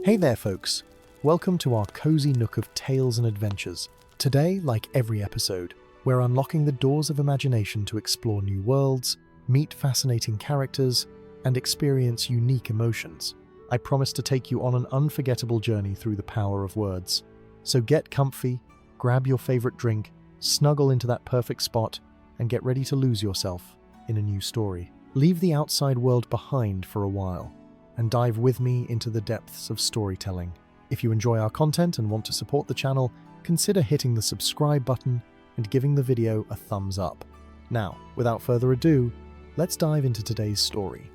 Hey there, folks. Welcome to our cozy nook of tales and adventures. Today, like every episode, we're unlocking the doors of imagination to explore new worlds, meet fascinating characters, and experience unique emotions. I promise to take you on an unforgettable journey through the power of words. So get comfy, grab your favorite drink, snuggle into that perfect spot, and get ready to lose yourself in a new story. Leave the outside world behind for a while and dive with me into the depths of storytelling. If you enjoy our content and want to support the channel, consider hitting the subscribe button and giving the video a thumbs up. Now, without further ado, let's dive into today's story.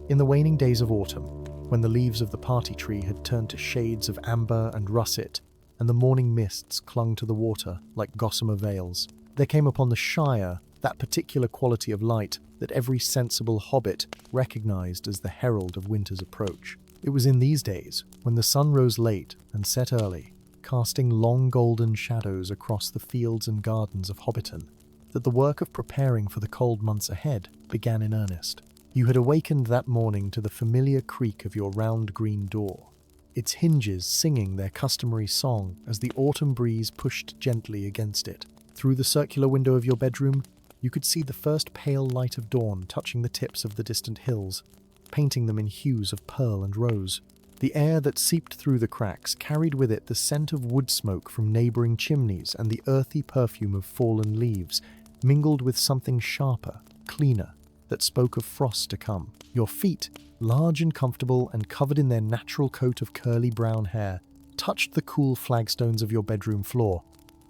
In the waning days of autumn, when the leaves of the party tree had turned to shades of amber and russet, and the morning mists clung to the water like gossamer veils, there came upon the Shire that particular quality of light that every sensible hobbit recognized as the herald of winter's approach. It was in these days, when the sun rose late and set early, casting long golden shadows across the fields and gardens of Hobbiton, that the work of preparing for the cold months ahead began in earnest. You had awakened that morning to the familiar creak of your round green door, its hinges singing their customary song as the autumn breeze pushed gently against it. Through the circular window of your bedroom, you could see the first pale light of dawn touching the tips of the distant hills, painting them in hues of pearl and rose. The air that seeped through the cracks carried with it the scent of wood smoke from neighboring chimneys and the earthy perfume of fallen leaves, mingled with something sharper, cleaner, that spoke of frost to come. Your feet, large and comfortable and covered in their natural coat of curly brown hair, touched the cool flagstones of your bedroom floor,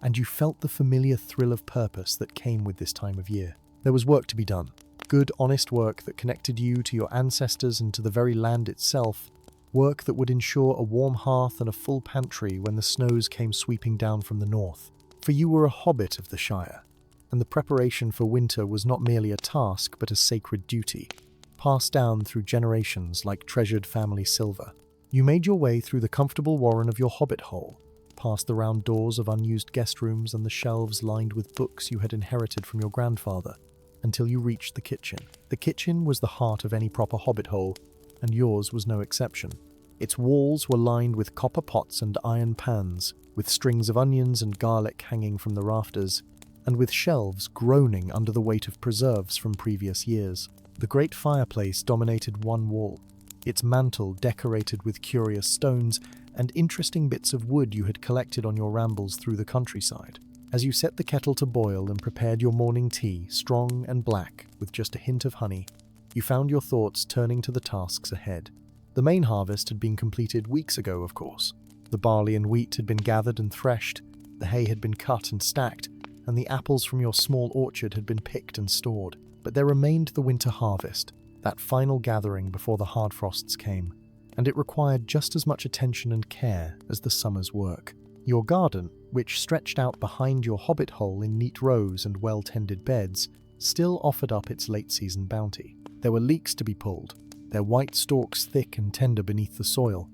and you felt the familiar thrill of purpose that came with this time of year. There was work to be done. Good, honest work that connected you to your ancestors and to the very land itself. Work that would ensure a warm hearth and a full pantry when the snows came sweeping down from the north. For you were a hobbit of the Shire, and the preparation for winter was not merely a task but a sacred duty, passed down through generations like treasured family silver. You made your way through the comfortable warren of your hobbit hole, past the round doors of unused guest rooms and the shelves lined with books you had inherited from your grandfather, until you reached the kitchen. The kitchen was the heart of any proper hobbit hole, and yours was no exception. Its walls were lined with copper pots and iron pans, with strings of onions and garlic hanging from the rafters, and with shelves groaning under the weight of preserves from previous years. The great fireplace dominated one wall, its mantel decorated with curious stones and interesting bits of wood you had collected on your rambles through the countryside. As you set the kettle to boil and prepared your morning tea, strong and black, with just a hint of honey, you found your thoughts turning to the tasks ahead. The main harvest had been completed weeks ago, of course. The barley and wheat had been gathered and threshed, the hay had been cut and stacked, and the apples from your small orchard had been picked and stored. But there remained the winter harvest, that final gathering before the hard frosts came, and it required just as much attention and care as the summer's work. Your garden, which stretched out behind your hobbit hole in neat rows and well-tended beds, still offered up its late-season bounty. There were leeks to be pulled, their white stalks thick and tender beneath the soil.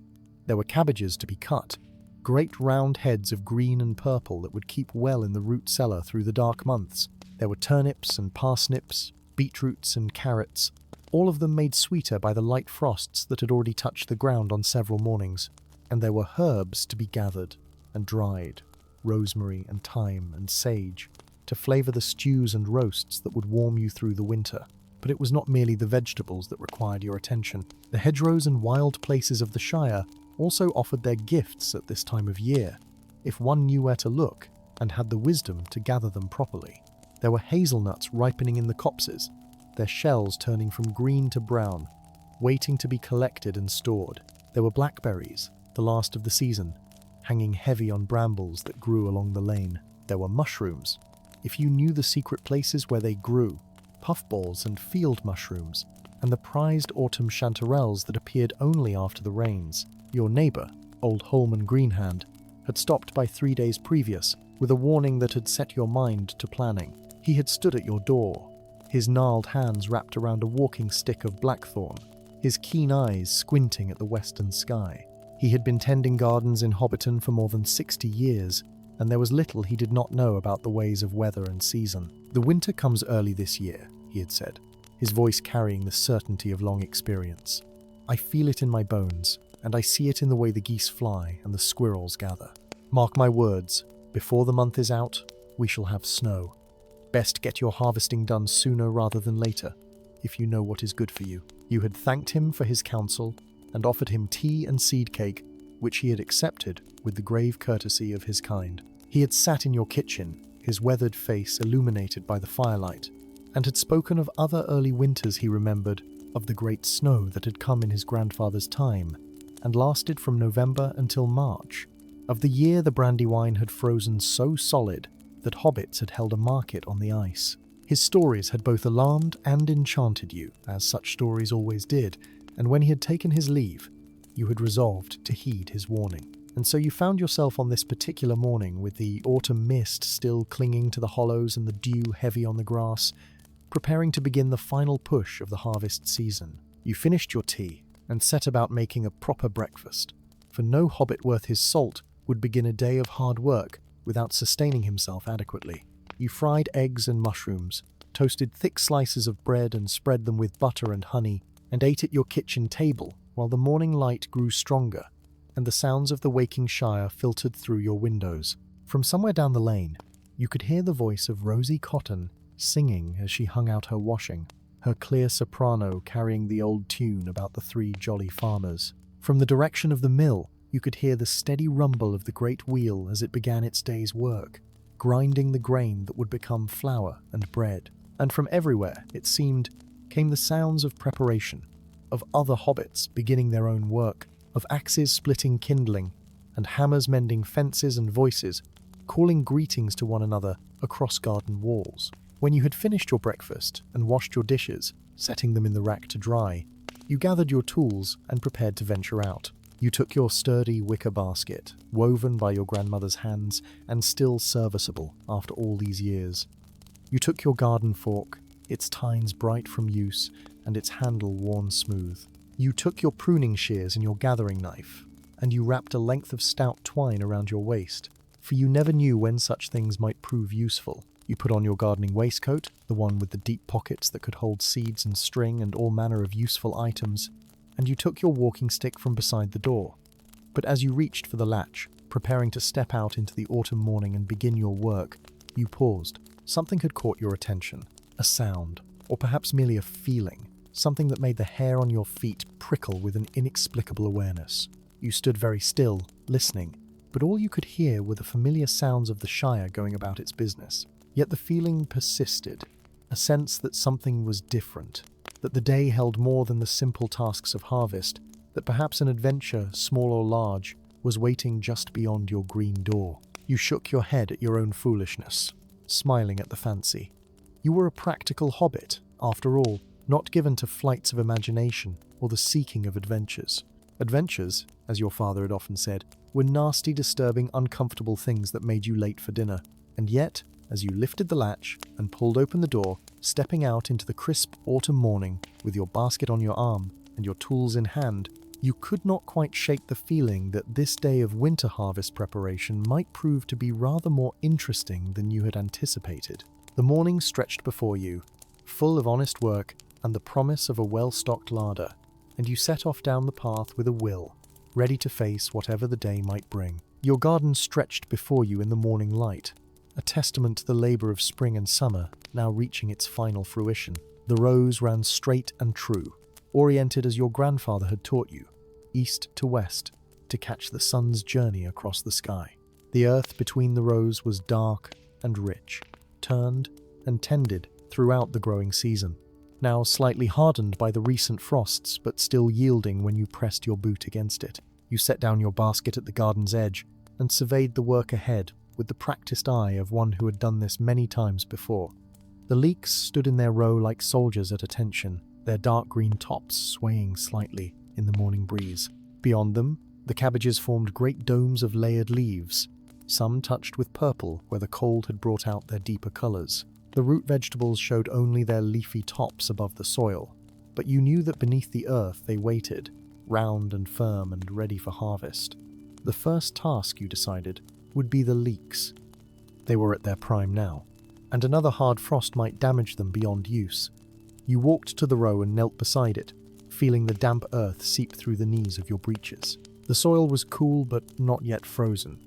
There were cabbages to be cut, great round heads of green and purple that would keep well in the root cellar through the dark months. There were turnips and parsnips, beetroots and carrots, all of them made sweeter by the light frosts that had already touched the ground on several mornings. And there were herbs to be gathered and dried, rosemary and thyme and sage, to flavour the stews and roasts that would warm you through the winter. But it was not merely the vegetables that required your attention. The hedgerows and wild places of the Shire also offered their gifts at this time of year, if one knew where to look and had the wisdom to gather them properly. There were hazelnuts ripening in the copses, their shells turning from green to brown, waiting to be collected and stored. There were blackberries, the last of the season, hanging heavy on brambles that grew along the lane. There were mushrooms, if you knew the secret places where they grew, puffballs and field mushrooms, and the prized autumn chanterelles that appeared only after the rains. Your neighbour, old Holman Greenhand, had stopped by 3 days previous with a warning that had set your mind to planning. He had stood at your door, his gnarled hands wrapped around a walking stick of blackthorn, his keen eyes squinting at the western sky. He had been tending gardens in Hobbiton for more than 60 years, and there was little he did not know about the ways of weather and season. The winter comes early this year, he had said. his voice carrying the certainty of long experience. "I feel it in my bones, and I see it in the way the geese fly and the squirrels gather. Mark my words, before the month is out, we shall have snow. Best get your harvesting done sooner rather than later, if you know what is good for you." You had thanked him for his counsel and offered him tea and seed cake, which he had accepted with the grave courtesy of his kind. He had sat in your kitchen, his weathered face illuminated by the firelight, and had spoken of other early winters he remembered, of the great snow that had come in his grandfather's time and lasted from November until March, of the year the brandywine had frozen so solid that hobbits had held a market on the ice. His stories had both alarmed and enchanted you, as such stories always did, and when he had taken his leave, you had resolved to heed his warning. And so you found yourself on this particular morning with the autumn mist still clinging to the hollows and the dew heavy on the grass, preparing to begin the final push of the harvest season. You finished your tea and set about making a proper breakfast, for no hobbit worth his salt would begin a day of hard work without sustaining himself adequately. You fried eggs and mushrooms, toasted thick slices of bread and spread them with butter and honey, and ate at your kitchen table while the morning light grew stronger and the sounds of the waking Shire filtered through your windows. From somewhere down the lane, you could hear the voice of Rosie Cotton singing as she hung out her washing, her clear soprano carrying the old tune about the three jolly farmers. From the direction of the mill, you could hear the steady rumble of the great wheel as it began its day's work, grinding the grain that would become flour and bread. And from everywhere, it seemed, came the sounds of preparation, of other hobbits beginning their own work, of axes splitting kindling, and hammers mending fences and voices, calling greetings to one another across garden walls. When you had finished your breakfast and washed your dishes, setting them in the rack to dry, you gathered your tools and prepared to venture out. You took your sturdy wicker basket, woven by your grandmother's hands and still serviceable after all these years. You took your garden fork, its tines bright from use and its handle worn smooth. You took your pruning shears and your gathering knife, and you wrapped a length of stout twine around your waist, for you never knew when such things might prove useful. You put on your gardening waistcoat, the one with the deep pockets that could hold seeds and string and all manner of useful items, and you took your walking stick from beside the door. But as you reached for the latch, preparing to step out into the autumn morning and begin your work, you paused. Something had caught your attention, a sound, or perhaps merely a feeling, something that made the hair on your feet prickle with an inexplicable awareness. You stood very still, listening, but all you could hear were the familiar sounds of the Shire going about its business. Yet the feeling persisted, a sense that something was different, that the day held more than the simple tasks of harvest, that perhaps an adventure, small or large, was waiting just beyond your green door. You shook your head at your own foolishness, smiling at the fancy. You were a practical hobbit, after all, not given to flights of imagination or the seeking of adventures. Adventures, as your father had often said, were nasty, disturbing, uncomfortable things that made you late for dinner. And yet, as you lifted the latch and pulled open the door, stepping out into the crisp autumn morning with your basket on your arm and your tools in hand, you could not quite shake the feeling that this day of winter harvest preparation might prove to be rather more interesting than you had anticipated. The morning stretched before you, full of honest work and the promise of a well-stocked larder, and you set off down the path with a will, ready to face whatever the day might bring. Your garden stretched before you in the morning light, a testament to the labour of spring and summer now reaching its final fruition. The rows ran straight and true, oriented as your grandfather had taught you, east to west, to catch the sun's journey across the sky. The earth between the rows was dark and rich, turned and tended throughout the growing season, now slightly hardened by the recent frosts but still yielding when you pressed your boot against it. You set down your basket at the garden's edge and surveyed the work ahead with the practiced eye of one who had done this many times before. The leeks stood in their row like soldiers at attention, their dark green tops swaying slightly in the morning breeze. Beyond them, the cabbages formed great domes of layered leaves, some touched with purple where the cold had brought out their deeper colours. The root vegetables showed only their leafy tops above the soil, but you knew that beneath the earth they waited, round and firm and ready for harvest. The first task, you decided, would be the leeks. They were at their prime now, and another hard frost might damage them beyond use. You walked to the row and knelt beside it, feeling the damp earth seep through the knees of your breeches. The soil was cool but not yet frozen,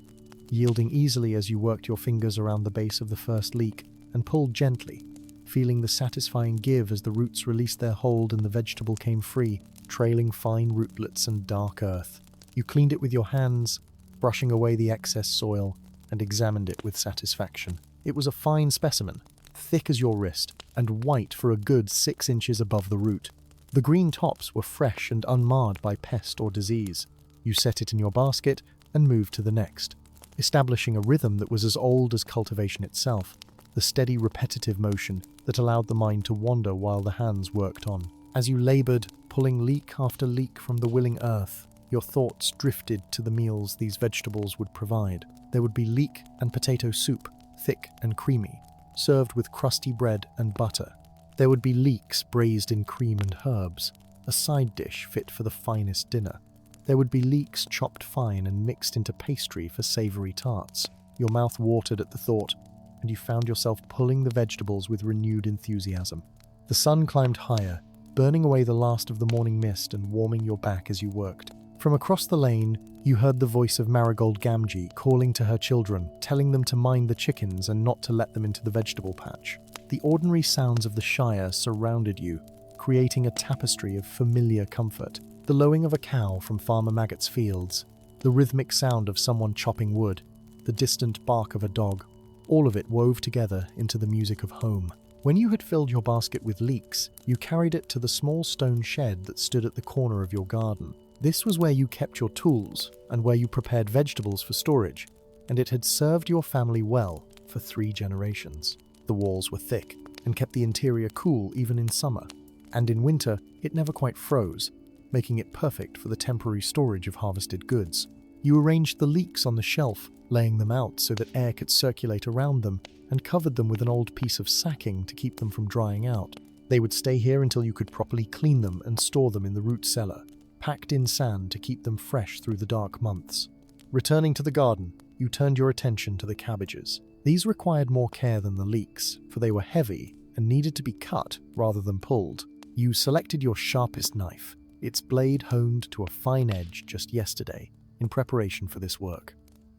yielding easily as you worked your fingers around the base of the first leek and pulled gently, feeling the satisfying give as the roots released their hold and the vegetable came free, trailing fine rootlets and dark earth. You cleaned it with your hands, brushing away the excess soil, and examined it with satisfaction. It was a fine specimen, thick as your wrist, and white for a good 6 inches above the root. The green tops were fresh and unmarred by pest or disease. You set it in your basket and moved to the next, establishing a rhythm that was as old as cultivation itself, the steady repetitive motion that allowed the mind to wander while the hands worked on. As you laboured, pulling leek after leek from the willing earth, your thoughts drifted to the meals these vegetables would provide. There would be leek and potato soup, thick and creamy, served with crusty bread and butter. There would be leeks braised in cream and herbs, a side dish fit for the finest dinner. There would be leeks chopped fine and mixed into pastry for savoury tarts. Your mouth watered at the thought, and you found yourself pulling the vegetables with renewed enthusiasm. The sun climbed higher, burning away the last of the morning mist and warming your back as you worked. From across the lane, you heard the voice of Marigold Gamgee calling to her children, telling them to mind the chickens and not to let them into the vegetable patch. The ordinary sounds of the Shire surrounded you, creating a tapestry of familiar comfort. The lowing of a cow from Farmer Maggot's fields, the rhythmic sound of someone chopping wood, the distant bark of a dog, all of it wove together into the music of home. When you had filled your basket with leeks, you carried it to the small stone shed that stood at the corner of your garden. This was where you kept your tools and where you prepared vegetables for storage, and it had served your family well for 3 generations. The walls were thick and kept the interior cool even in summer, and in winter it never quite froze, making it perfect for the temporary storage of harvested goods. You arranged the leeks on the shelf, laying them out so that air could circulate around them, and covered them with an old piece of sacking to keep them from drying out. They would stay here until you could properly clean them and store them in the root cellar, packed in sand to keep them fresh through the dark months. Returning to the garden, you turned your attention to the cabbages. These required more care than the leeks, for they were heavy and needed to be cut rather than pulled. You selected your sharpest knife, its blade honed to a fine edge just yesterday, in preparation for this work,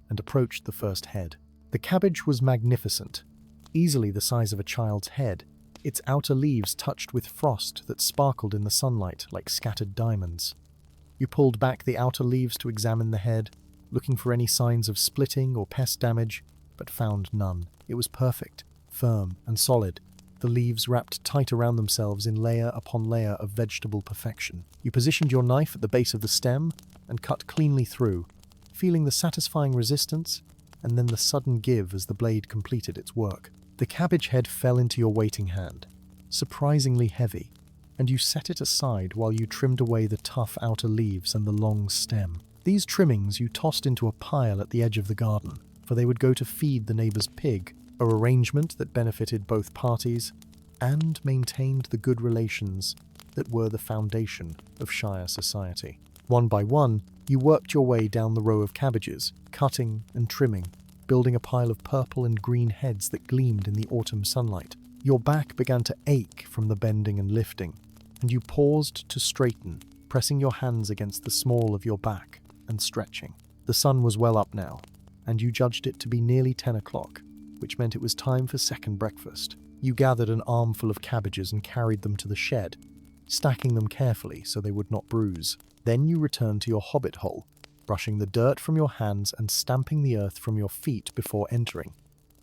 and approached the first head. The cabbage was magnificent, easily the size of a child's head, its outer leaves touched with frost that sparkled in the sunlight like scattered diamonds. You pulled back the outer leaves to examine the head, looking for any signs of splitting or pest damage, but found none. It was perfect, firm and solid, the leaves wrapped tight around themselves in layer upon layer of vegetable perfection. You positioned your knife at the base of the stem and cut cleanly through, feeling the satisfying resistance and then the sudden give as the blade completed its work. The cabbage head fell into your waiting hand, surprisingly heavy, and you set it aside while you trimmed away the tough outer leaves and the long stem. These trimmings you tossed into a pile at the edge of the garden, for they would go to feed the neighbour's pig, a arrangement that benefited both parties and maintained the good relations that were the foundation of Shire society. One by one, you worked your way down the row of cabbages, cutting and trimming, building a pile of purple and green heads that gleamed in the autumn sunlight. Your back began to ache from the bending and lifting, and you paused to straighten, pressing your hands against the small of your back and stretching. The sun was well up now, and you judged it to be nearly 10 o'clock, which meant it was time for second breakfast. You gathered an armful of cabbages and carried them to the shed, stacking them carefully so they would not bruise. Then you returned to your hobbit hole, brushing the dirt from your hands and stamping the earth from your feet before entering.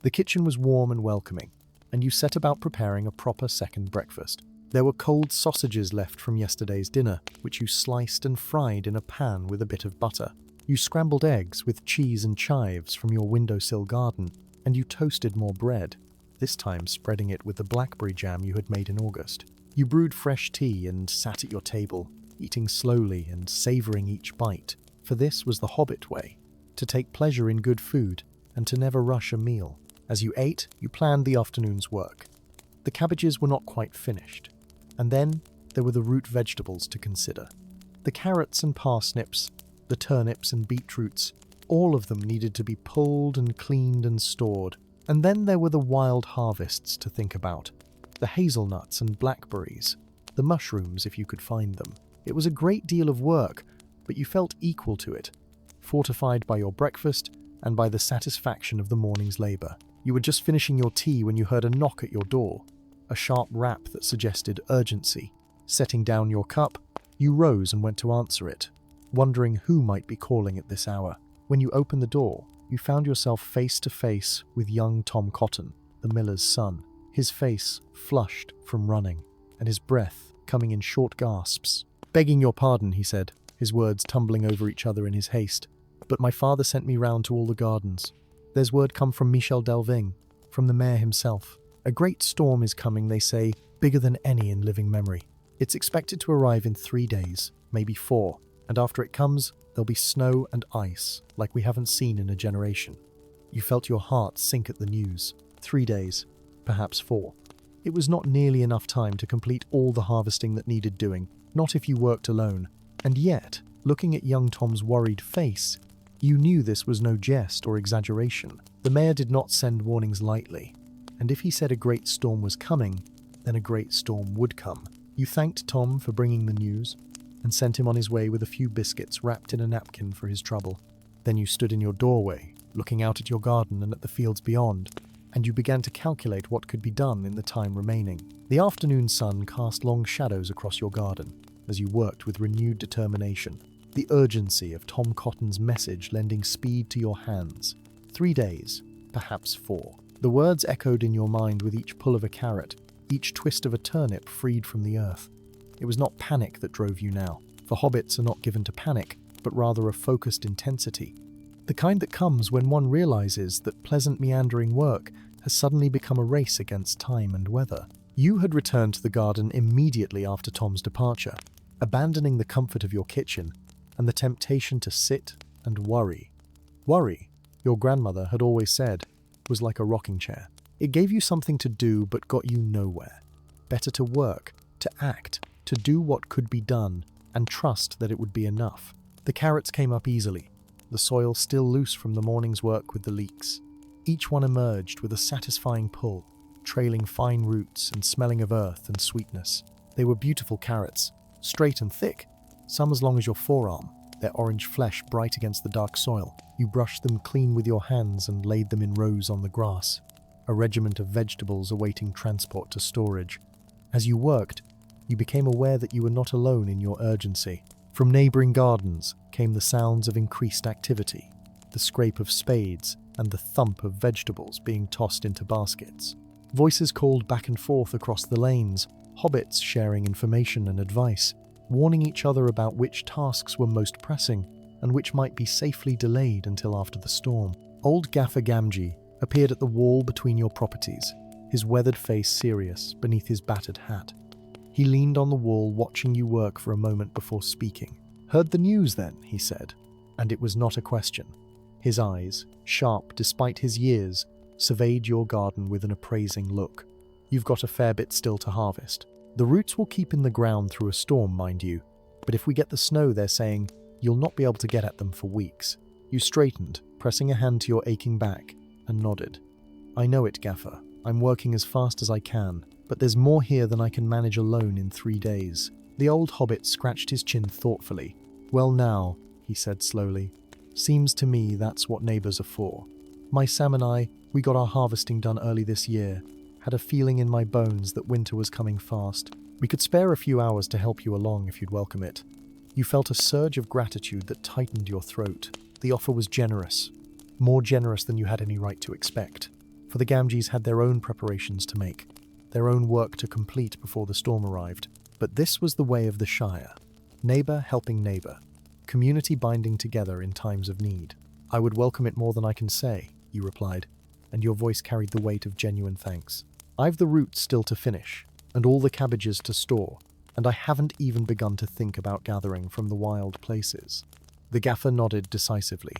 The kitchen was warm and welcoming, and you set about preparing a proper second breakfast. There were cold sausages left from yesterday's dinner, which you sliced and fried in a pan with a bit of butter. You scrambled eggs with cheese and chives from your windowsill garden, and you toasted more bread, this time spreading it with the blackberry jam you had made in August. You brewed fresh tea and sat at your table, eating slowly and savouring each bite, for this was the Hobbit way, to take pleasure in good food and to never rush a meal. As you ate, you planned the afternoon's work. The cabbages were not quite finished, and then there were the root vegetables to consider. The carrots and parsnips, the turnips and beetroots, all of them needed to be pulled and cleaned and stored. And then there were the wild harvests to think about. the hazelnuts and blackberries, the mushrooms if you could find them. It was a great deal of work, but you felt equal to it, fortified by your breakfast and by the satisfaction of the morning's labor. You were just finishing your tea when you heard a knock at your door, a sharp rap that suggested urgency. Setting down your cup, you rose and went to answer it, wondering who might be calling at this hour. When you opened the door, you found yourself face to face with young Tom Cotton, the miller's son, his face flushed from running, and his breath coming in short gasps. "Begging your pardon," he said, his words tumbling over each other in his haste, "but my father sent me round to all the gardens. There's word come from Michel Delving, from the mayor himself. A great storm is coming, they say, bigger than any in living memory. It's expected to arrive in 3 days, maybe 4, and after it comes, there'll be snow and ice like we haven't seen in a generation." You felt your heart sink at the news. 3 days, perhaps 4. It was not nearly enough time to complete all the harvesting that needed doing, not if you worked alone. And yet, looking at young Tom's worried face, you knew this was no jest or exaggeration. The mayor did not send warnings lightly, and if he said a great storm was coming, then a great storm would come. You thanked Tom for bringing the news, and sent him on his way with a few biscuits wrapped in a napkin for his trouble. Then you stood in your doorway, looking out at your garden and at the fields beyond, and you began to calculate what could be done in the time remaining. The afternoon sun cast long shadows across your garden as you worked with renewed determination, the urgency of Tom Cotton's message lending speed to your hands. 3 days, perhaps 4. The words echoed in your mind with each pull of a carrot, each twist of a turnip freed from the earth. It was not panic that drove you now, for hobbits are not given to panic, but rather a focused intensity. The kind that comes when one realizes that pleasant meandering work has suddenly become a race against time and weather. You had returned to the garden immediately after Tom's departure, abandoning the comfort of your kitchen and the temptation to sit and worry. Worry, your grandmother had always said, was like a rocking chair. It gave you something to do but got you nowhere. Better to work, to act, to do what could be done, and trust that it would be enough. The carrots came up easily, the soil still loose from the morning's work with the leeks. Each one emerged with a satisfying pull, trailing fine roots and smelling of earth and sweetness. They were beautiful carrots, straight and thick, some as long as your forearm, their orange flesh bright against the dark soil. You brushed them clean with your hands and laid them in rows on the grass, a regiment of vegetables awaiting transport to storage. As you worked, you became aware that you were not alone in your urgency. From neighbouring gardens came the sounds of increased activity, the scrape of spades and the thump of vegetables being tossed into baskets. Voices called back and forth across the lanes, hobbits sharing information and advice, warning each other about which tasks were most pressing and which might be safely delayed until after the storm. Old Gaffer Gamgee appeared at the wall between your properties, his weathered face serious beneath his battered hat. He leaned on the wall watching you work for a moment before speaking. "Heard the news then," he said, and it was not a question. His eyes, sharp despite his years, surveyed your garden with an appraising look. "You've got a fair bit still to harvest. The roots will keep in the ground through a storm, mind you, but if we get the snow, they're saying, you'll not be able to get at them for weeks." You straightened, pressing a hand to your aching back, and nodded. "I know it, Gaffer. I'm working as fast as I can, but there's more here than I can manage alone in 3 days." The old hobbit scratched his chin thoughtfully. "Well now," he said slowly, "seems to me that's what neighbours are for. My Sam and I, we got our harvesting done early this year. Had a feeling in my bones that winter was coming fast. We could spare a few hours to help you along if you'd welcome it." You felt a surge of gratitude that tightened your throat. The offer was generous, more generous than you had any right to expect, for the Gamgees had their own preparations to make, their own work to complete before the storm arrived. But this was the way of the Shire. Neighbour helping neighbour, community binding together in times of need. "I would welcome it more than I can say," you replied, and your voice carried the weight of genuine thanks. "I've the roots still to finish, and all the cabbages to store, and I haven't even begun to think about gathering from the wild places." The Gaffer nodded decisively.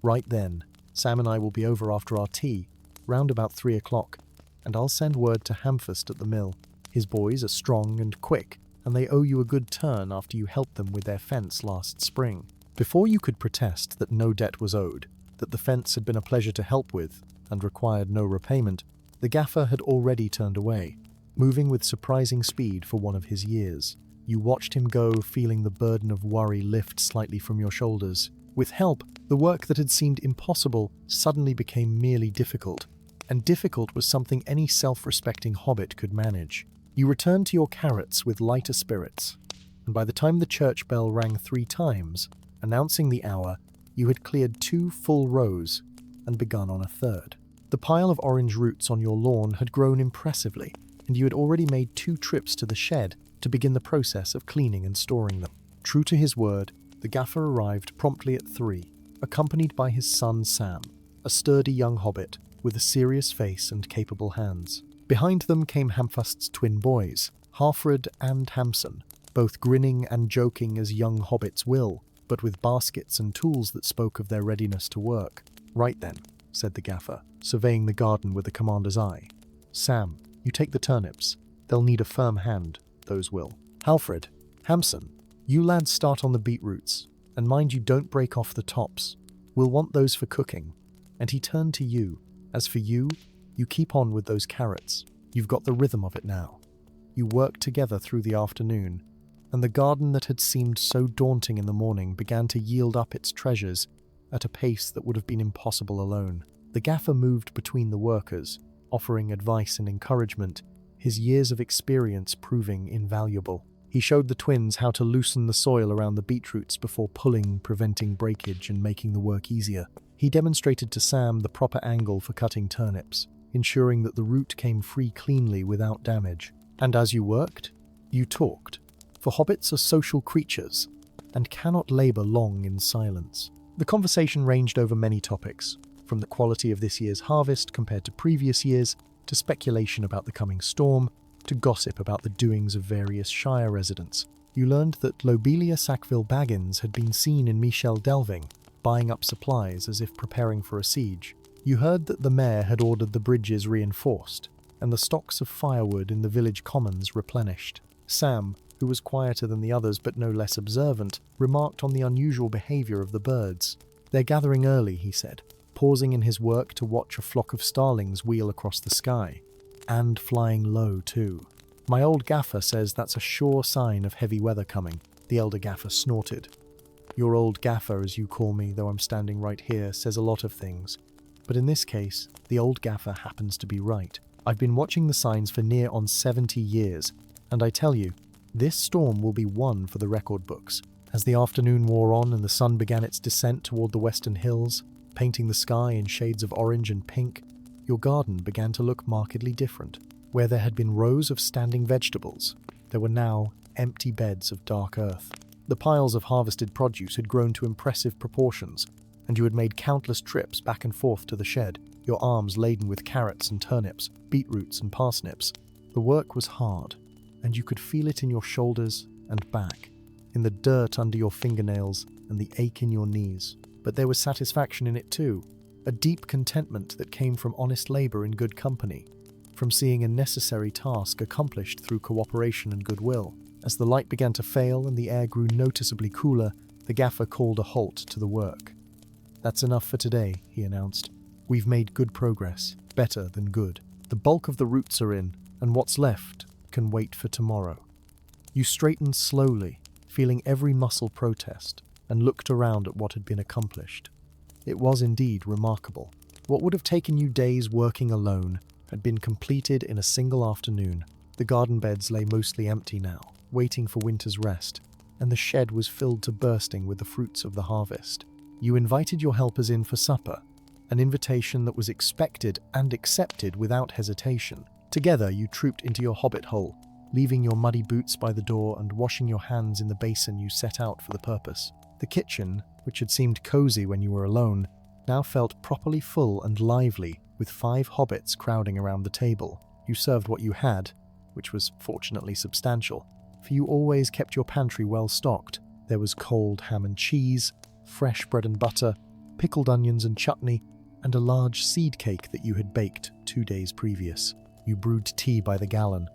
"Right then, Sam and I will be over after our tea, round about 3 o'clock, and I'll send word to Hamfist at the mill. His boys are strong and quick, and they owe you a good turn after you helped them with their fence last spring." Before you could protest that no debt was owed, that the fence had been a pleasure to help with, and required no repayment, the Gaffer had already turned away, moving with surprising speed for one of his years. You watched him go, feeling the burden of worry lift slightly from your shoulders. With help, the work that had seemed impossible suddenly became merely difficult, and difficult was something any self-respecting hobbit could manage. You returned to your carrots with lighter spirits, and by the time the church bell rang 3 times, announcing the hour, you had cleared 2 full rows and begun on a third. The pile of orange roots on your lawn had grown impressively, and you had already made 2 trips to the shed to begin the process of cleaning and storing them. True to his word, the gaffer arrived promptly at 3, accompanied by his son Sam, a sturdy young hobbit with a serious face and capable hands. Behind them came Hamfast's twin boys, Halfred and Hamson, both grinning and joking as young hobbits will, but with baskets and tools that spoke of their readiness to work. "Right then," said the gaffer, surveying the garden with a commander's eye. "Sam, you take the turnips. They'll need a firm hand, those will. Halfred, Hamson, you lads start on the beetroots, and mind you don't break off the tops. We'll want those for cooking." And he turned to you. "As for you, you keep on with those carrots. You've got the rhythm of it now." You worked together through the afternoon, and the garden that had seemed so daunting in the morning began to yield up its treasures at a pace that would have been impossible alone. The gaffer moved between the workers, offering advice and encouragement, his years of experience proving invaluable. He showed the twins how to loosen the soil around the beetroots before pulling, preventing breakage and making the work easier. He demonstrated to Sam the proper angle for cutting turnips, ensuring that the root came free cleanly without damage. And as you worked, you talked. For hobbits are social creatures, and cannot labour long in silence. The conversation ranged over many topics, from the quality of this year's harvest compared to previous years, to speculation about the coming storm, to gossip about the doings of various Shire residents. You learned that Lobelia Sackville Baggins had been seen in Michel delving, buying up supplies as if preparing for a siege. You heard that the mayor had ordered the bridges reinforced, and the stocks of firewood in the village commons replenished. Sam, who was quieter than the others but no less observant, remarked on the unusual behaviour of the birds. "They're gathering early," he said, pausing in his work to watch a flock of starlings wheel across the sky. "And flying low, too. My old gaffer says that's a sure sign of heavy weather coming." The elder gaffer snorted. "Your old gaffer, as you call me, though I'm standing right here, says a lot of things. But in this case, the old gaffer happens to be right. I've been watching the signs for near on 70 years, and I tell you, this storm will be one for the record books." As the afternoon wore on and the sun began its descent toward the western hills, painting the sky in shades of orange and pink, your garden began to look markedly different. Where there had been rows of standing vegetables, there were now empty beds of dark earth. The piles of harvested produce had grown to impressive proportions, and you had made countless trips back and forth to the shed, your arms laden with carrots and turnips, beetroots and parsnips. The work was hard, and you could feel it in your shoulders and back, in the dirt under your fingernails and the ache in your knees. But there was satisfaction in it too, a deep contentment that came from honest labour in good company, from seeing a necessary task accomplished through cooperation and goodwill. As the light began to fail and the air grew noticeably cooler, the gaffer called a halt to the work. "That's enough for today," he announced. "We've made good progress, better than good. The bulk of the roots are in, and what's left can wait for tomorrow." You straightened slowly, feeling every muscle protest, and looked around at what had been accomplished. It was indeed remarkable. What would have taken you days working alone had been completed in a single afternoon. The garden beds lay mostly empty now, waiting for winter's rest, and the shed was filled to bursting with the fruits of the harvest. You invited your helpers in for supper, an invitation that was expected and accepted without hesitation. Together you trooped into your hobbit hole, leaving your muddy boots by the door and washing your hands in the basin you set out for the purpose. The kitchen, which had seemed cosy when you were alone, now felt properly full and lively, with 5 hobbits crowding around the table. You served what you had, which was fortunately substantial, for you always kept your pantry well stocked. There was cold ham and cheese, fresh bread and butter, pickled onions and chutney, and a large seed cake that you had baked 2 days previous. You brewed tea by the gallon,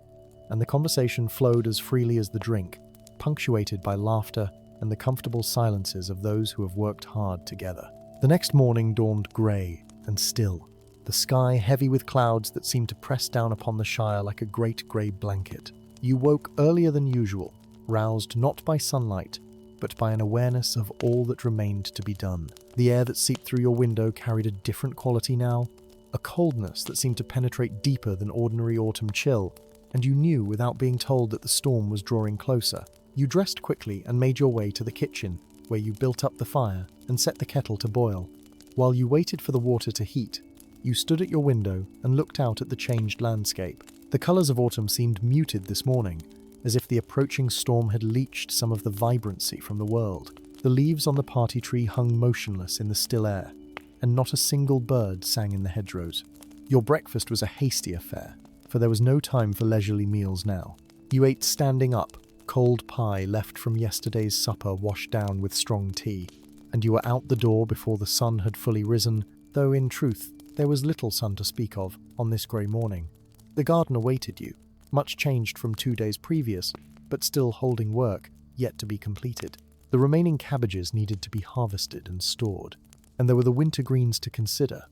and the conversation flowed as freely as the drink, punctuated by laughter and the comfortable silences of those who have worked hard together. The next morning dawned grey and still. the sky heavy with clouds that seemed to press down upon the Shire like a great grey blanket. You woke earlier than usual, roused not by sunlight, but by an awareness of all that remained to be done. The air that seeped through your window carried a different quality now, a coldness that seemed to penetrate deeper than ordinary autumn chill, and you knew without being told that the storm was drawing closer. You dressed quickly and made your way to the kitchen, where you built up the fire and set the kettle to boil. While you waited for the water to heat, you stood at your window and looked out at the changed landscape. The colours of autumn seemed muted this morning, as if the approaching storm had leached some of the vibrancy from the world. The leaves on the party tree hung motionless in the still air, and not a single bird sang in the hedgerows. Your breakfast was a hasty affair, for there was no time for leisurely meals now. You ate standing up, cold pie left from yesterday's supper washed down with strong tea, and you were out the door before the sun had fully risen, though in truth there was little sun to speak of on this grey morning. The garden awaited you, much changed from 2 days previous, but still holding work yet to be completed. The remaining cabbages needed to be harvested and stored, and there were the winter greens to consider,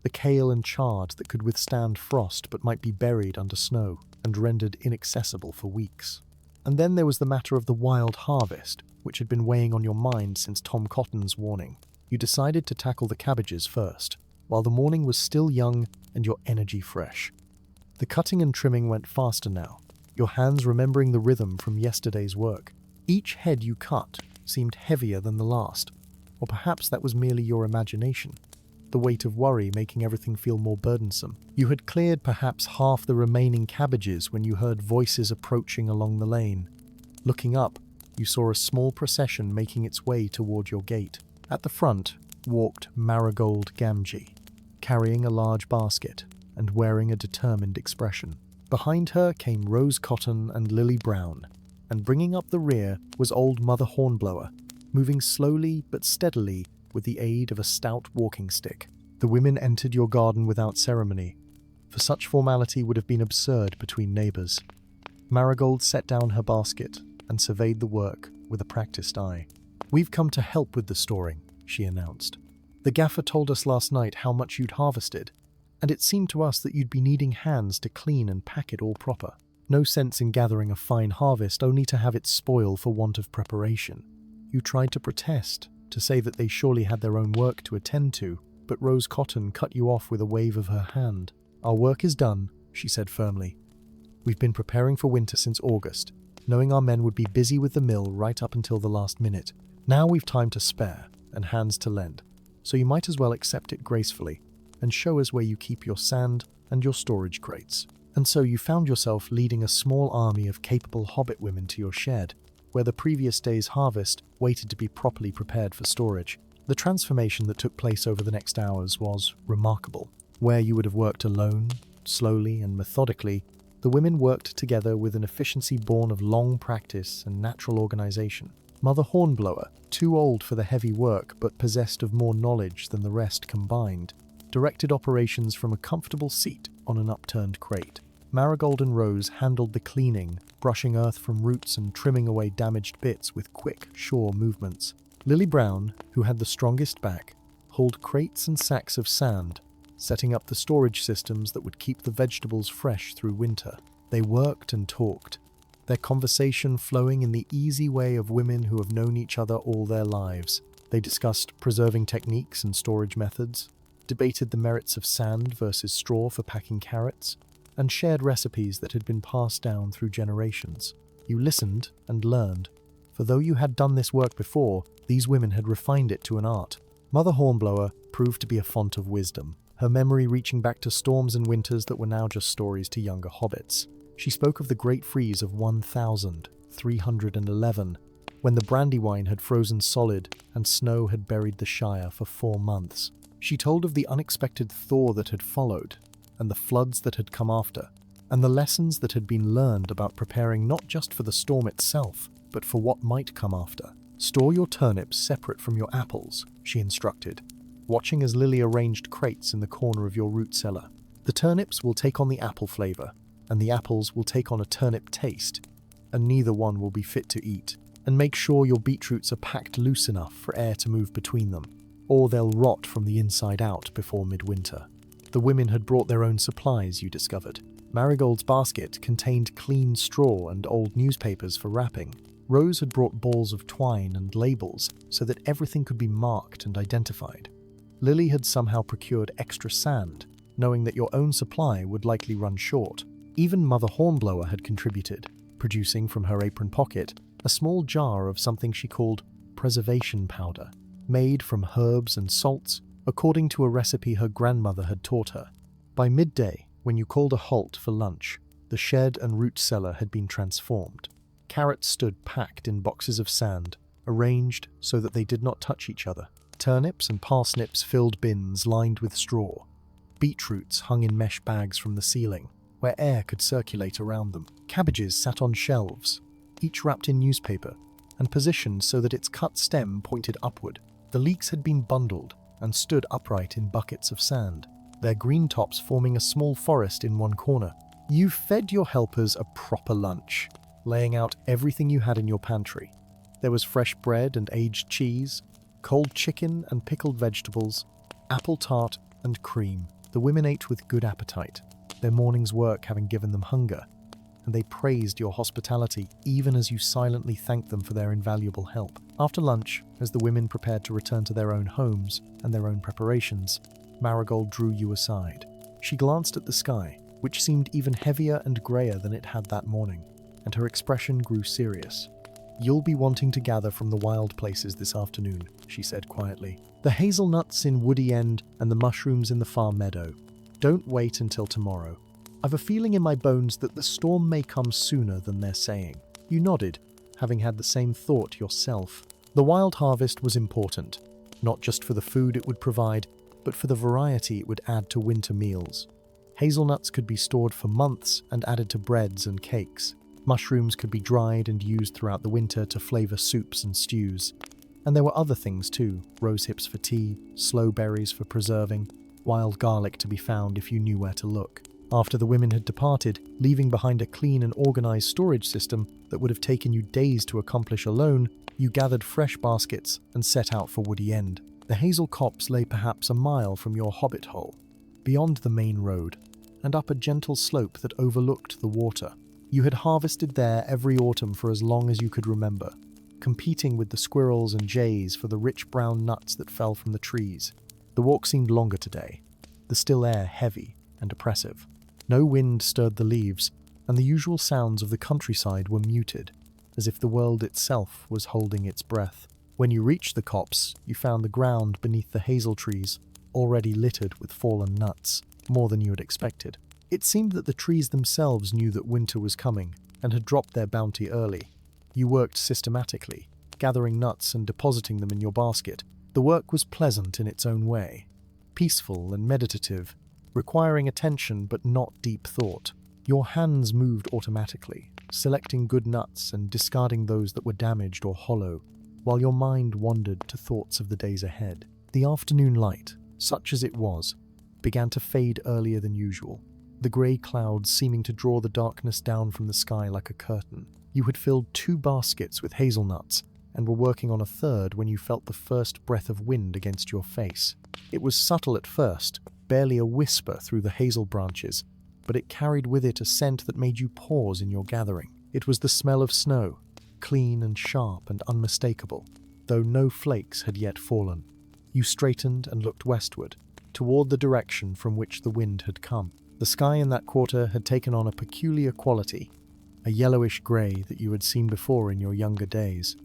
the kale and chard that could withstand frost but might be buried under snow and rendered inaccessible for weeks. And then there was the matter of the wild harvest, which had been weighing on your mind since Tom Cotton's warning. You decided to tackle the cabbages first, while the morning was still young and your energy fresh. The cutting and trimming went faster now, your hands remembering the rhythm from yesterday's work. Each head you cut seemed heavier than the last, or perhaps that was merely your imagination, the weight of worry making everything feel more burdensome. You had cleared perhaps half the remaining cabbages when you heard voices approaching along the lane. Looking up, you saw a small procession making its way toward your gate. At the front walked Marigold Gamgee, carrying a large basket and wearing a determined expression. Behind her came Rose Cotton and Lily Brown, and bringing up the rear was old Mother Hornblower, moving slowly but steadily with the aid of a stout walking stick. The women entered your garden without ceremony, for such formality would have been absurd between neighbours. Marigold set down her basket and surveyed the work with a practiced eye. "We've come to help with the storing," she announced. "The gaffer told us last night how much you'd harvested, and it seemed to us that you'd be needing hands to clean and pack it all proper. No sense in gathering a fine harvest only to have it spoil for want of preparation." You tried to protest, to say that they surely had their own work to attend to, but Rose Cotton cut you off with a wave of her hand. "Our work is done," she said firmly. "We've been preparing for winter since August, knowing our men would be busy with the mill right up until the last minute. Now we've time to spare and hands to lend, so you might as well accept it gracefully and show us where you keep your sand and your storage crates." And so you found yourself leading a small army of capable hobbit women to your shed, where the previous day's harvest waited to be properly prepared for storage. The transformation that took place over the next hours was remarkable. Where you would have worked alone, slowly and methodically, the women worked together with an efficiency born of long practice and natural organization. Mother Hornblower, too old for the heavy work but possessed of more knowledge than the rest combined, directed operations from a comfortable seat on an upturned crate. Marigold and Rose handled the cleaning, brushing earth from roots and trimming away damaged bits with quick, sure movements. Lily Brown, who had the strongest back, hauled crates and sacks of sand, setting up the storage systems that would keep the vegetables fresh through winter. They worked and talked, their conversation flowing in the easy way of women who have known each other all their lives. They discussed preserving techniques and storage methods, debated the merits of sand versus straw for packing carrots, and shared recipes that had been passed down through generations. You listened and learned, for though you had done this work before, these women had refined it to an art. Mother Hornblower proved to be a font of wisdom, her memory reaching back to storms and winters that were now just stories to younger hobbits. She spoke of the great freeze of 1311, when the Brandywine had frozen solid and snow had buried the Shire for 4 months. She told of the unexpected thaw that had followed, and the floods that had come after, and the lessons that had been learned about preparing not just for the storm itself, but for what might come after. "Store your turnips separate from your apples," she instructed, watching as Lily arranged crates in the corner of your root cellar. "The turnips will take on the apple flavor, and the apples will take on a turnip taste, and neither one will be fit to eat. And make sure your beetroots are packed loose enough for air to move between them, or they'll rot from the inside out before midwinter." The women had brought their own supplies, you discovered. Marigold's basket contained clean straw and old newspapers for wrapping. Rose had brought balls of twine and labels so that everything could be marked and identified. Lily had somehow procured extra sand, knowing that your own supply would likely run short. Even Mother Hornblower had contributed, producing from her apron pocket a small jar of something she called preservation powder, made from herbs and salts according to a recipe her grandmother had taught her. By midday, when you called a halt for lunch, the shed and root cellar had been transformed. Carrots stood packed in boxes of sand, arranged so that they did not touch each other. Turnips and parsnips filled bins lined with straw. Beetroots hung in mesh bags from the ceiling, where air could circulate around them. Cabbages sat on shelves, each wrapped in newspaper, and positioned so that its cut stem pointed upward. The leeks had been bundled and stood upright in buckets of sand, their green tops forming a small forest in one corner. You fed your helpers a proper lunch, laying out everything you had in your pantry. There was fresh bread and aged cheese, cold chicken and pickled vegetables, apple tart and cream. The women ate with good appetite, their morning's work having given them hunger, and they praised your hospitality even as you silently thanked them for their invaluable help. After lunch, as the women prepared to return to their own homes and their own preparations, Marigold drew you aside. She glanced at the sky, which seemed even heavier and greyer than it had that morning, and her expression grew serious. "You'll be wanting to gather from the wild places this afternoon," she said quietly. "The hazelnuts in Woody End and the mushrooms in the farm meadow. Don't wait until tomorrow. I've a feeling in my bones that the storm may come sooner than they're saying." You nodded, having had the same thought yourself. The wild harvest was important, not just for the food it would provide, but for the variety it would add to winter meals. Hazelnuts could be stored for months and added to breads and cakes. Mushrooms could be dried and used throughout the winter to flavor soups and stews. And there were other things too: rose hips for tea, sloe berries for preserving, wild garlic to be found if you knew where to look. After the women had departed, leaving behind a clean and organized storage system that would have taken you days to accomplish alone, you gathered fresh baskets and set out for Woody End. The hazel copse lay perhaps a mile from your hobbit hole, beyond the main road, and up a gentle slope that overlooked the water. You had harvested there every autumn for as long as you could remember, competing with the squirrels and jays for the rich brown nuts that fell from the trees. The walk seemed longer today, the still air heavy and oppressive. No wind stirred the leaves, and the usual sounds of the countryside were muted, as if the world itself was holding its breath. When you reached the copse, you found the ground beneath the hazel trees already littered with fallen nuts, more than you had expected. It seemed that the trees themselves knew that winter was coming and had dropped their bounty early. You worked systematically, gathering nuts and depositing them in your basket. The work was pleasant in its own way, peaceful and meditative, requiring attention but not deep thought. Your hands moved automatically, selecting good nuts and discarding those that were damaged or hollow, while your mind wandered to thoughts of the days ahead. The afternoon light, such as it was, began to fade earlier than usual, the grey clouds seeming to draw the darkness down from the sky like a curtain. You had filled 2 baskets with hazelnuts and were working on a third when you felt the first breath of wind against your face. It was subtle at first, barely a whisper through the hazel branches, but it carried with it a scent that made you pause in your gathering. It was the smell of snow, clean and sharp and unmistakable, though no flakes had yet fallen. You straightened and looked westward, toward the direction from which the wind had come. The sky in that quarter had taken on a peculiar quality, a yellowish grey that you had seen before in your younger days,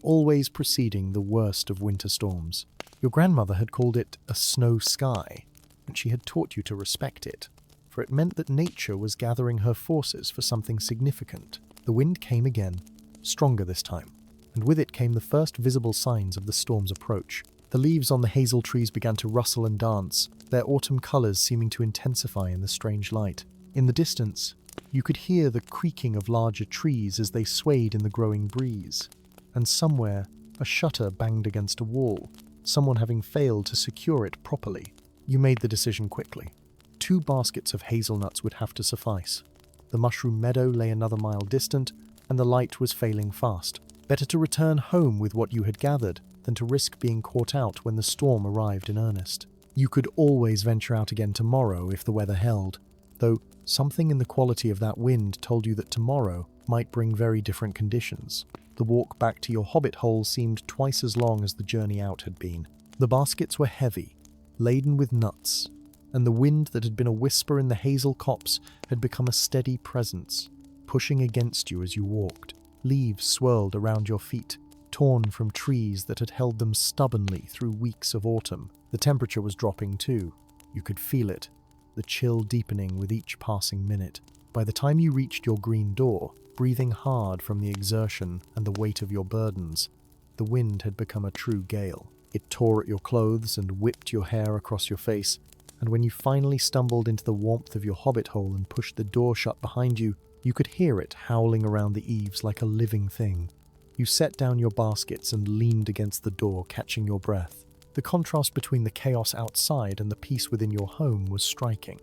always preceding the worst of winter storms. Your grandmother had called it a snow sky, and she had taught you to respect it, for it meant that nature was gathering her forces for something significant. The wind came again, stronger this time, and with it came the first visible signs of the storm's approach. The leaves on the hazel trees began to rustle and dance, their autumn colours seeming to intensify in the strange light. In the distance, you could hear the creaking of larger trees as they swayed in the growing breeze, and somewhere a shutter banged against a wall, someone having failed to secure it properly. You made the decision quickly. 2 baskets of hazelnuts would have to suffice. The mushroom meadow lay another mile distant, and the light was failing fast. Better to return home with what you had gathered than to risk being caught out when the storm arrived in earnest. You could always venture out again tomorrow if the weather held, though something in the quality of that wind told you that tomorrow might bring very different conditions. The walk back to your hobbit hole seemed twice as long as the journey out had been. The baskets were heavy, laden with nuts, and the wind that had been a whisper in the hazel copse had become a steady presence, pushing against you as you walked. Leaves swirled around your feet, torn from trees that had held them stubbornly through weeks of autumn. The temperature was dropping too. You could feel it, the chill deepening with each passing minute. By the time you reached your green door, breathing hard from the exertion and the weight of your burdens, the wind had become a true gale. It tore at your clothes and whipped your hair across your face, and when you finally stumbled into the warmth of your hobbit hole and pushed the door shut behind you, you could hear it howling around the eaves like a living thing. You set down your baskets and leaned against the door, catching your breath. The contrast between the chaos outside and the peace within your home was striking.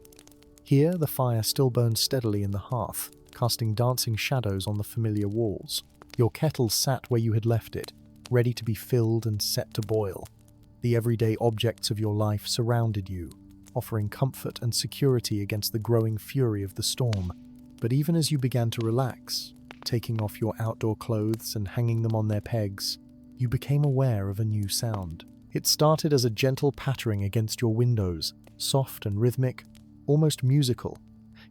Here, the fire still burned steadily in the hearth, casting dancing shadows on the familiar walls. Your kettle sat where you had left it, ready to be filled and set to boil. The everyday objects of your life surrounded you, offering comfort and security against the growing fury of the storm. But even as you began to relax, taking off your outdoor clothes and hanging them on their pegs, you became aware of a new sound. It started as a gentle pattering against your windows, soft and rhythmic, almost musical.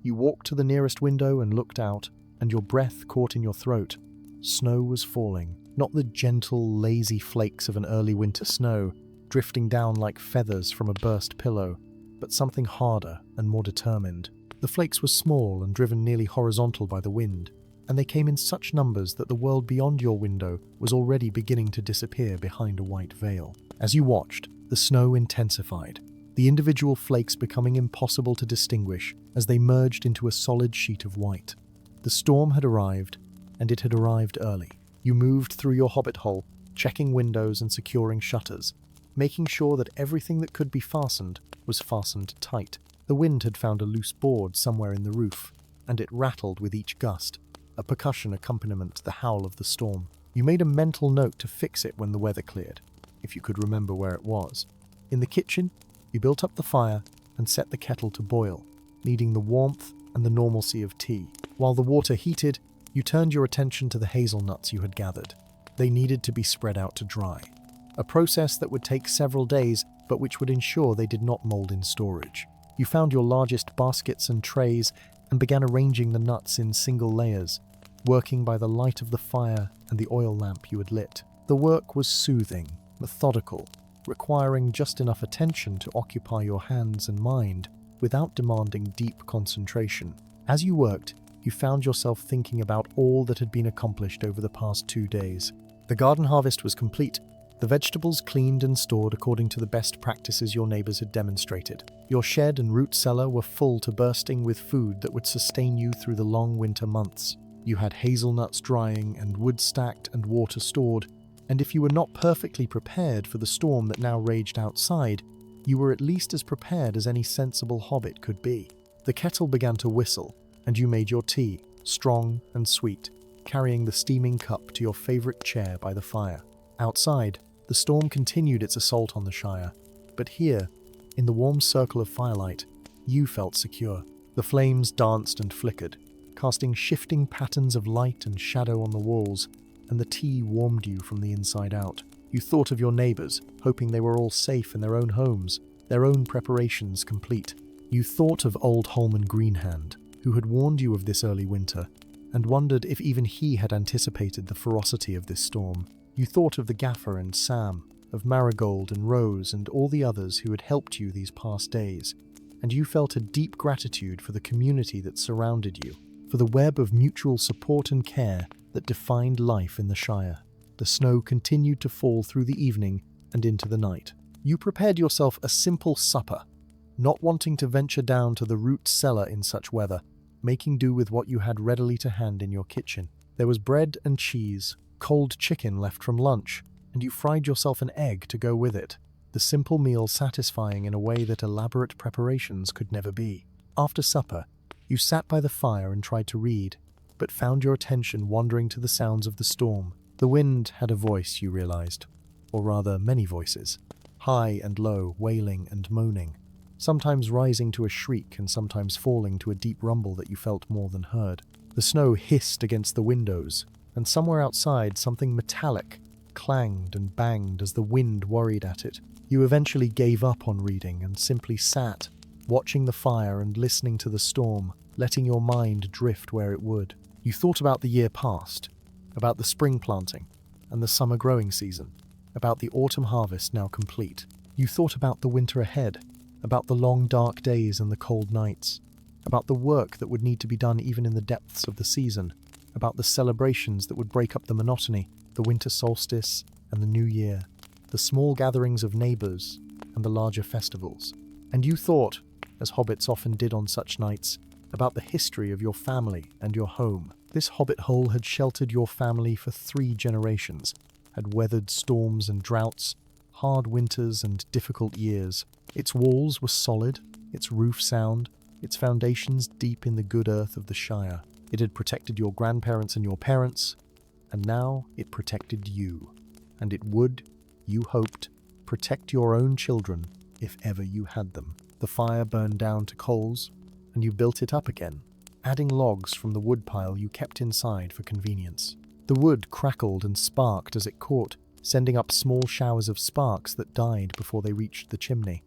You walked to the nearest window and looked out, and your breath caught in your throat. Snow was falling, not the gentle, lazy flakes of an early winter snow, drifting down like feathers from a burst pillow, but something harder and more determined. The flakes were small and driven nearly horizontal by the wind, and they came in such numbers that the world beyond your window was already beginning to disappear behind a white veil. As you watched, the snow intensified, the individual flakes becoming impossible to distinguish as they merged into a solid sheet of white. The storm had arrived, and it had arrived early. You moved through your hobbit hole, checking windows and securing shutters, making sure that everything that could be fastened was fastened tight. The wind had found a loose board somewhere in the roof, and it rattled with each gust, a percussion accompaniment to the howl of the storm. You made a mental note to fix it when the weather cleared, if you could remember where it was. In the kitchen, you built up the fire and set the kettle to boil, needing the warmth and the normalcy of tea. While the water heated, you turned your attention to the hazelnuts you had gathered. They needed to be spread out to dry, a process that would take several days, but which would ensure they did not mold in storage. You found your largest baskets and trays and began arranging the nuts in single layers, working by the light of the fire and the oil lamp you had lit. The work was soothing, methodical, requiring just enough attention to occupy your hands and mind without demanding deep concentration. As you worked, you found yourself thinking about all that had been accomplished over the past 2 days. The garden harvest was complete, the vegetables cleaned and stored according to the best practices your neighbors had demonstrated. Your shed and root cellar were full to bursting with food that would sustain you through the long winter months. You had hazelnuts drying and wood stacked and water stored, and if you were not perfectly prepared for the storm that now raged outside, you were at least as prepared as any sensible hobbit could be. The kettle began to whistle, and you made your tea, strong and sweet, carrying the steaming cup to your favorite chair by the fire. Outside, the storm continued its assault on the Shire, but here, in the warm circle of firelight, you felt secure. The flames danced and flickered, casting shifting patterns of light and shadow on the walls, and the tea warmed you from the inside out. You thought of your neighbors, hoping they were all safe in their own homes, their own preparations complete. You thought of old Holman Greenhand, who had warned you of this early winter, and wondered if even he had anticipated the ferocity of this storm. You thought of the Gaffer and Sam, of Marigold and Rose and all the others who had helped you these past days, and you felt a deep gratitude for the community that surrounded you, for the web of mutual support and care that defined life in the Shire. The snow continued to fall through the evening and into the night. You prepared yourself a simple supper, not wanting to venture down to the root cellar in such weather, making do with what you had readily to hand in your kitchen. There was bread and cheese, cold chicken left from lunch, and you fried yourself an egg to go with it, the simple meal satisfying in a way that elaborate preparations could never be. After supper, you sat by the fire and tried to read, but found your attention wandering to the sounds of the storm. The wind had a voice, you realized, or rather many voices, high and low, wailing and moaning, sometimes rising to a shriek and sometimes falling to a deep rumble that you felt more than heard. The snow hissed against the windows, and somewhere outside something metallic clanged and banged as the wind worried at it. You eventually gave up on reading and simply sat, watching the fire and listening to the storm, letting your mind drift where it would. You thought about the year past, about the spring planting and the summer growing season, about the autumn harvest now complete. You thought about the winter ahead, about the long dark days and the cold nights, about the work that would need to be done even in the depths of the season, about the celebrations that would break up the monotony, the winter solstice and the new year, the small gatherings of neighbours and the larger festivals. And you thought, as hobbits often did on such nights, about the history of your family and your home. This hobbit hole had sheltered your family for 3 generations, had weathered storms and droughts, hard winters and difficult years. Its walls were solid, its roof sound, its foundations deep in the good earth of the Shire. It had protected your grandparents and your parents, and now it protected you. And it would, you hoped, protect your own children if ever you had them. The fire burned down to coals, and you built it up again, adding logs from the woodpile you kept inside for convenience. The wood crackled and sparked as it caught, sending up small showers of sparks that died before they reached the chimney.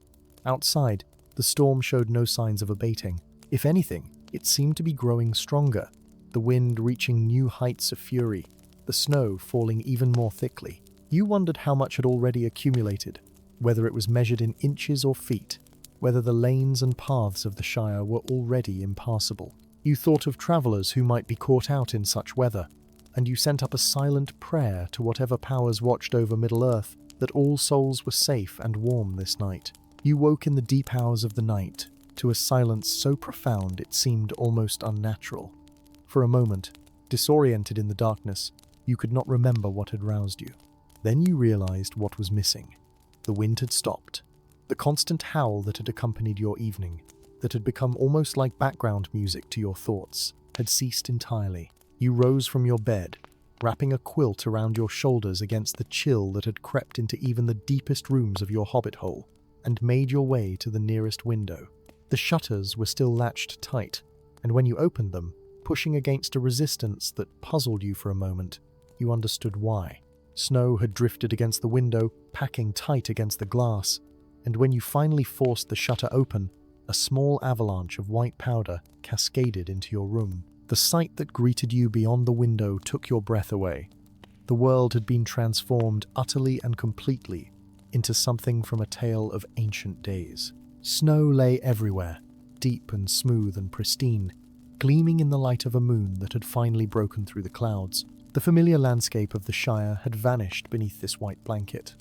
Outside, the storm showed no signs of abating. If anything, it seemed to be growing stronger, the wind reaching new heights of fury, the snow falling even more thickly. You wondered how much had already accumulated, whether it was measured in inches or feet, whether the lanes and paths of the Shire were already impassable. You thought of travellers who might be caught out in such weather, and you sent up a silent prayer to whatever powers watched over Middle-earth that all souls were safe and warm this night. You woke in the deep hours of the night to a silence so profound it seemed almost unnatural. For a moment, disoriented in the darkness, you could not remember what had roused you. Then you realized what was missing. The wind had stopped. The constant howl that had accompanied your evening, that had become almost like background music to your thoughts, had ceased entirely. You rose from your bed, wrapping a quilt around your shoulders against the chill that had crept into even the deepest rooms of your hobbit hole, and made your way to the nearest window. The shutters were still latched tight, and when you opened them, pushing against a resistance that puzzled you for a moment, you understood why. Snow had drifted against the window, packing tight against the glass, and when you finally forced the shutter open, a small avalanche of white powder cascaded into your room. The sight that greeted you beyond the window took your breath away. The world had been transformed utterly and completely into something from a tale of ancient days. Snow lay everywhere, deep and smooth and pristine, gleaming in the light of a moon that had finally broken through the clouds. The familiar landscape of the Shire had vanished beneath this white blanket.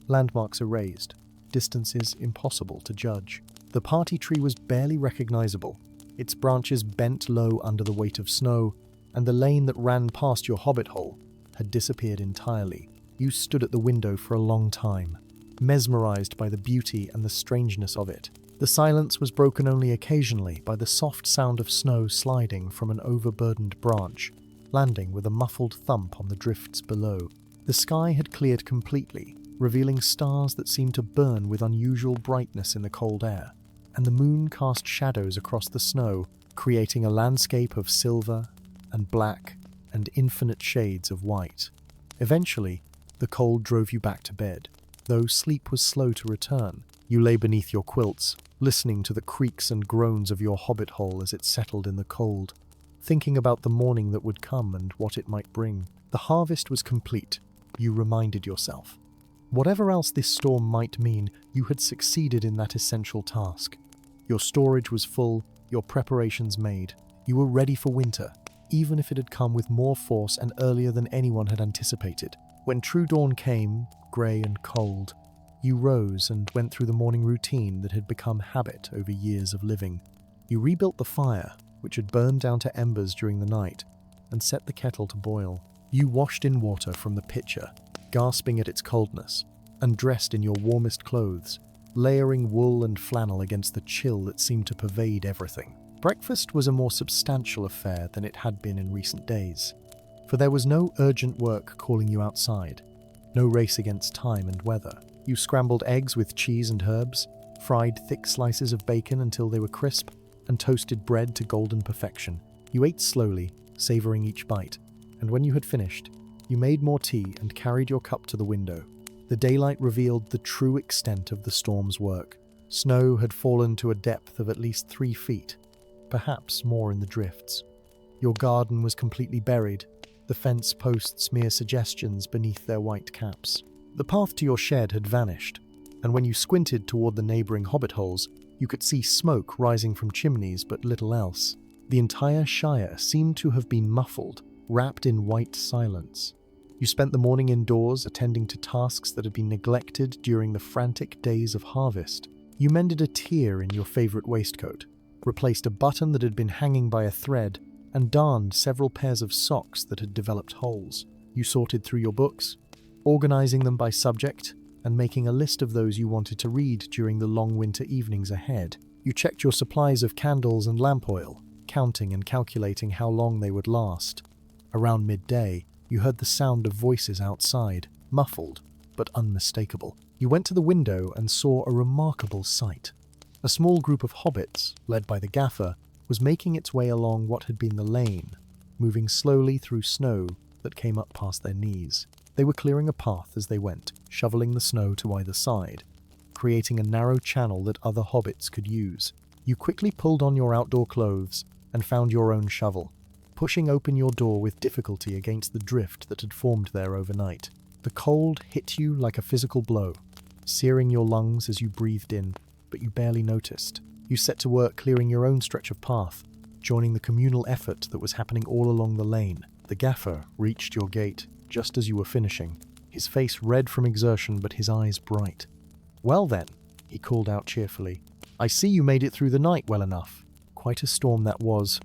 Landmarks erased, distances impossible to judge. The party tree was barely recognizable, its branches bent low under the weight of snow, and the lane that ran past your hobbit hole had disappeared entirely. You stood at the window for a long time, mesmerized by the beauty and the strangeness of it. The silence was broken only occasionally by the soft sound of snow sliding from an overburdened branch, landing with a muffled thump on the drifts below. The sky had cleared completely, revealing stars that seemed to burn with unusual brightness in the cold air, and the moon cast shadows across the snow, creating a landscape of silver and black and infinite shades of white. Eventually, the cold drove you back to bed. Though sleep was slow to return, you lay beneath your quilts, listening to the creaks and groans of your hobbit hole as it settled in the cold, thinking about the morning that would come and what it might bring. The harvest was complete, you reminded yourself. Whatever else this storm might mean, you had succeeded in that essential task. Your storage was full, your preparations made. You were ready for winter, even if it had come with more force and earlier than anyone had anticipated. When true dawn came, grey and cold, you rose and went through the morning routine that had become habit over years of living. You rebuilt the fire, which had burned down to embers during the night, and set the kettle to boil. You washed in water from the pitcher, gasping at its coldness, and dressed in your warmest clothes, layering wool and flannel against the chill that seemed to pervade everything. Breakfast was a more substantial affair than it had been in recent days, for there was no urgent work calling you outside, no race against time and weather. You scrambled eggs with cheese and herbs, fried thick slices of bacon until they were crisp, and toasted bread to golden perfection. You ate slowly, savoring each bite, and when you had finished, you made more tea and carried your cup to the window. The daylight revealed the true extent of the storm's work. Snow had fallen to a depth of at least 3 feet, perhaps more in the drifts. Your garden was completely buried, the fence posts mere suggestions beneath their white caps. The path to your shed had vanished, and when you squinted toward the neighboring hobbit holes, you could see smoke rising from chimneys but little else. The entire Shire seemed to have been muffled, wrapped in white silence. You spent the morning indoors attending to tasks that had been neglected during the frantic days of harvest. You mended a tear in your favorite waistcoat, replaced a button that had been hanging by a thread, and darned several pairs of socks that had developed holes. You sorted through your books, organizing them by subject, and making a list of those you wanted to read during the long winter evenings ahead. You checked your supplies of candles and lamp oil, counting and calculating how long they would last. Around midday, you heard the sound of voices outside, muffled but unmistakable. You went to the window and saw a remarkable sight. A small group of hobbits, led by the gaffer, was making its way along what had been the lane, moving slowly through snow that came up past their knees. They were clearing a path as they went, shoveling the snow to either side, creating a narrow channel that other hobbits could use. You quickly pulled on your outdoor clothes and found your own shovel, pushing open your door with difficulty against the drift that had formed there overnight. The cold hit you like a physical blow, searing your lungs as you breathed in, but you barely noticed. You set to work clearing your own stretch of path, joining the communal effort that was happening all along the lane. The gaffer reached your gate just as you were finishing, his face red from exertion but his eyes bright. "Well then," he called out cheerfully, "I see you made it through the night well enough." Quite a storm that was.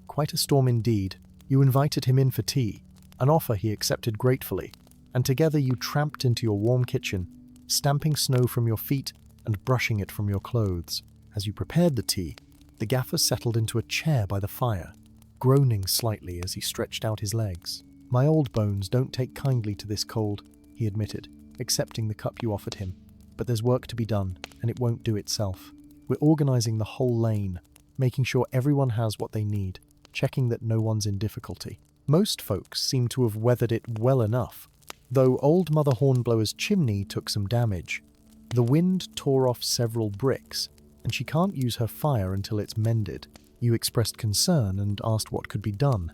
Quite a storm indeed. You invited him in for tea, an offer he accepted gratefully, and together you tramped into your warm kitchen, stamping snow from your feet and brushing it from your clothes. As you prepared the tea, the gaffer settled into a chair by the fire, groaning slightly as he stretched out his legs. "My old bones don't take kindly to this cold," he admitted, accepting the cup you offered him. "But there's work to be done, and it won't do itself. We're organizing the whole lane, making sure everyone has what they need, checking that no one's in difficulty." Most folks seem to have weathered it well enough, though old Mother Hornblower's chimney took some damage. The wind tore off several bricks, and she can't use her fire until it's mended. You expressed concern and asked what could be done.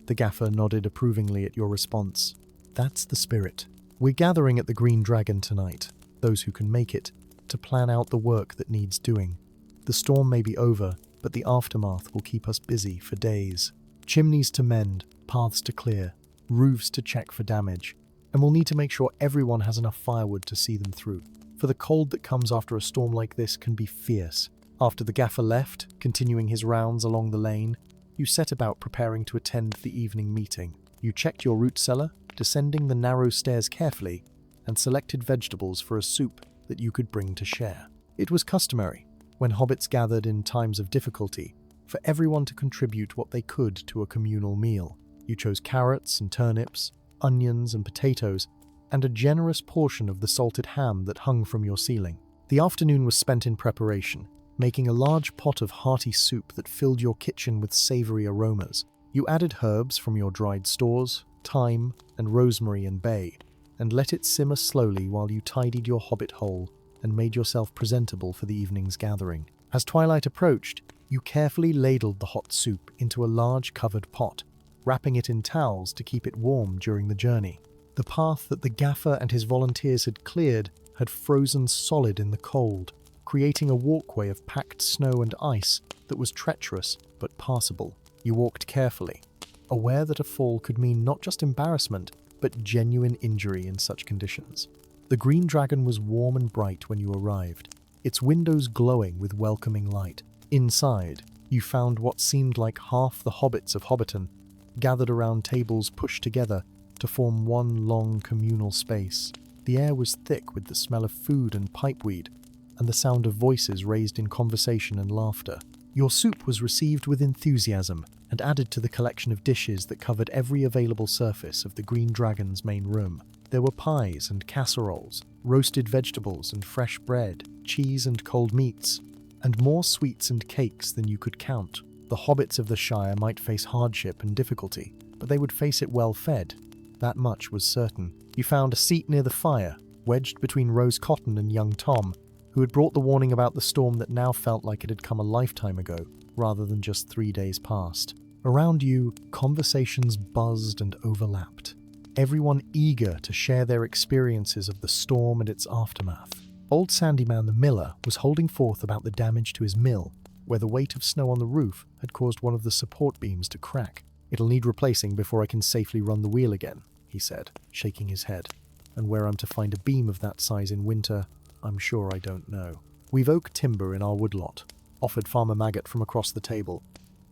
The gaffer nodded approvingly at your response. "That's the spirit. We're gathering at the Green Dragon tonight, those who can make it, to plan out the work that needs doing. The storm may be over, but the aftermath will keep us busy for days. Chimneys to mend, paths to clear, roofs to check for damage, and we'll need to make sure everyone has enough firewood to see them through. For the cold that comes after a storm like this can be fierce." After the gaffer left, continuing his rounds along the lane, you set about preparing to attend the evening meeting. You checked your root cellar, descending the narrow stairs carefully, and selected vegetables for a soup that you could bring to share. It was customary, when hobbits gathered in times of difficulty, for everyone to contribute what they could to a communal meal. You chose carrots and turnips, onions and potatoes, and a generous portion of the salted ham that hung from your ceiling. The afternoon was spent in preparation, making a large pot of hearty soup that filled your kitchen with savory aromas. You added herbs from your dried stores, thyme and rosemary and bay, and let it simmer slowly while you tidied your hobbit hole and made yourself presentable for the evening's gathering. As twilight approached, you carefully ladled the hot soup into a large covered pot, wrapping it in towels to keep it warm during the journey. The path that the gaffer and his volunteers had cleared had frozen solid in the cold, creating a walkway of packed snow and ice that was treacherous but passable. You walked carefully, aware that a fall could mean not just embarrassment, but genuine injury in such conditions. The Green Dragon was warm and bright when you arrived, its windows glowing with welcoming light. Inside, you found what seemed like half the hobbits of Hobbiton, gathered around tables pushed together to form one long communal space. The air was thick with the smell of food and pipeweed, and the sound of voices raised in conversation and laughter. Your soup was received with enthusiasm and added to the collection of dishes that covered every available surface of the Green Dragon's main room. There were pies and casseroles, roasted vegetables and fresh bread, cheese and cold meats, and more sweets and cakes than you could count. The hobbits of the Shire might face hardship and difficulty, but they would face it well fed. That much was certain. You found a seat near the fire, wedged between Rose Cotton and young Tom, who had brought the warning about the storm that now felt like it had come a lifetime ago, rather than just 3 days past. Around you, conversations buzzed and overlapped, everyone eager to share their experiences of the storm and its aftermath. Old Sandyman the miller was holding forth about the damage to his mill, where the weight of snow on the roof had caused one of the support beams to crack. "It'll need replacing before I can safely run the wheel again," he said, shaking his head. "And where I'm to find a beam of that size in winter, I'm sure I don't know. We've oak timber in our woodlot," offered Farmer Maggot from across the table.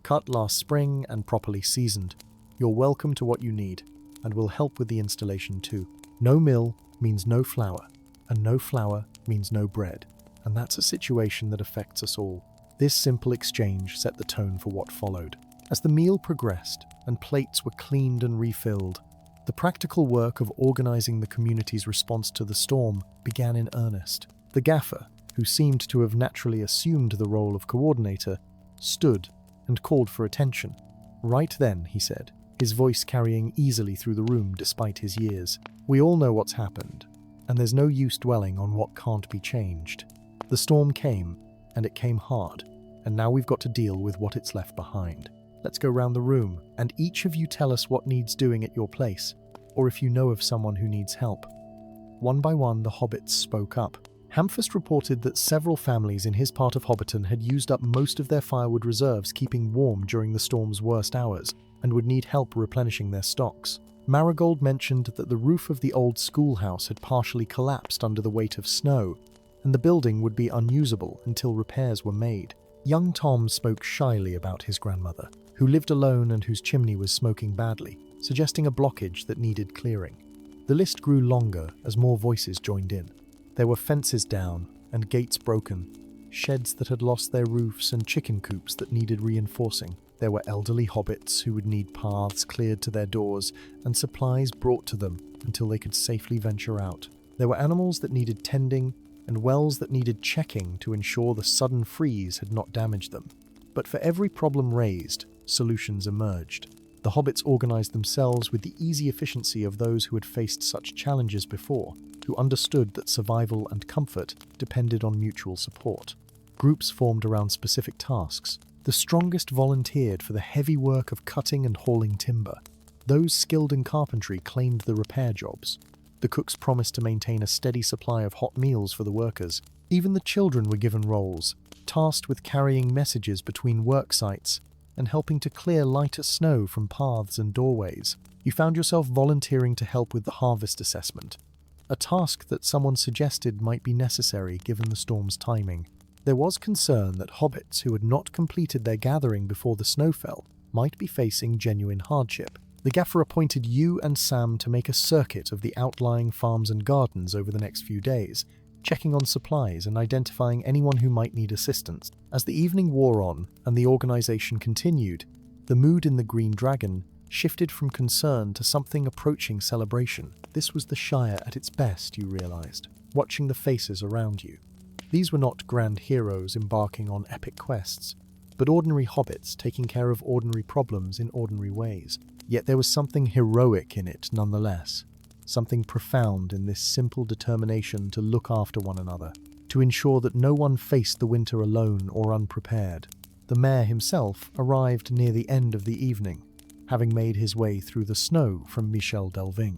"Cut last spring and properly seasoned. You're welcome to what you need, and we'll help with the installation too. No mill means no flour, and no flour means no bread, and that's a situation that affects us all." This simple exchange set the tone for what followed. As the meal progressed and plates were cleaned and refilled, the practical work of organizing the community's response to the storm began in earnest. The gaffer, who seemed to have naturally assumed the role of coordinator, stood and called for attention. "Right then," he said, his voice carrying easily through the room despite his years. "We all know what's happened, and there's no use dwelling on what can't be changed. The storm came, and it came hard, and now we've got to deal with what it's left behind. Let's go round the room, and each of you tell us what needs doing at your place, or if you know of someone who needs help." One by one, the hobbits spoke up. Hamfist reported that several families in his part of Hobbiton had used up most of their firewood reserves keeping warm during the storm's worst hours, and would need help replenishing their stocks. Marigold mentioned that the roof of the old schoolhouse had partially collapsed under the weight of snow, and the building would be unusable until repairs were made. Young Tom spoke shyly about his grandmother, who lived alone and whose chimney was smoking badly, suggesting a blockage that needed clearing. The list grew longer as more voices joined in. There were fences down and gates broken, sheds that had lost their roofs and chicken coops that needed reinforcing. There were elderly hobbits who would need paths cleared to their doors and supplies brought to them until they could safely venture out. There were animals that needed tending and wells that needed checking to ensure the sudden freeze had not damaged them. But for every problem raised, solutions emerged. The hobbits organized themselves with the easy efficiency of those who had faced such challenges before, who understood that survival and comfort depended on mutual support. Groups formed around specific tasks. The strongest volunteered for the heavy work of cutting and hauling timber. Those skilled in carpentry claimed the repair jobs. The cooks promised to maintain a steady supply of hot meals for the workers. Even the children were given roles, tasked with carrying messages between work sites and helping to clear lighter snow from paths and doorways. You found yourself volunteering to help with the harvest assessment, a task that someone suggested might be necessary given the storm's timing. There was concern that hobbits who had not completed their gathering before the snow fell might be facing genuine hardship. The gaffer appointed you and Sam to make a circuit of the outlying farms and gardens over the next few days, checking on supplies and identifying anyone who might need assistance. As the evening wore on and the organization continued, the mood in the Green Dragon shifted from concern to something approaching celebration. This was the Shire at its best, you realized, watching the faces around you. These were not grand heroes embarking on epic quests, but ordinary hobbits taking care of ordinary problems in ordinary ways. Yet there was something heroic in it nonetheless, something profound in this simple determination to look after one another, to ensure that no one faced the winter alone or unprepared. The mayor himself arrived near the end of the evening, having made his way through the snow from Michel Delving.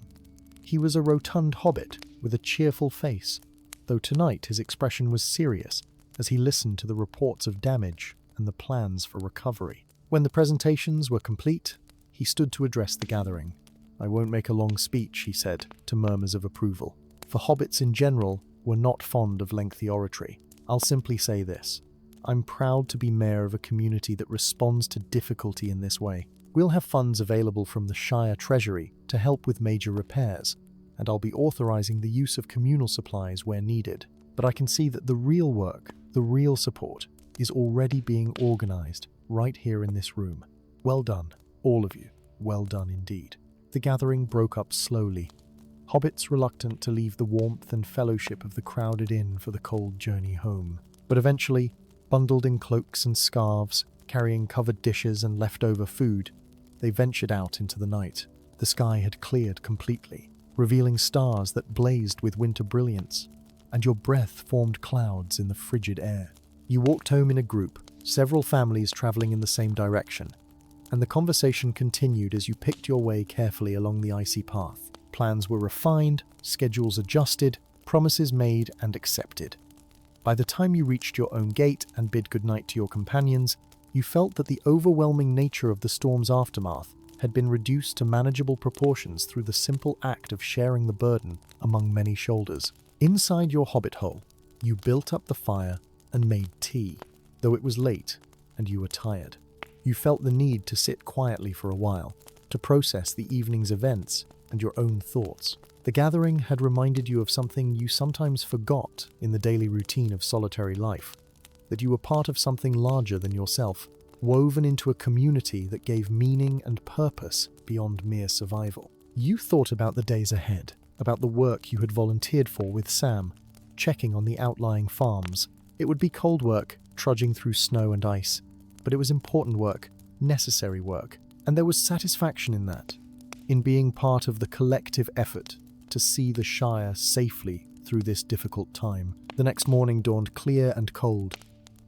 He was a rotund hobbit with a cheerful face, though tonight his expression was serious as he listened to the reports of damage and the plans for recovery. When the presentations were complete, he stood to address the gathering. "I won't make a long speech," he said, to murmurs of approval, for hobbits in general were not fond of lengthy oratory. "I'll simply say this. I'm proud to be mayor of a community that responds to difficulty in this way. We'll have funds available from the Shire Treasury to help with major repairs, and I'll be authorizing the use of communal supplies where needed. But I can see that the real work, the real support, is already being organized right here in this room. Well done, all of you. Well done indeed." The gathering broke up slowly. hobbits reluctant to leave the warmth and fellowship of the crowded inn for the cold journey home. But eventually, bundled in cloaks and scarves, carrying covered dishes and leftover food, they ventured out into the night. The sky had cleared completely, revealing stars that blazed with winter brilliance, and your breath formed clouds in the frigid air. You walked home in a group, several families traveling in the same direction, and the conversation continued as you picked your way carefully along the icy path. Plans were refined, schedules adjusted, promises made and accepted. By the time you reached your own gate and bid goodnight to your companions, you felt that the overwhelming nature of the storm's aftermath had been reduced to manageable proportions through the simple act of sharing the burden among many shoulders. Inside your hobbit hole, you built up the fire and made tea, though it was late and you were tired. You felt the need to sit quietly for a while, to process the evening's events and your own thoughts. The gathering had reminded you of something you sometimes forgot in the daily routine of solitary life, that you were part of something larger than yourself, woven into a community that gave meaning and purpose beyond mere survival. You thought about the days ahead, about the work you had volunteered for with Sam, checking on the outlying farms. It would be cold work, trudging through snow and ice, but it was important work, necessary work, and there was satisfaction in that, in being part of the collective effort to see the Shire safely through this difficult time. The next morning dawned clear and cold,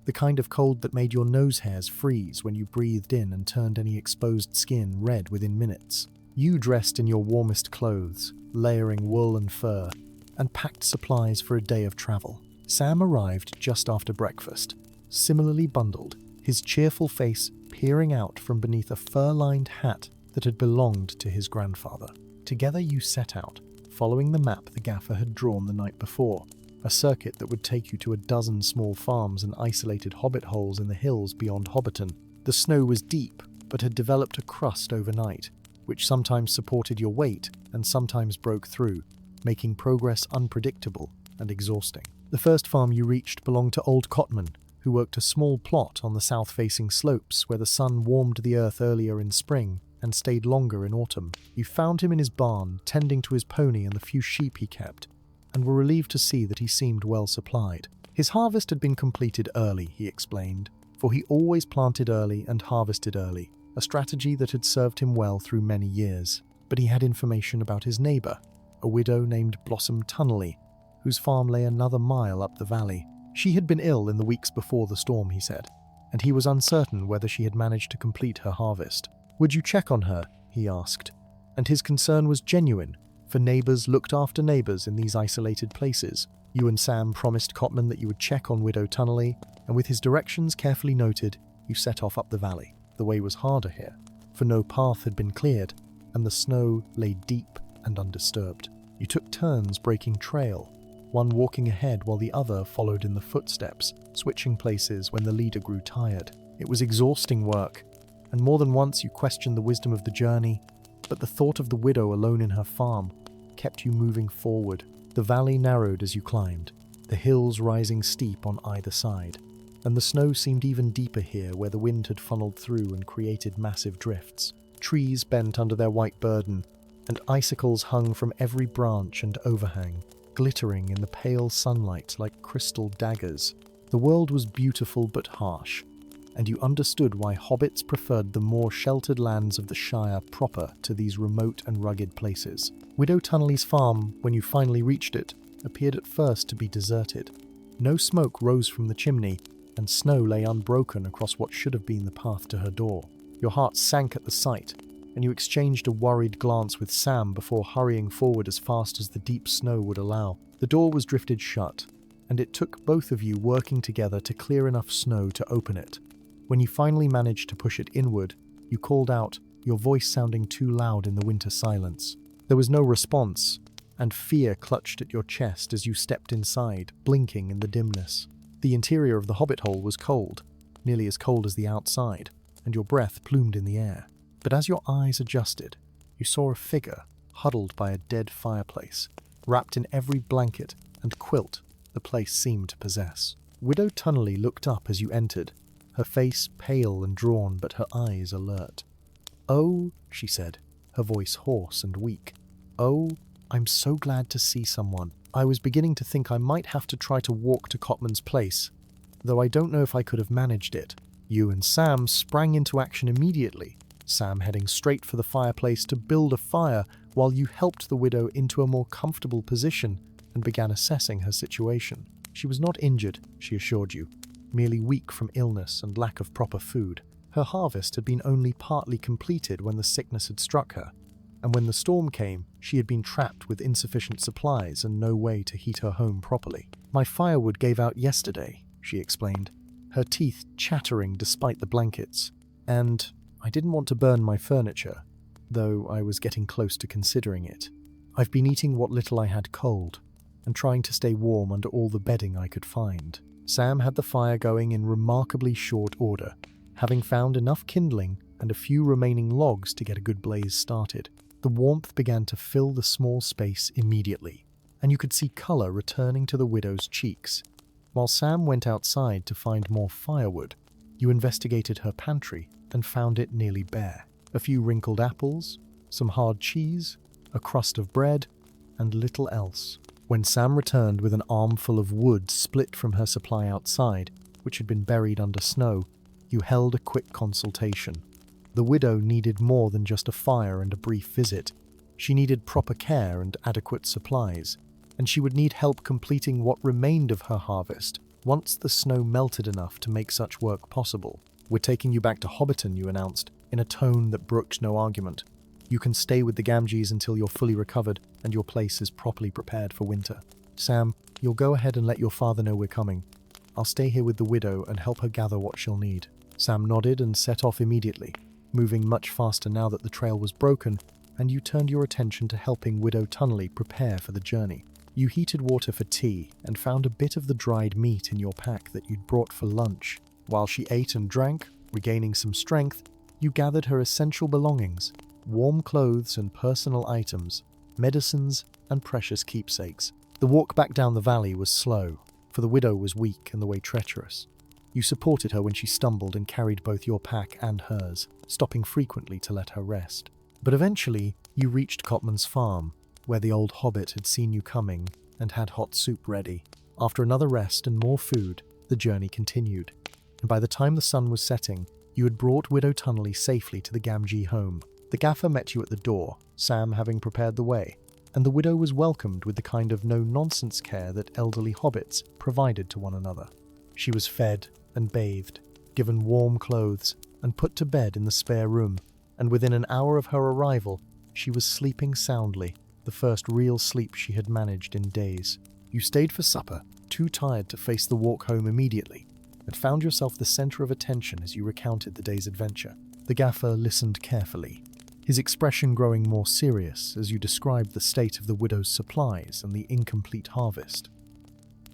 the kind of cold that made your nose hairs freeze when you breathed in and turned any exposed skin red within minutes. You dressed in your warmest clothes, layering wool and fur, and packed supplies for a day of travel. Sam arrived just after breakfast, similarly bundled, his cheerful face peering out from beneath a fur-lined hat that had belonged to his grandfather. Together you set out, following the map the gaffer had drawn the night before, a circuit that would take you to a dozen small farms and isolated hobbit holes in the hills beyond Hobbiton. The snow was deep, but had developed a crust overnight, which sometimes supported your weight and sometimes broke through, making progress unpredictable and exhausting. The first farm you reached belonged to Old Cotman, who worked a small plot on the south-facing slopes where the sun warmed the earth earlier in spring and stayed longer in autumn. You found him in his barn, tending to his pony and the few sheep he kept, and were relieved to see that he seemed well supplied. His harvest had been completed early, he explained, for he always planted early and harvested early, a strategy that had served him well through many years. But he had information about his neighbour, a widow named Blossom Tunnelly, whose farm lay another mile up the valley. She had been ill in the weeks before the storm, he said, and he was uncertain whether she had managed to complete her harvest. Would you check on her? He asked, and his concern was genuine, for neighbours looked after neighbours in these isolated places. You and Sam promised Cotman that you would check on Widow Tunnelly, and with his directions carefully noted, you set off up the valley. The way was harder here, for no path had been cleared, and the snow lay deep and undisturbed. You took turns breaking trail, one walking ahead while the other followed in the footsteps, switching places when the leader grew tired. It was exhausting work, and more than once you questioned the wisdom of the journey, but the thought of the widow alone in her farm kept you moving forward. The valley narrowed as you climbed, the hills rising steep on either side, and the snow seemed even deeper here where the wind had funneled through and created massive drifts. Trees bent under their white burden, and icicles hung from every branch and overhang, glittering in the pale sunlight like crystal daggers. The world was beautiful but harsh, and you understood why hobbits preferred the more sheltered lands of the Shire proper to these remote and rugged places. Widow Tunnelly's farm, when you finally reached it, appeared at first to be deserted. No smoke rose from the chimney, and snow lay unbroken across what should have been the path to her door. Your heart sank at the sight, and you exchanged a worried glance with Sam before hurrying forward as fast as the deep snow would allow. The door was drifted shut, and it took both of you working together to clear enough snow to open it. When you finally managed to push it inward, you called out, your voice sounding too loud in the winter silence. There was no response, and fear clutched at your chest as you stepped inside, blinking in the dimness. The interior of the hobbit hole was cold, nearly as cold as the outside, and your breath plumed in the air. But as your eyes adjusted, you saw a figure huddled by a dead fireplace, wrapped in every blanket and quilt the place seemed to possess. Widow Tunnelly looked up as you entered, her face pale and drawn but her eyes alert. "Oh," she said, her voice hoarse and weak. "Oh, I'm so glad to see someone. I was beginning to think I might have to try to walk to Cotman's place, though I don't know if I could have managed it. You and Sam sprang into action immediately, Sam heading straight for the fireplace to build a fire while you helped the widow into a more comfortable position and began assessing her situation. She was not injured, she assured you, merely weak from illness and lack of proper food. Her harvest had been only partly completed when the sickness had struck her, and when the storm came, she had been trapped with insufficient supplies and no way to heat her home properly. My firewood gave out yesterday, she explained, her teeth chattering despite the blankets, and I didn't want to burn my furniture, though I was getting close to considering it. I've been eating what little I had cold, and trying to stay warm under all the bedding I could find. Sam had the fire going in remarkably short order, having found enough kindling and a few remaining logs to get a good blaze started. The warmth began to fill the small space immediately, and you could see colour returning to the widow's cheeks. While Sam went outside to find more firewood, you investigated her pantry and found it nearly bare. A few wrinkled apples, some hard cheese, a crust of bread, and little else. When Sam returned with an armful of wood split from her supply outside, which had been buried under snow, you held a quick consultation. The widow needed more than just a fire and a brief visit. She needed proper care and adequate supplies, and she would need help completing what remained of her harvest once the snow melted enough to make such work possible. We're taking you back to Hobbiton, you announced, in a tone that brooked no argument. You can stay with the Gamgees until you're fully recovered and your place is properly prepared for winter. Sam, you'll go ahead and let your father know we're coming. I'll stay here with the widow and help her gather what she'll need. Sam nodded and set off immediately, moving much faster now that the trail was broken, and you turned your attention to helping Widow Tunnelly prepare for the journey. You heated water for tea and found a bit of the dried meat in your pack that you'd brought for lunch. While she ate and drank, regaining some strength, you gathered her essential belongings, warm clothes and personal items, medicines and precious keepsakes. The walk back down the valley was slow, for the widow was weak and the way treacherous. You supported her when she stumbled and carried both your pack and hers, stopping frequently to let her rest. But eventually, you reached Cotman's farm, where the old hobbit had seen you coming and had hot soup ready. After another rest and more food, the journey continued, and by the time the sun was setting, you had brought Widow Tunnelly safely to the Gamgee home. The gaffer met you at the door, Sam having prepared the way, and the widow was welcomed with the kind of no-nonsense care that elderly hobbits provided to one another. She was fed and bathed, given warm clothes, and put to bed in the spare room, and within an hour of her arrival, she was sleeping soundly, the first real sleep she had managed in days. You stayed for supper, too tired to face the walk home immediately, and found yourself the center of attention as you recounted the day's adventure. The gaffer listened carefully, his expression growing more serious as you described the state of the widow's supplies and the incomplete harvest.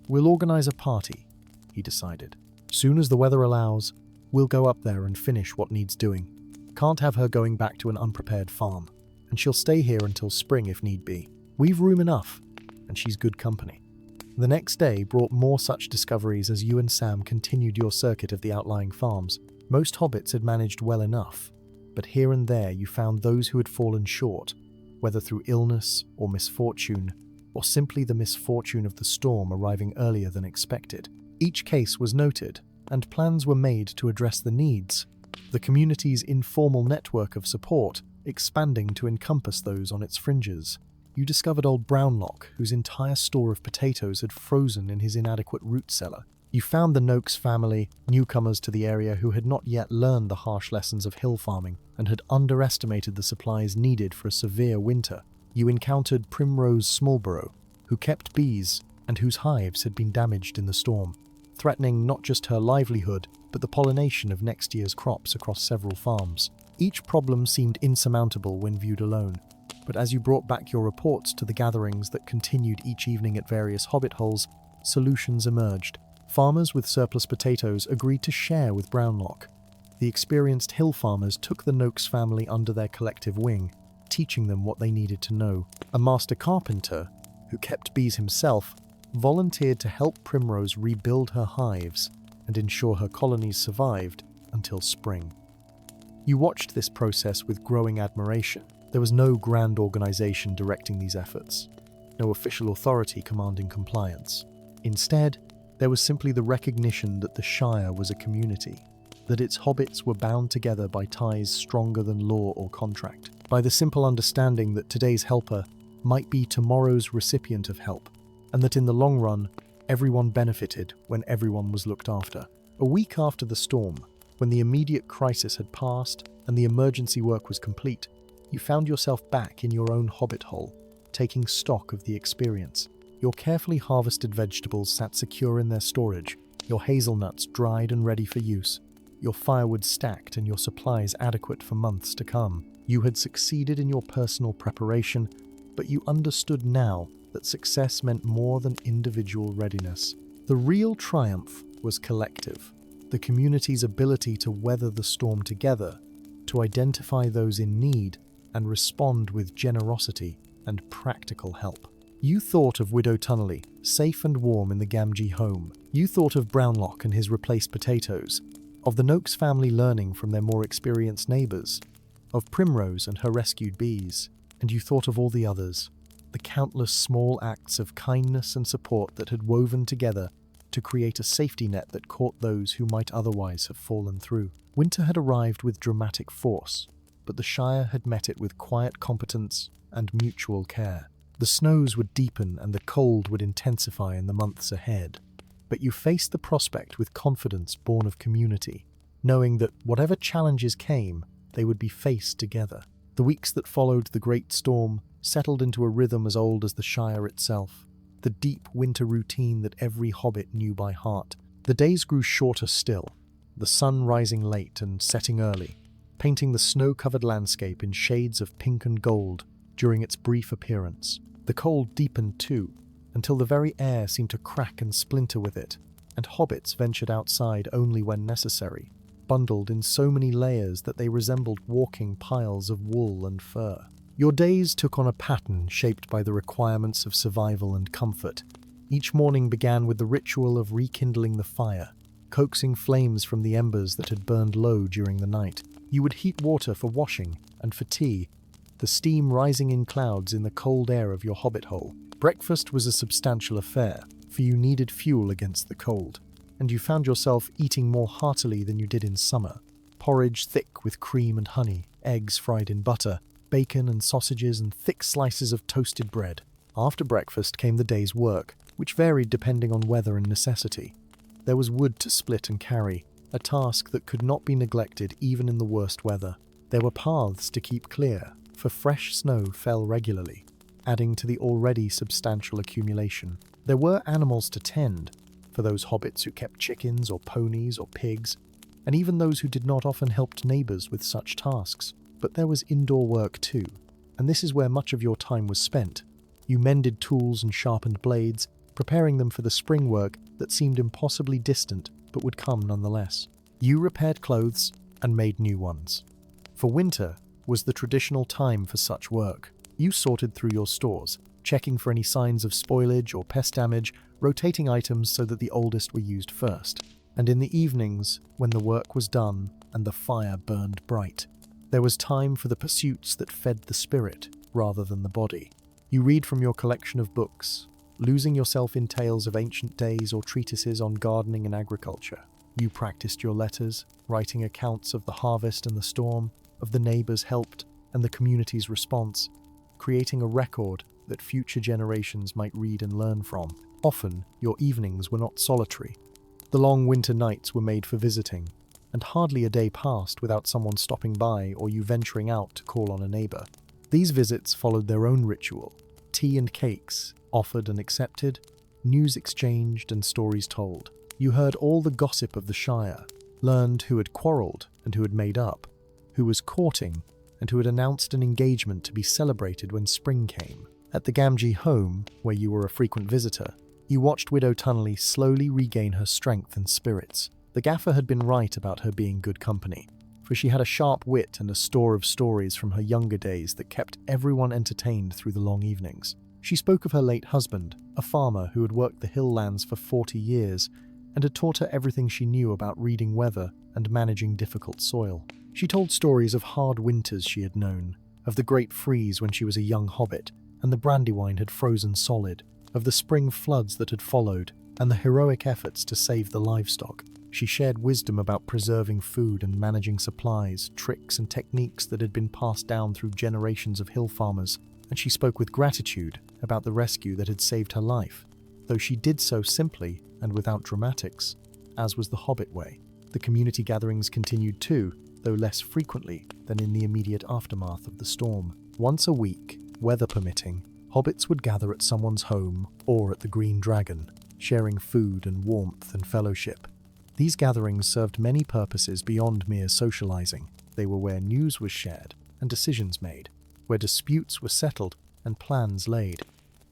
"We'll organize a party," he decided. "Soon as the weather allows, we'll go up there and finish what needs doing. Can't have her going back to an unprepared farm, and she'll stay here until spring if need be. We've room enough, and she's good company." The next day brought more such discoveries as you and Sam continued your circuit of the outlying farms. Most hobbits had managed well enough, but here and there you found those who had fallen short, whether through illness or misfortune, or simply the misfortune of the storm arriving earlier than expected. Each case was noted, and plans were made to address the needs, the community's informal network of support expanding to encompass those on its fringes. You discovered old Brownlock, whose entire store of potatoes had frozen in his inadequate root cellar. You found the Noakes family, newcomers to the area who had not yet learned the harsh lessons of hill farming and had underestimated the supplies needed for a severe winter. You encountered Primrose Smallborough, who kept bees and whose hives had been damaged in the storm, threatening not just her livelihood, but the pollination of next year's crops across several farms. Each problem seemed insurmountable when viewed alone, but as you brought back your reports to the gatherings that continued each evening at various hobbit holes, solutions emerged. Farmers with surplus potatoes agreed to share with Brownlock. The experienced hill farmers took the Noakes family under their collective wing, teaching them what they needed to know. A master carpenter, who kept bees himself, volunteered to help Primrose rebuild her hives and ensure her colonies survived until spring. You watched this process with growing admiration, There was no grand organization directing these efforts, no official authority commanding compliance. Instead, there was simply the recognition that the Shire was a community, that its hobbits were bound together by ties stronger than law or contract, by the simple understanding that today's helper might be tomorrow's recipient of help, and that in the long run, everyone benefited when everyone was looked after. A week after the storm, when the immediate crisis had passed and the emergency work was complete, you found yourself back in your own hobbit hole, taking stock of the experience. Your carefully harvested vegetables sat secure in their storage, your hazelnuts dried and ready for use, your firewood stacked and your supplies adequate for months to come. You had succeeded in your personal preparation, but you understood now that success meant more than individual readiness. The real triumph was collective, the community's ability to weather the storm together, to identify those in need and respond with generosity and practical help. You thought of Widow Tunnelly, safe and warm in the Gamgee home. You thought of Brownlock and his replaced potatoes, of the Noakes family learning from their more experienced neighbours, of Primrose and her rescued bees, and you thought of all the others, the countless small acts of kindness and support that had woven together to create a safety net that caught those who might otherwise have fallen through. Winter had arrived with dramatic force, but the Shire had met it with quiet competence and mutual care. The snows would deepen and the cold would intensify in the months ahead, but you faced the prospect with confidence born of community, knowing that whatever challenges came, they would be faced together. The weeks that followed the great storm settled into a rhythm as old as the Shire itself, the deep winter routine that every hobbit knew by heart. The days grew shorter still, the sun rising late and setting early, painting the snow-covered landscape in shades of pink and gold during its brief appearance. The cold deepened too, until the very air seemed to crack and splinter with it, and hobbits ventured outside only when necessary, bundled in so many layers that they resembled walking piles of wool and fur. Your days took on a pattern shaped by the requirements of survival and comfort. Each morning began with the ritual of rekindling the fire, coaxing flames from the embers that had burned low during the night. You would heat water for washing and for tea, the steam rising in clouds in the cold air of your hobbit hole. Breakfast was a substantial affair, for you needed fuel against the cold, and you found yourself eating more heartily than you did in summer. Porridge thick with cream and honey, eggs fried in butter, bacon and sausages, and thick slices of toasted bread. After breakfast came the day's work, which varied depending on weather and necessity. There was wood to split and carry, a task that could not be neglected even in the worst weather. There were paths to keep clear, for fresh snow fell regularly, adding to the already substantial accumulation. There were animals to tend, for those hobbits who kept chickens or ponies or pigs, and even those who did not often helped neighbours with such tasks. But there was indoor work too, and this is where much of your time was spent. You mended tools and sharpened blades, preparing them for the spring work that seemed impossibly distant but would come nonetheless. You repaired clothes and made new ones. For winter was the traditional time for such work. You sorted through your stores, checking for any signs of spoilage or pest damage, rotating items so that the oldest were used first. And in the evenings, when the work was done and the fire burned bright, there was time for the pursuits that fed the spirit rather than the body. You read from your collection of books, losing yourself in tales of ancient days or treatises on gardening and agriculture. You practiced your letters, writing accounts of the harvest and the storm, of the neighbours helped and the community's response, creating a record that future generations might read and learn from. Often, your evenings were not solitary. The long winter nights were made for visiting, and hardly a day passed without someone stopping by or you venturing out to call on a neighbour. These visits followed their own ritual: tea and cakes, offered and accepted, news exchanged and stories told. You heard all the gossip of the Shire, learned who had quarrelled and who had made up, who was courting and who had announced an engagement to be celebrated when spring came. At the Gamgee home, where you were a frequent visitor, you watched Widow Tunnelly slowly regain her strength and spirits. The gaffer had been right about her being good company, for she had a sharp wit and a store of stories from her younger days that kept everyone entertained through the long evenings. She spoke of her late husband, a farmer who had worked the hill lands for 40 years and had taught her everything she knew about reading weather and managing difficult soil. She told stories of hard winters she had known, of the great freeze when she was a young hobbit, and the Brandywine had frozen solid, of the spring floods that had followed, and the heroic efforts to save the livestock. She shared wisdom about preserving food and managing supplies, tricks and techniques that had been passed down through generations of hill farmers, and she spoke with gratitude about the rescue that had saved her life, though she did so simply and without dramatics, as was the Hobbit way. The community gatherings continued too, though less frequently than in the immediate aftermath of the storm. Once a week, weather permitting, hobbits would gather at someone's home or at the Green Dragon, sharing food and warmth and fellowship. These gatherings served many purposes beyond mere socializing. They were where news was shared and decisions made, where disputes were settled and plans laid,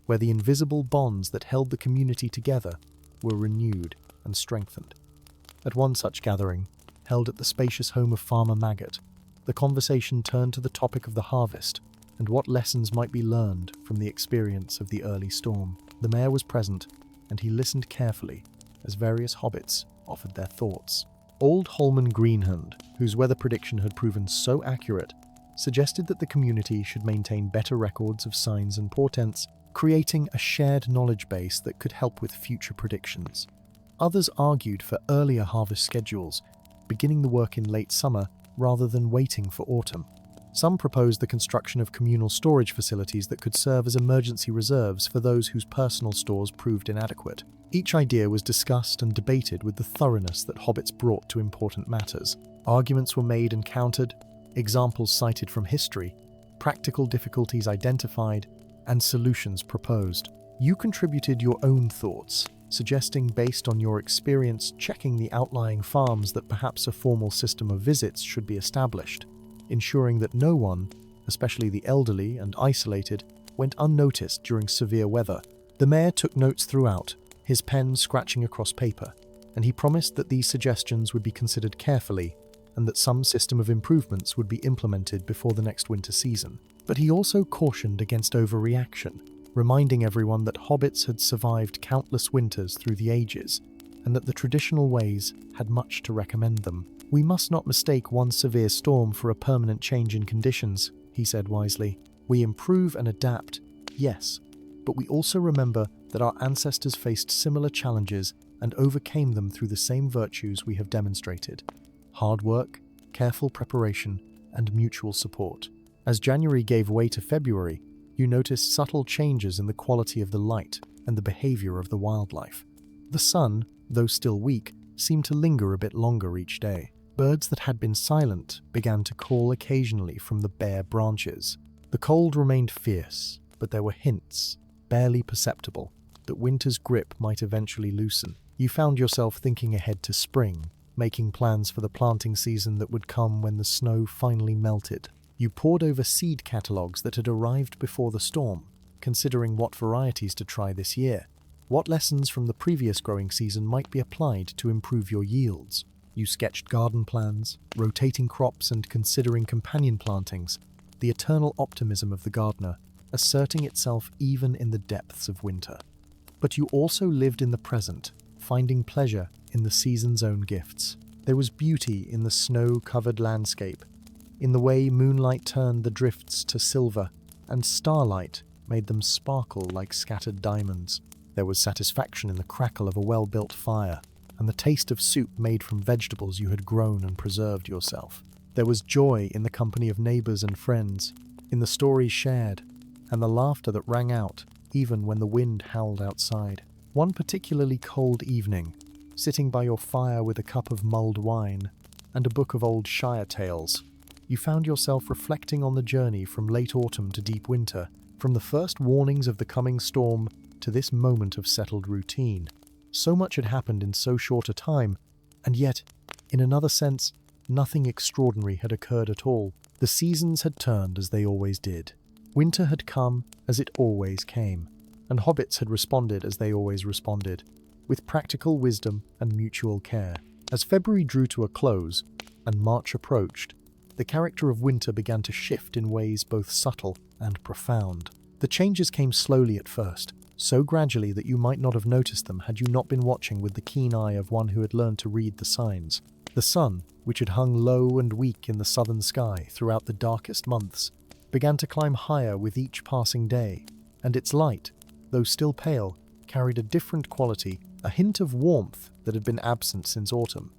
where the invisible bonds that held the community together were renewed and strengthened. At one such gathering, held at the spacious home of Farmer Maggot, the conversation turned to the topic of the harvest and what lessons might be learned from the experience of the early storm. The mayor was present, and he listened carefully as various hobbits offered their thoughts. Old Holman Greenhand, whose weather prediction had proven so accurate, suggested that the community should maintain better records of signs and portents, creating a shared knowledge base that could help with future predictions. Others argued for earlier harvest schedules, beginning the work in late summer rather than waiting for autumn. Some proposed the construction of communal storage facilities that could serve as emergency reserves for those whose personal stores proved inadequate. Each idea was discussed and debated with the thoroughness that hobbits brought to important matters. Arguments were made and countered, examples cited from history, practical difficulties identified, and solutions proposed. You contributed your own thoughts, suggesting based on your experience checking the outlying farms that perhaps a formal system of visits should be established, ensuring that no one, especially the elderly and isolated, went unnoticed during severe weather. The mayor took notes throughout, his pen scratching across paper, and he promised that these suggestions would be considered carefully and that some system of improvements would be implemented before the next winter season. But he also cautioned against overreaction, reminding everyone that hobbits had survived countless winters through the ages and that the traditional ways had much to recommend them. "We must not mistake one severe storm for a permanent change in conditions," he said wisely. "We improve and adapt, yes, but we also remember that our ancestors faced similar challenges and overcame them through the same virtues we have demonstrated: hard work, careful preparation, and mutual support." As January gave way to February, you noticed subtle changes in the quality of the light and the behavior of the wildlife. The sun, though still weak, seemed to linger a bit longer each day. Birds that had been silent began to call occasionally from the bare branches. The cold remained fierce, but there were hints, barely perceptible, that winter's grip might eventually loosen. You found yourself thinking ahead to spring, making plans for the planting season that would come when the snow finally melted. You pored over seed catalogues that had arrived before the storm, considering what varieties to try this year. What lessons from the previous growing season might be applied to improve your yields? You sketched garden plans, rotating crops and considering companion plantings, the eternal optimism of the gardener, asserting itself even in the depths of winter. But you also lived in the present, finding pleasure in the season's own gifts. There was beauty in the snow-covered landscape, in the way moonlight turned the drifts to silver, and starlight made them sparkle like scattered diamonds. There was satisfaction in the crackle of a well-built fire, and the taste of soup made from vegetables you had grown and preserved yourself. There was joy in the company of neighbors and friends, in the stories shared, and the laughter that rang out even when the wind howled outside. One particularly cold evening, sitting by your fire with a cup of mulled wine and a book of old Shire tales, you found yourself reflecting on the journey from late autumn to deep winter, from the first warnings of the coming storm to this moment of settled routine. So much had happened in so short a time, and yet, in another sense, nothing extraordinary had occurred at all. The seasons had turned as they always did. Winter had come as it always came, and hobbits had responded as they always responded, with practical wisdom and mutual care. As February drew to a close, and March approached, the character of winter began to shift in ways both subtle and profound. The changes came slowly at first, so gradually that you might not have noticed them had you not been watching with the keen eye of one who had learned to read the signs. The sun, which had hung low and weak in the southern sky throughout the darkest months, began to climb higher with each passing day, and its light, though still pale, carried a different quality, a hint of warmth that had been absent since autumn.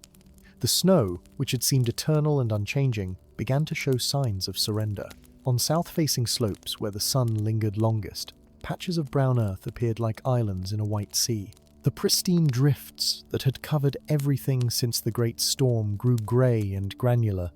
The snow, which had seemed eternal and unchanging, began to show signs of surrender. On south-facing slopes where the sun lingered longest, patches of brown earth appeared like islands in a white sea. The pristine drifts that had covered everything since the great storm grew grey and granular,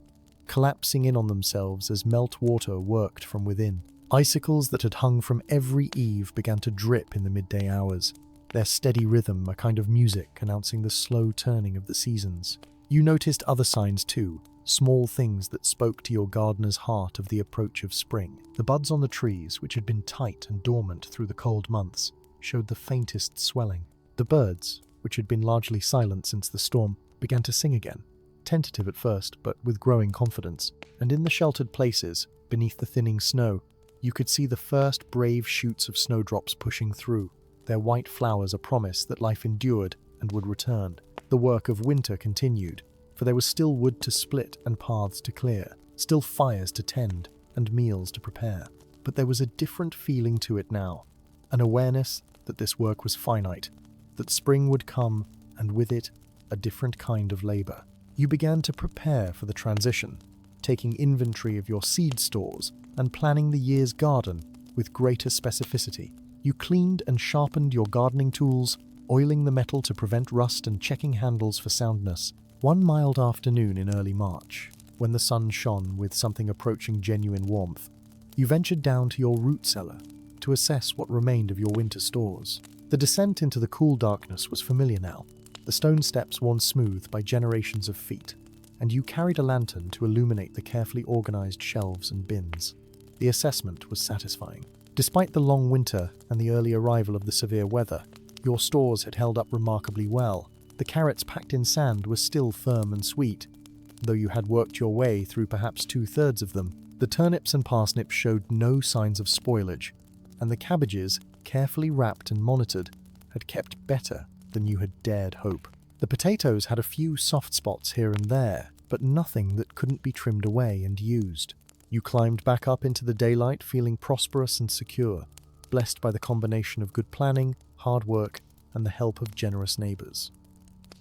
collapsing in on themselves as meltwater worked from within. Icicles that had hung from every eave began to drip in the midday hours, their steady rhythm a kind of music announcing the slow turning of the seasons. You noticed other signs too, small things that spoke to your gardener's heart of the approach of spring. The buds on the trees, which had been tight and dormant through the cold months, showed the faintest swelling. The birds, which had been largely silent since the storm, began to sing again, tentative at first, but with growing confidence. And in the sheltered places, beneath the thinning snow, you could see the first brave shoots of snowdrops pushing through, their white flowers a promise that life endured and would return. The work of winter continued, for there was still wood to split and paths to clear, still fires to tend and meals to prepare. But there was a different feeling to it now, an awareness that this work was finite, that spring would come, and with it, a different kind of labor. You began to prepare for the transition, taking inventory of your seed stores and planning the year's garden with greater specificity. You cleaned and sharpened your gardening tools, oiling the metal to prevent rust and checking handles for soundness. One mild afternoon in early March, when the sun shone with something approaching genuine warmth, you ventured down to your root cellar to assess what remained of your winter stores. The descent into the cool darkness was familiar now, the stone steps worn smooth by generations of feet, and you carried a lantern to illuminate the carefully organized shelves and bins. The assessment was satisfying. Despite the long winter and the early arrival of the severe weather, your stores had held up remarkably well. The carrots packed in sand were still firm and sweet, though you had worked your way through perhaps 2/3 of them. The turnips and parsnips showed no signs of spoilage, and the cabbages, carefully wrapped and monitored, had kept better than you had dared hope. The potatoes had a few soft spots here and there, but nothing that couldn't be trimmed away and used. You climbed back up into the daylight feeling prosperous and secure, blessed by the combination of good planning, hard work, and the help of generous neighbors.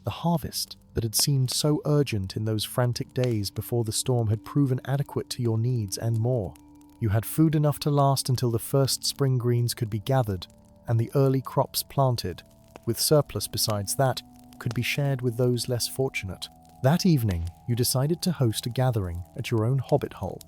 The harvest that had seemed so urgent in those frantic days before the storm had proven adequate to your needs and more. You had food enough to last until the first spring greens could be gathered and the early crops planted, with surplus besides that could be shared with those less fortunate. That evening, you decided to host a gathering at your own hobbit hole,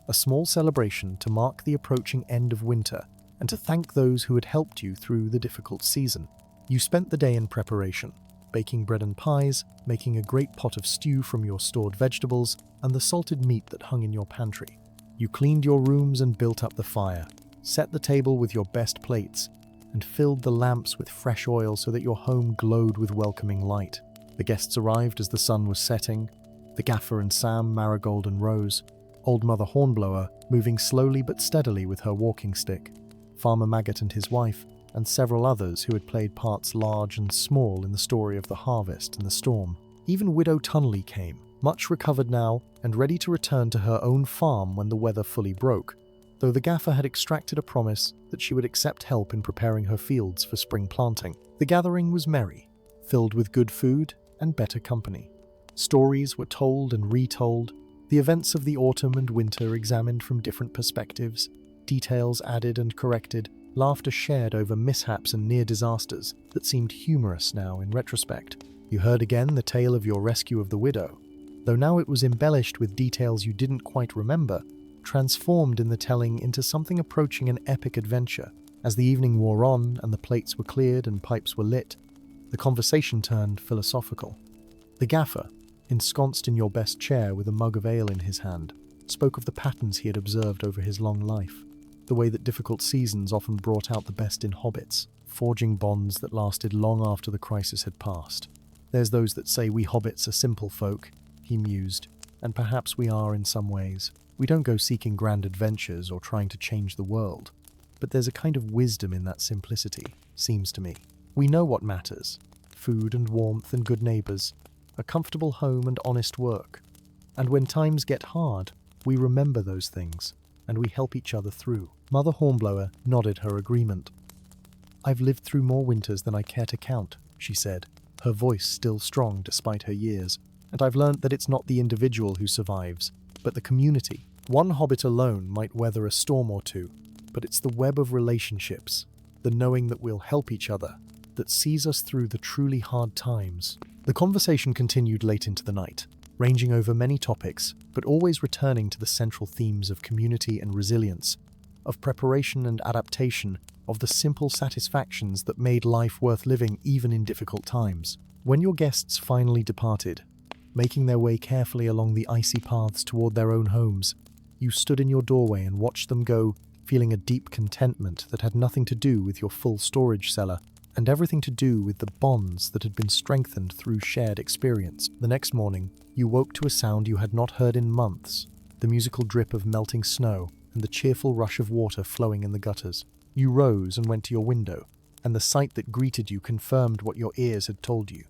a small celebration to mark the approaching end of winter and to thank those who had helped you through the difficult season. You spent the day in preparation, baking bread and pies, making a great pot of stew from your stored vegetables and the salted meat that hung in your pantry. You cleaned your rooms and built up the fire, set the table with your best plates, and filled the lamps with fresh oil so that your home glowed with welcoming light. The guests arrived as the sun was setting, the gaffer and Sam, Marigold and Rose, Old Mother Hornblower moving slowly but steadily with her walking stick, Farmer Maggot and his wife, and several others who had played parts large and small in the story of the harvest and the storm. Even Widow Tunnelly came, much recovered now and ready to return to her own farm when the weather fully broke, though the gaffer had extracted a promise that she would accept help in preparing her fields for spring planting. The gathering was merry, filled with good food and better company. Stories were told and retold, the events of the autumn and winter examined from different perspectives, details added and corrected, laughter shared over mishaps and near disasters that seemed humorous now in retrospect. You heard again the tale of your rescue of the widow, though now it was embellished with details you didn't quite remember, transformed in the telling into something approaching an epic adventure. As the evening wore on and the plates were cleared and pipes were lit, the conversation turned philosophical. The gaffer, ensconced in your best chair with a mug of ale in his hand, spoke of the patterns he had observed over his long life, the way that difficult seasons often brought out the best in hobbits, forging bonds that lasted long after the crisis had passed. There's those that say we hobbits are simple folk, he mused, and perhaps we are in some ways. We don't go seeking grand adventures or trying to change the world, but there's a kind of wisdom in that simplicity, seems to me. We know what matters: food and warmth and good neighbours, a comfortable home and honest work. And when times get hard, we remember those things, and we help each other through." Mother Hornblower nodded her agreement. "I've lived through more winters than I care to count," she said, her voice still strong despite her years. "And I've learned that it's not the individual who survives, but the community. One hobbit alone might weather a storm or two, but it's the web of relationships, the knowing that we'll help each other, that sees us through the truly hard times." The conversation continued late into the night, ranging over many topics, but always returning to the central themes of community and resilience, of preparation and adaptation, of the simple satisfactions that made life worth living even in difficult times. When your guests finally departed, making their way carefully along the icy paths toward their own homes, you stood in your doorway and watched them go, feeling a deep contentment that had nothing to do with your full storage cellar, and everything to do with the bonds that had been strengthened through shared experience. The next morning, you woke to a sound you had not heard in months, the musical drip of melting snow and the cheerful rush of water flowing in the gutters. You rose and went to your window, and the sight that greeted you confirmed what your ears had told you.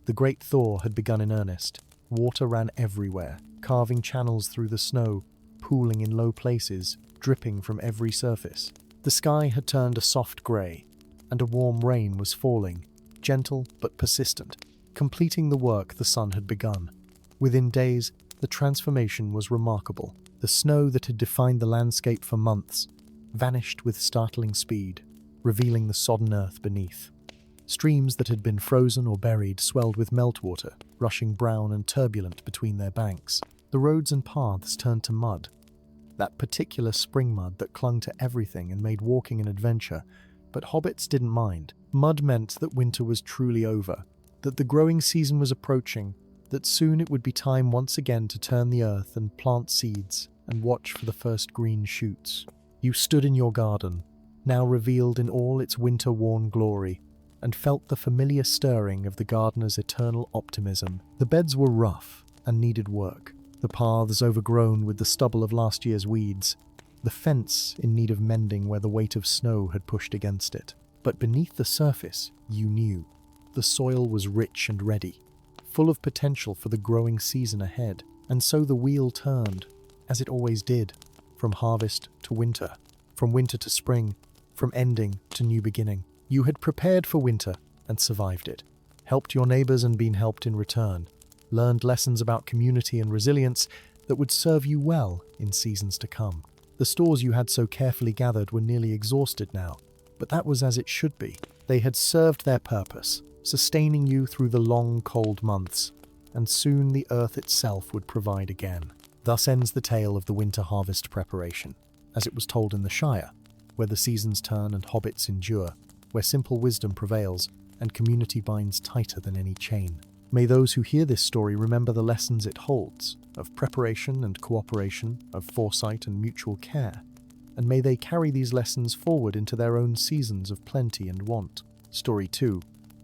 The great thaw had begun in earnest. Water ran everywhere, carving channels through the snow, pooling in low places, dripping from every surface. The sky had turned a soft grey, and a warm rain was falling, gentle but persistent, completing the work the sun had begun. Within days, the transformation was remarkable. The snow that had defined the landscape for months vanished with startling speed, revealing the sodden earth beneath. Streams that had been frozen or buried swelled with meltwater, rushing brown and turbulent between their banks. The roads and paths turned to mud, that particular spring mud that clung to everything and made walking an adventure. But hobbits didn't mind. Mud meant that winter was truly over, that the growing season was approaching, that soon it would be time once again to turn the earth and plant seeds and watch for the first green shoots. You stood in your garden, now revealed in all its winter-worn glory, and felt the familiar stirring of the gardener's eternal optimism. The beds were rough and needed work, the paths overgrown with the stubble of last year's weeds, the fence in need of mending where the weight of snow had pushed against it. But beneath the surface, you knew, the soil was rich and ready, full of potential for the growing season ahead. And so the wheel turned, as it always did, from harvest to winter, from winter to spring, from ending to new beginning. You had prepared for winter and survived it, helped your neighbors and been helped in return, learned lessons about community and resilience that would serve you well in seasons to come. The stores you had so carefully gathered were nearly exhausted now, but that was as it should be. They had served their purpose, sustaining you through the long, cold months, and soon the earth itself would provide again. Thus ends the tale of the winter harvest preparation, as it was told in the Shire, where the seasons turn and hobbits endure, where simple wisdom prevails and community binds tighter than any chain. May those who hear this story remember the lessons it holds, of preparation and cooperation, of foresight and mutual care, and may they carry these lessons forward into their own seasons of plenty and want. Story 2.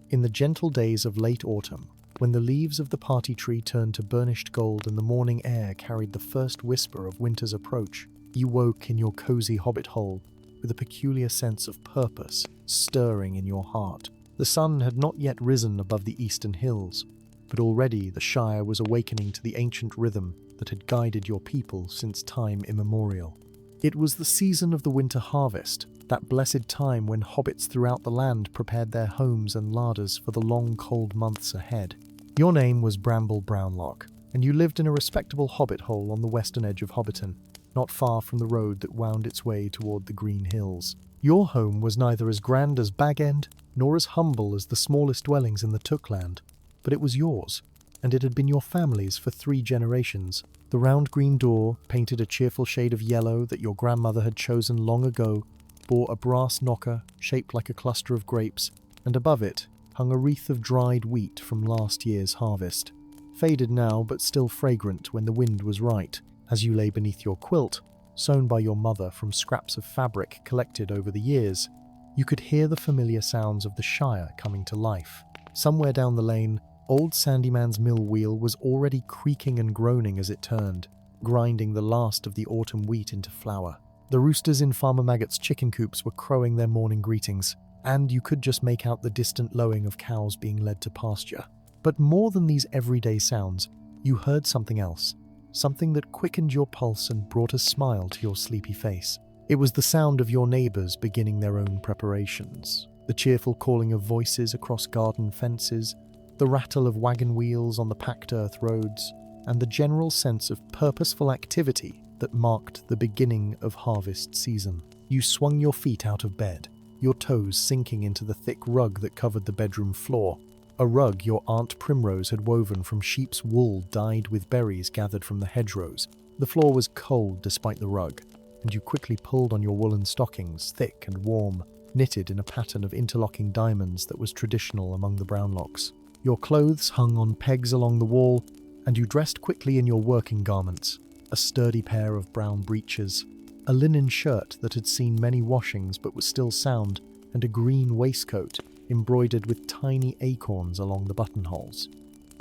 In the gentle days of late autumn, when the leaves of the party tree turned to burnished gold and the morning air carried the first whisper of winter's approach, you woke in your cozy hobbit hole with a peculiar sense of purpose stirring in your heart. The sun had not yet risen above the eastern hills, but already the Shire was awakening to the ancient rhythm that had guided your people since time immemorial. It was the season of the winter harvest, that blessed time when hobbits throughout the land prepared their homes and larders for the long cold months ahead. Your name was Bramble Brownlock, and you lived in a respectable hobbit hole on the western edge of Hobbiton, not far from the road that wound its way toward the green hills. Your home was neither as grand as Bag End, nor as humble as the smallest dwellings in the Tookland, but it was yours, and it had been your family's for 3 generations. The round green door, painted a cheerful shade of yellow that your grandmother had chosen long ago, bore a brass knocker shaped like a cluster of grapes, and above it hung a wreath of dried wheat from last year's harvest. Faded now, but still fragrant when the wind was right. As you lay beneath your quilt, sewn by your mother from scraps of fabric collected over the years, you could hear the familiar sounds of the Shire coming to life. Somewhere down the lane, old Sandyman's mill wheel was already creaking and groaning as it turned, grinding the last of the autumn wheat into flour. The roosters in Farmer Maggot's chicken coops were crowing their morning greetings, and you could just make out the distant lowing of cows being led to pasture. But more than these everyday sounds, you heard something else, something that quickened your pulse and brought a smile to your sleepy face. It was the sound of your neighbors beginning their own preparations, the cheerful calling of voices across garden fences, the rattle of wagon wheels on the packed earth roads, and the general sense of purposeful activity that marked the beginning of harvest season. You swung your feet out of bed, your toes sinking into the thick rug that covered the bedroom floor, a rug your Aunt Primrose had woven from sheep's wool dyed with berries gathered from the hedgerows. The floor was cold despite the rug, and you quickly pulled on your woolen stockings, thick and warm, knitted in a pattern of interlocking diamonds that was traditional among the Brownlocks. Your clothes hung on pegs along the wall, and you dressed quickly in your working garments, a sturdy pair of brown breeches, a linen shirt that had seen many washings but was still sound, and a green waistcoat embroidered with tiny acorns along the buttonholes.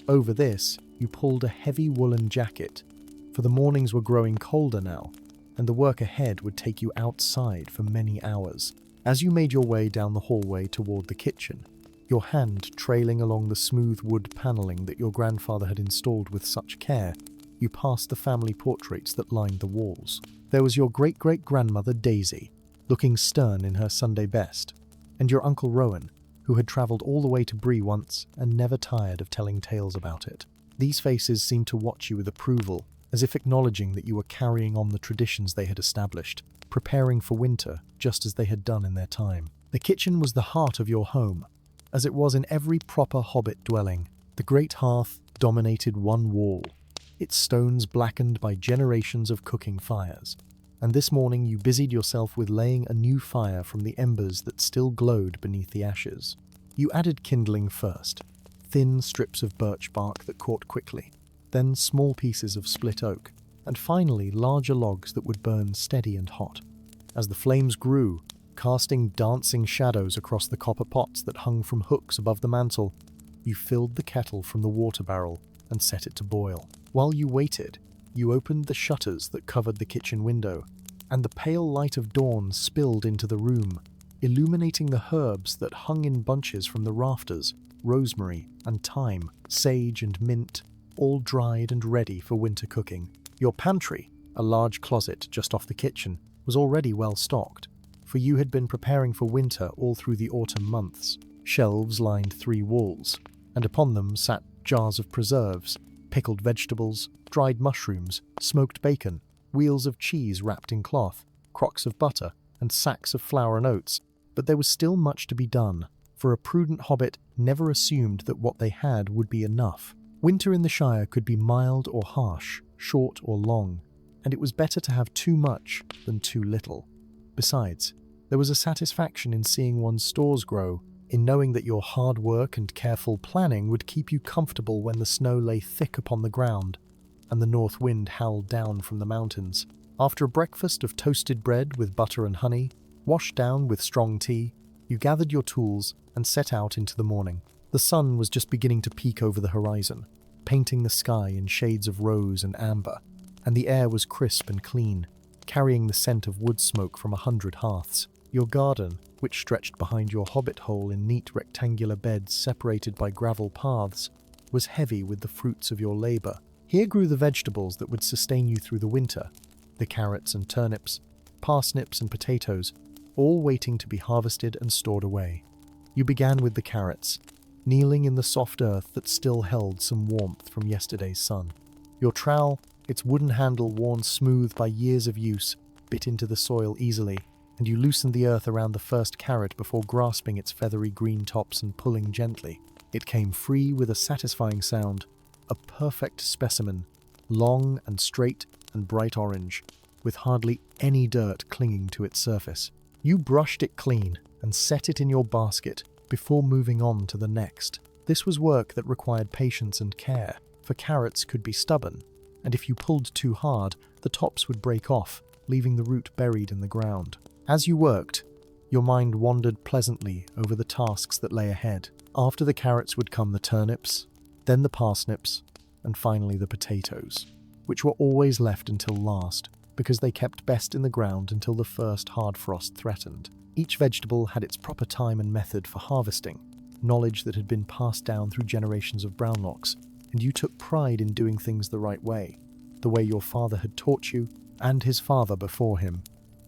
Over this, you pulled a heavy woolen jacket, for the mornings were growing colder now, and the work ahead would take you outside for many hours. As you made your way down the hallway toward the kitchen, your hand trailing along the smooth wood paneling that your grandfather had installed with such care, you passed the family portraits that lined the walls. There was your great-great-grandmother Daisy, looking stern in her Sunday best, and your Uncle Rowan, who had travelled all the way to Bree once and never tired of telling tales about it. These faces seemed to watch you with approval, as if acknowledging that you were carrying on the traditions they had established, preparing for winter just as they had done in their time. The kitchen was the heart of your home, as it was in every proper hobbit dwelling. The great hearth dominated one wall, its stones blackened by generations of cooking fires. And this morning you busied yourself with laying a new fire from the embers that still glowed beneath the ashes. You added kindling first, thin strips of birch bark that caught quickly, then small pieces of split oak, and finally larger logs that would burn steady and hot. As the flames grew, casting dancing shadows across the copper pots that hung from hooks above the mantel, you filled the kettle from the water barrel and set it to boil. While you waited, you opened the shutters that covered the kitchen window, and the pale light of dawn spilled into the room, illuminating the herbs that hung in bunches from the rafters, rosemary and thyme, sage and mint, all dried and ready for winter cooking. Your pantry, a large closet just off the kitchen, was already well stocked, for you had been preparing for winter all through the autumn months. Shelves lined 3 walls, and upon them sat jars of preserves, pickled vegetables, dried mushrooms, smoked bacon, wheels of cheese wrapped in cloth, crocks of butter, and sacks of flour and oats. But there was still much to be done, for a prudent hobbit never assumed that what they had would be enough. Winter in the Shire could be mild or harsh, short or long, and it was better to have too much than too little. Besides, there was a satisfaction in seeing one's stores grow, in knowing that your hard work and careful planning would keep you comfortable when the snow lay thick upon the ground and the north wind howled down from the mountains. After a breakfast of toasted bread with butter and honey, washed down with strong tea, you gathered your tools and set out into the morning. The sun was just beginning to peek over the horizon, painting the sky in shades of rose and amber, and the air was crisp and clean, carrying the scent of wood smoke from 100 hearths. Your garden, which stretched behind your hobbit hole in neat rectangular beds separated by gravel paths, was heavy with the fruits of your labour. Here grew the vegetables that would sustain you through the winter, the carrots and turnips, parsnips and potatoes, all waiting to be harvested and stored away. You began with the carrots, kneeling in the soft earth that still held some warmth from yesterday's sun. Your trowel, its wooden handle worn smooth by years of use, bit into the soil easily, and you loosened the earth around the first carrot before grasping its feathery green tops and pulling gently. It came free with a satisfying sound, a perfect specimen, long and straight and bright orange, with hardly any dirt clinging to its surface. You brushed it clean and set it in your basket before moving on to the next. This was work that required patience and care, for carrots could be stubborn, and if you pulled too hard, the tops would break off, leaving the root buried in the ground. As you worked, your mind wandered pleasantly over the tasks that lay ahead. After the carrots would come the turnips, then the parsnips, and finally the potatoes, which were always left until last, because they kept best in the ground until the first hard frost threatened. Each vegetable had its proper time and method for harvesting, knowledge that had been passed down through generations of Brownlocks, and you took pride in doing things the right way. the way your father had taught you, and his father before him.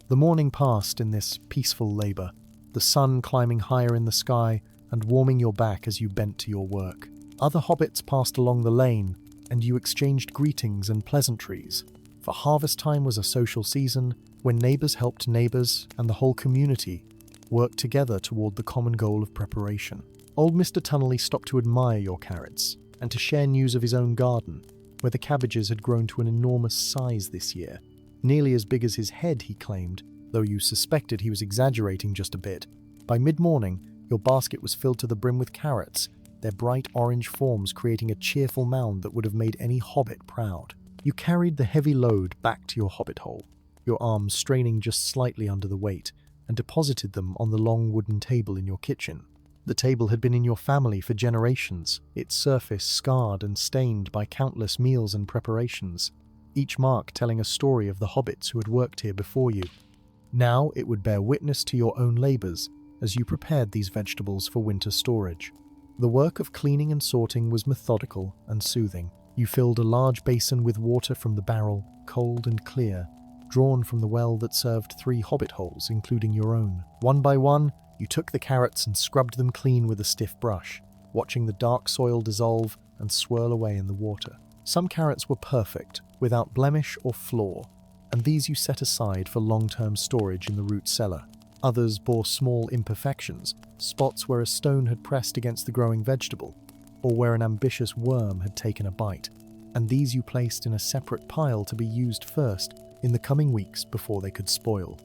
The morning passed in this peaceful labor, the sun climbing higher in the sky and warming your back as you bent to your work. Other hobbits passed along the lane, and you exchanged greetings and pleasantries. For harvest time was a social season when neighbors helped neighbors and the whole community worked together toward the common goal of preparation. Old Mr. Tunnelly stopped to admire your carrots and to share news of his own garden, where the cabbages had grown to an enormous size this year, nearly as big as his head, he claimed, though you suspected he was exaggerating just a bit. By mid-morning, your basket was filled to the brim with carrots, their bright orange forms creating a cheerful mound that would have made any hobbit proud. You carried the heavy load back to your hobbit hole, your arms straining just slightly under the weight, and deposited them on the long wooden table in your kitchen. The table had been in your family for generations, its surface scarred and stained by countless meals and preparations, each mark telling a story of the hobbits who had worked here before you. Now it would bear witness to your own labors as you prepared these vegetables for winter storage. The work of cleaning and sorting was methodical and soothing. You filled a large basin with water from the barrel, cold and clear, drawn from the well that served 3 hobbit holes, including your own. One by one, you took the carrots and scrubbed them clean with a stiff brush, watching the dark soil dissolve and swirl away in the water. Some carrots were perfect, without blemish or flaw, and these you set aside for long-term storage in the root cellar. Others bore small imperfections, spots where a stone had pressed against the growing vegetable, or where an ambitious worm had taken a bite, and these you placed in a separate pile to be used first in the coming weeks before they could spoil.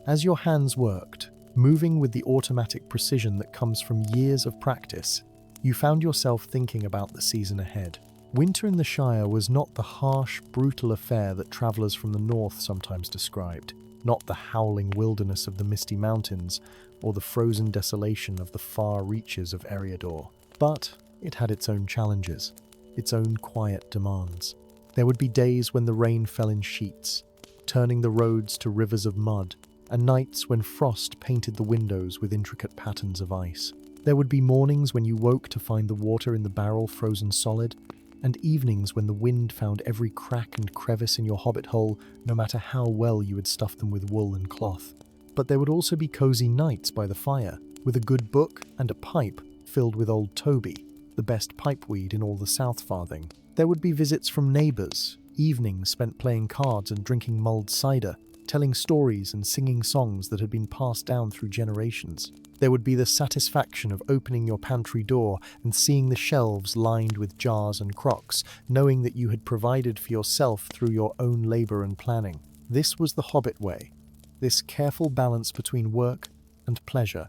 As your hands worked, moving with the automatic precision that comes from years of practice, you found yourself thinking about the season ahead. Winter in the Shire was not the harsh, brutal affair that travellers from the north sometimes described, not the howling wilderness of the misty mountains or the frozen desolation of the far reaches of Eriador. But it had its own challenges, its own quiet demands. There would be days when the rain fell in sheets, turning the roads to rivers of mud, and nights when frost painted the windows with intricate patterns of ice. There would be mornings when you woke to find the water in the barrel frozen solid, and evenings when the wind found every crack and crevice in your hobbit hole, no matter how well you had stuffed them with wool and cloth. But there would also be cozy nights by the fire, with a good book and a pipe filled with old Toby, the best pipeweed in all the South Farthing. There would be visits from neighbours, evenings spent playing cards and drinking mulled cider, telling stories and singing songs that had been passed down through generations. There would be the satisfaction of opening your pantry door and seeing the shelves lined with jars and crocks, knowing that you had provided for yourself through your own labour and planning. This was the Hobbit way, this careful balance between work and pleasure,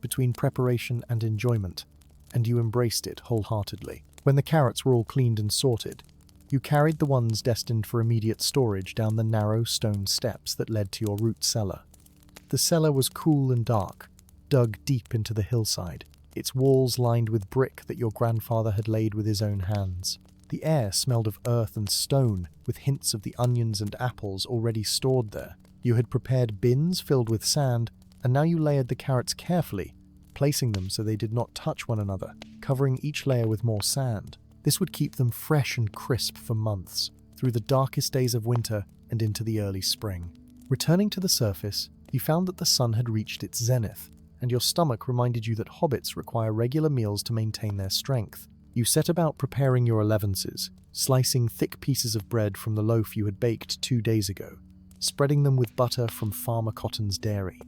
between preparation and enjoyment, and you embraced it wholeheartedly. When the carrots were all cleaned and sorted, you carried the ones destined for immediate storage down the narrow stone steps that led to your root cellar. The cellar was cool and dark, dug deep into the hillside, its walls lined with brick that your grandfather had laid with his own hands. The air smelled of earth and stone, with hints of the onions and apples already stored there. You had prepared bins filled with sand, and now you layered the carrots carefully, placing them so they did not touch one another, covering each layer with more sand. This would keep them fresh and crisp for months, through the darkest days of winter and into the early spring. Returning to the surface, you found that the sun had reached its zenith, and your stomach reminded you that hobbits require regular meals to maintain their strength. You set about preparing your elevenses, slicing thick pieces of bread from the loaf you had baked 2 days ago, spreading them with butter from Farmer Cotton's dairy,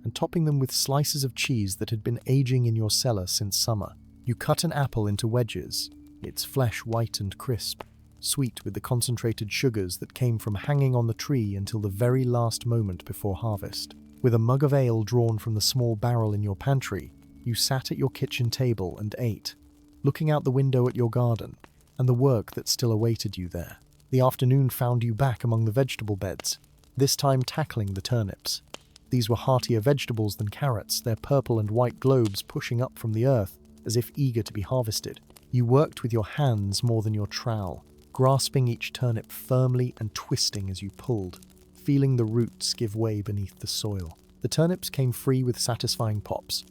and topping them with slices of cheese that had been aging in your cellar since summer. You cut an apple into wedges, its flesh white and crisp, sweet with the concentrated sugars that came from hanging on the tree until the very last moment before harvest. With a mug of ale drawn from the small barrel in your pantry, you sat at your kitchen table and ate, looking out the window at your garden and the work that still awaited you there. The afternoon found you back among the vegetable beds, this time tackling the turnips. These were heartier vegetables than carrots, their purple and white globes pushing up from the earth as if eager to be harvested. You worked with your hands more than your trowel, grasping each turnip firmly and twisting as you pulled, feeling the roots give way beneath the soil. The turnips came free with satisfying pops,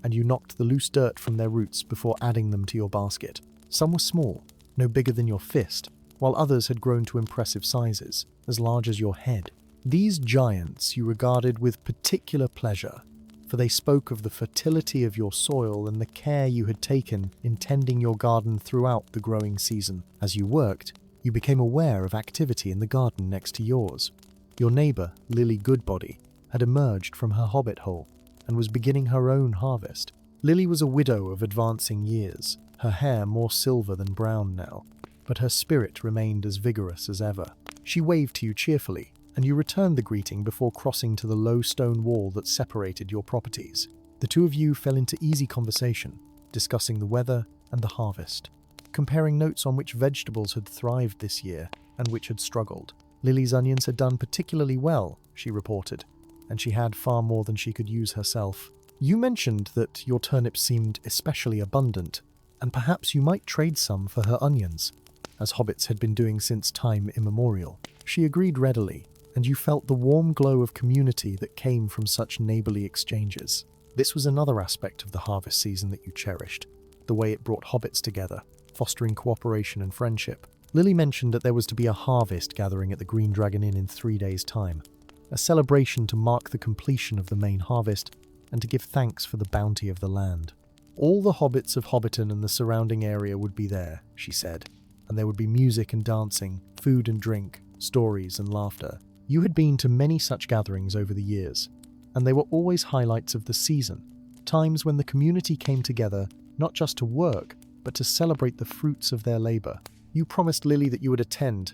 and you knocked the loose dirt from their roots before adding them to your basket. Some were small, no bigger than your fist, while others had grown to impressive sizes, as large as your head. These giants you regarded with particular pleasure, for they spoke of the fertility of your soil and the care you had taken in tending your garden throughout the growing season. As you worked, you became aware of activity in the garden next to yours. Your neighbour, Lily Goodbody, had emerged from her hobbit hole and was beginning her own harvest. Lily was a widow of advancing years, her hair more silver than brown now, but her spirit remained as vigorous as ever. She waved to you cheerfully, and you returned the greeting before crossing to the low stone wall that separated your properties. The two of you fell into easy conversation, discussing the weather and the harvest, comparing notes on which vegetables had thrived this year and which had struggled. Lily's onions had done particularly well, she reported, and she had far more than she could use herself. You mentioned that your turnips seemed especially abundant, and perhaps you might trade some for her onions, as hobbits had been doing since time immemorial. She agreed readily, and you felt the warm glow of community that came from such neighbourly exchanges. This was another aspect of the harvest season that you cherished, the way it brought hobbits together, fostering cooperation and friendship. Lily mentioned that there was to be a harvest gathering at the Green Dragon Inn in 3 days' time, a celebration to mark the completion of the main harvest and to give thanks for the bounty of the land. All the hobbits of Hobbiton and the surrounding area would be there, she said, and there would be music and dancing, food and drink, stories and laughter. You had been to many such gatherings over the years, and they were always highlights of the season, times when the community came together not just to work, but to celebrate the fruits of their labour. You promised Lily that you would attend,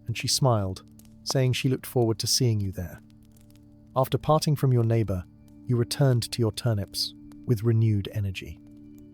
and she smiled, saying she looked forward to seeing you there. After parting from your neighbour, you returned to your turnips with renewed energy.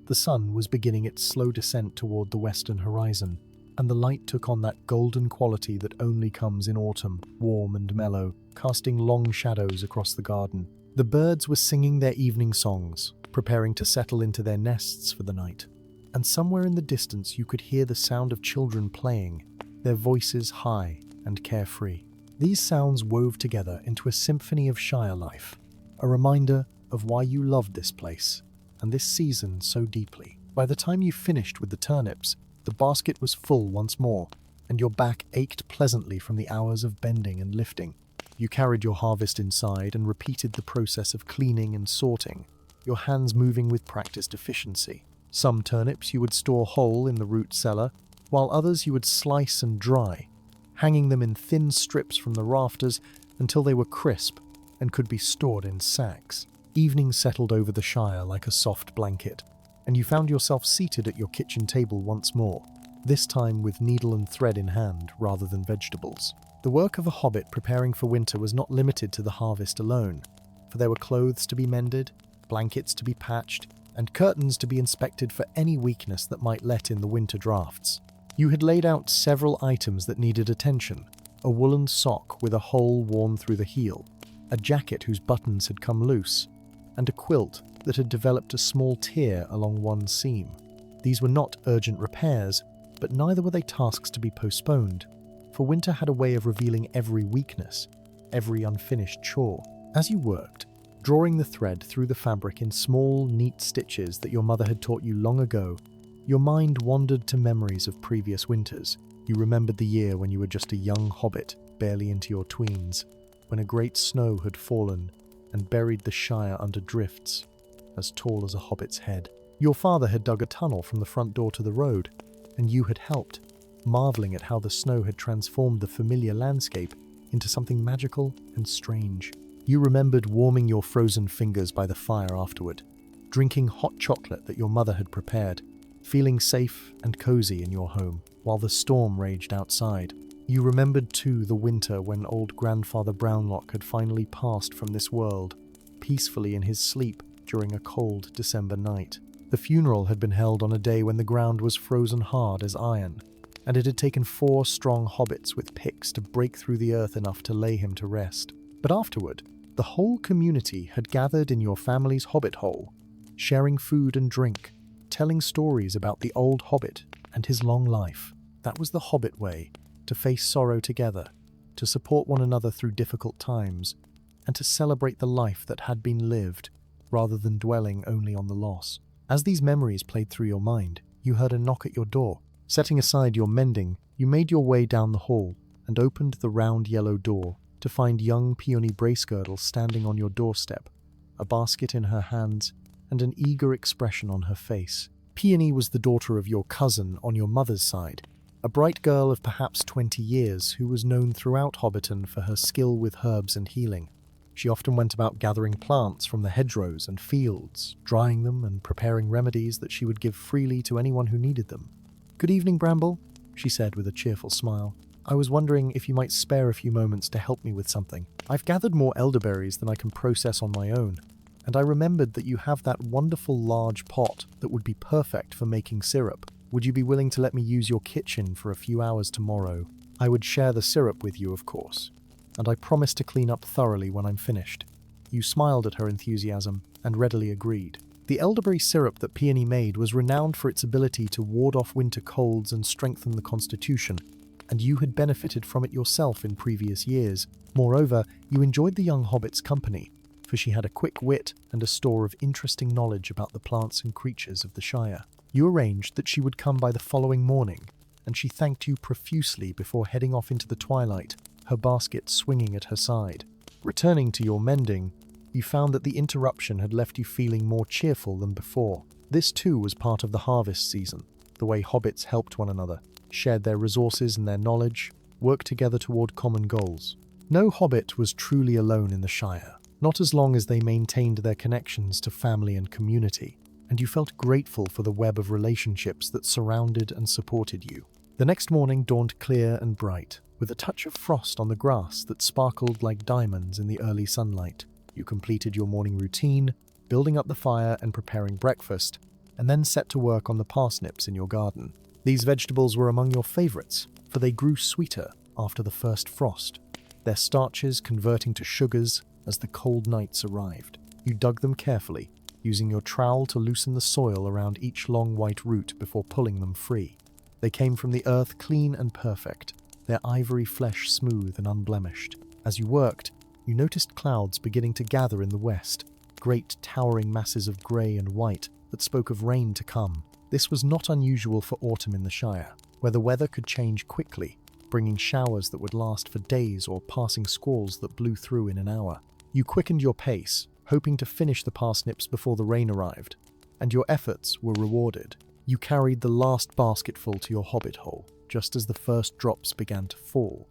The sun was beginning its slow descent toward the western horizon, and the light took on that golden quality that only comes in autumn, warm and mellow, casting long shadows across the garden. The birds were singing their evening songs, preparing to settle into their nests for the night, and somewhere in the distance you could hear the sound of children playing, their voices high and carefree. These sounds wove together into a symphony of Shire life, a reminder of why you loved this place and this season so deeply. By the time you finished with the turnips, the basket was full once more, and your back ached pleasantly from the hours of bending and lifting. You carried your harvest inside and repeated the process of cleaning and sorting, your hands moving with practiced efficiency. Some turnips you would store whole in the root cellar, while others you would slice and dry, hanging them in thin strips from the rafters until they were crisp and could be stored in sacks. Evening settled over the Shire like a soft blanket, and you found yourself seated at your kitchen table once more, this time with needle and thread in hand rather than vegetables. The work of a hobbit preparing for winter was not limited to the harvest alone, for there were clothes to be mended, blankets to be patched, and curtains to be inspected for any weakness that might let in the winter drafts. You had laid out several items that needed attention: a woolen sock with a hole worn through the heel, a jacket whose buttons had come loose, and a quilt that had developed a small tear along one seam. These were not urgent repairs, but neither were they tasks to be postponed, for winter had a way of revealing every weakness, every unfinished chore. As you worked, drawing the thread through the fabric in small, neat stitches that your mother had taught you long ago, your mind wandered to memories of previous winters. You remembered the year when you were just a young hobbit, barely into your tweens, when a great snow had fallen and buried the Shire under drifts as tall as a hobbit's head. Your father had dug a tunnel from the front door to the road, and you had helped, marvelling at how the snow had transformed the familiar landscape into something magical and strange. You remembered warming your frozen fingers by the fire afterward, drinking hot chocolate that your mother had prepared, feeling safe and cozy in your home while the storm raged outside. You remembered too the winter when old Grandfather Brownlock had finally passed from this world, peacefully in his sleep during a cold December night. The funeral had been held on a day when the ground was frozen hard as iron, and it had taken 4 strong hobbits with picks to break through the earth enough to lay him to rest. But afterward, the whole community had gathered in your family's hobbit hole, sharing food and drink, telling stories about the old hobbit and his long life. That was the hobbit way, to face sorrow together, to support one another through difficult times, and to celebrate the life that had been lived, rather than dwelling only on the loss. As these memories played through your mind, you heard a knock at your door. Setting aside your mending, You made your way down the hall and opened the round yellow door to find young Peony Bracegirdle standing on your doorstep, a basket in her hands and an eager expression on her face. Peony was the daughter of your cousin on your mother's side, a bright girl of perhaps 20 years who was known throughout Hobbiton for her skill with herbs and healing. She often went about gathering plants from the hedgerows and fields, drying them and preparing remedies that she would give freely to anyone who needed them. "Good evening, Bramble," she said with a cheerful smile. "I was wondering if you might spare a few moments to help me with something. I've gathered more elderberries than I can process on my own, and I remembered that you have that wonderful large pot that would be perfect for making syrup. Would you be willing to let me use your kitchen for a few hours tomorrow? I would share the syrup with you, of course, and I promise to clean up thoroughly when I'm finished." You smiled at her enthusiasm and readily agreed. The elderberry syrup that Peony made was renowned for its ability to ward off winter colds and strengthen the constitution, and you had benefited from it yourself in previous years. Moreover, you enjoyed the young hobbit's company, for she had a quick wit and a store of interesting knowledge about the plants and creatures of the Shire. You arranged that she would come by the following morning, and she thanked you profusely before heading off into the twilight, her basket swinging at her side. Returning to your mending, you found that the interruption had left you feeling more cheerful than before. This too was part of the harvest season, the way hobbits helped one another, shared their resources and their knowledge, worked together toward common goals. No hobbit was truly alone in the Shire, not as long as they maintained their connections to family and community, and you felt grateful for the web of relationships that surrounded and supported you. The next morning dawned clear and bright, with a touch of frost on the grass that sparkled like diamonds in the early sunlight. You completed your morning routine, building up the fire and preparing breakfast, and then set to work on the parsnips in your garden. These vegetables were among your favorites, for they grew sweeter after the first frost, their starches converting to sugars as the cold nights arrived. You dug them carefully, using your trowel to loosen the soil around each long white root before pulling them free. They came from the earth clean and perfect, their ivory flesh smooth and unblemished. As you worked, you noticed clouds beginning to gather in the west, great towering masses of grey and white that spoke of rain to come. This was not unusual for autumn in the Shire, where the weather could change quickly, bringing showers that would last for days or passing squalls that blew through in an hour. You quickened your pace, hoping to finish the parsnips before the rain arrived, and your efforts were rewarded. You carried the last basketful to your hobbit hole, just as the first drops began to fall,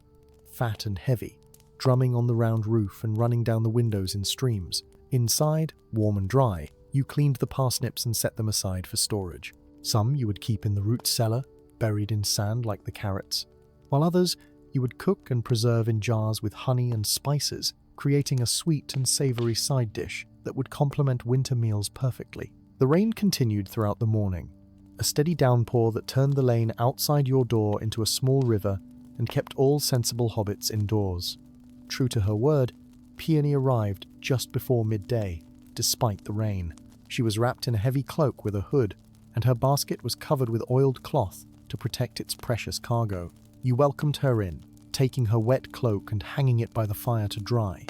fat and heavy, drumming on the round roof and running down the windows in streams. Inside, warm and dry, you cleaned the parsnips and set them aside for storage. Some you would keep in the root cellar, buried in sand like the carrots, while others you would cook and preserve in jars with honey and spices, creating a sweet and savory side dish that would complement winter meals perfectly. The rain continued throughout the morning, a steady downpour that turned the lane outside your door into a small river and kept all sensible hobbits indoors. True to her word, Peony arrived just before midday, despite the rain. She was wrapped in a heavy cloak with a hood, and her basket was covered with oiled cloth to protect its precious cargo. You welcomed her in, taking her wet cloak and hanging it by the fire to dry,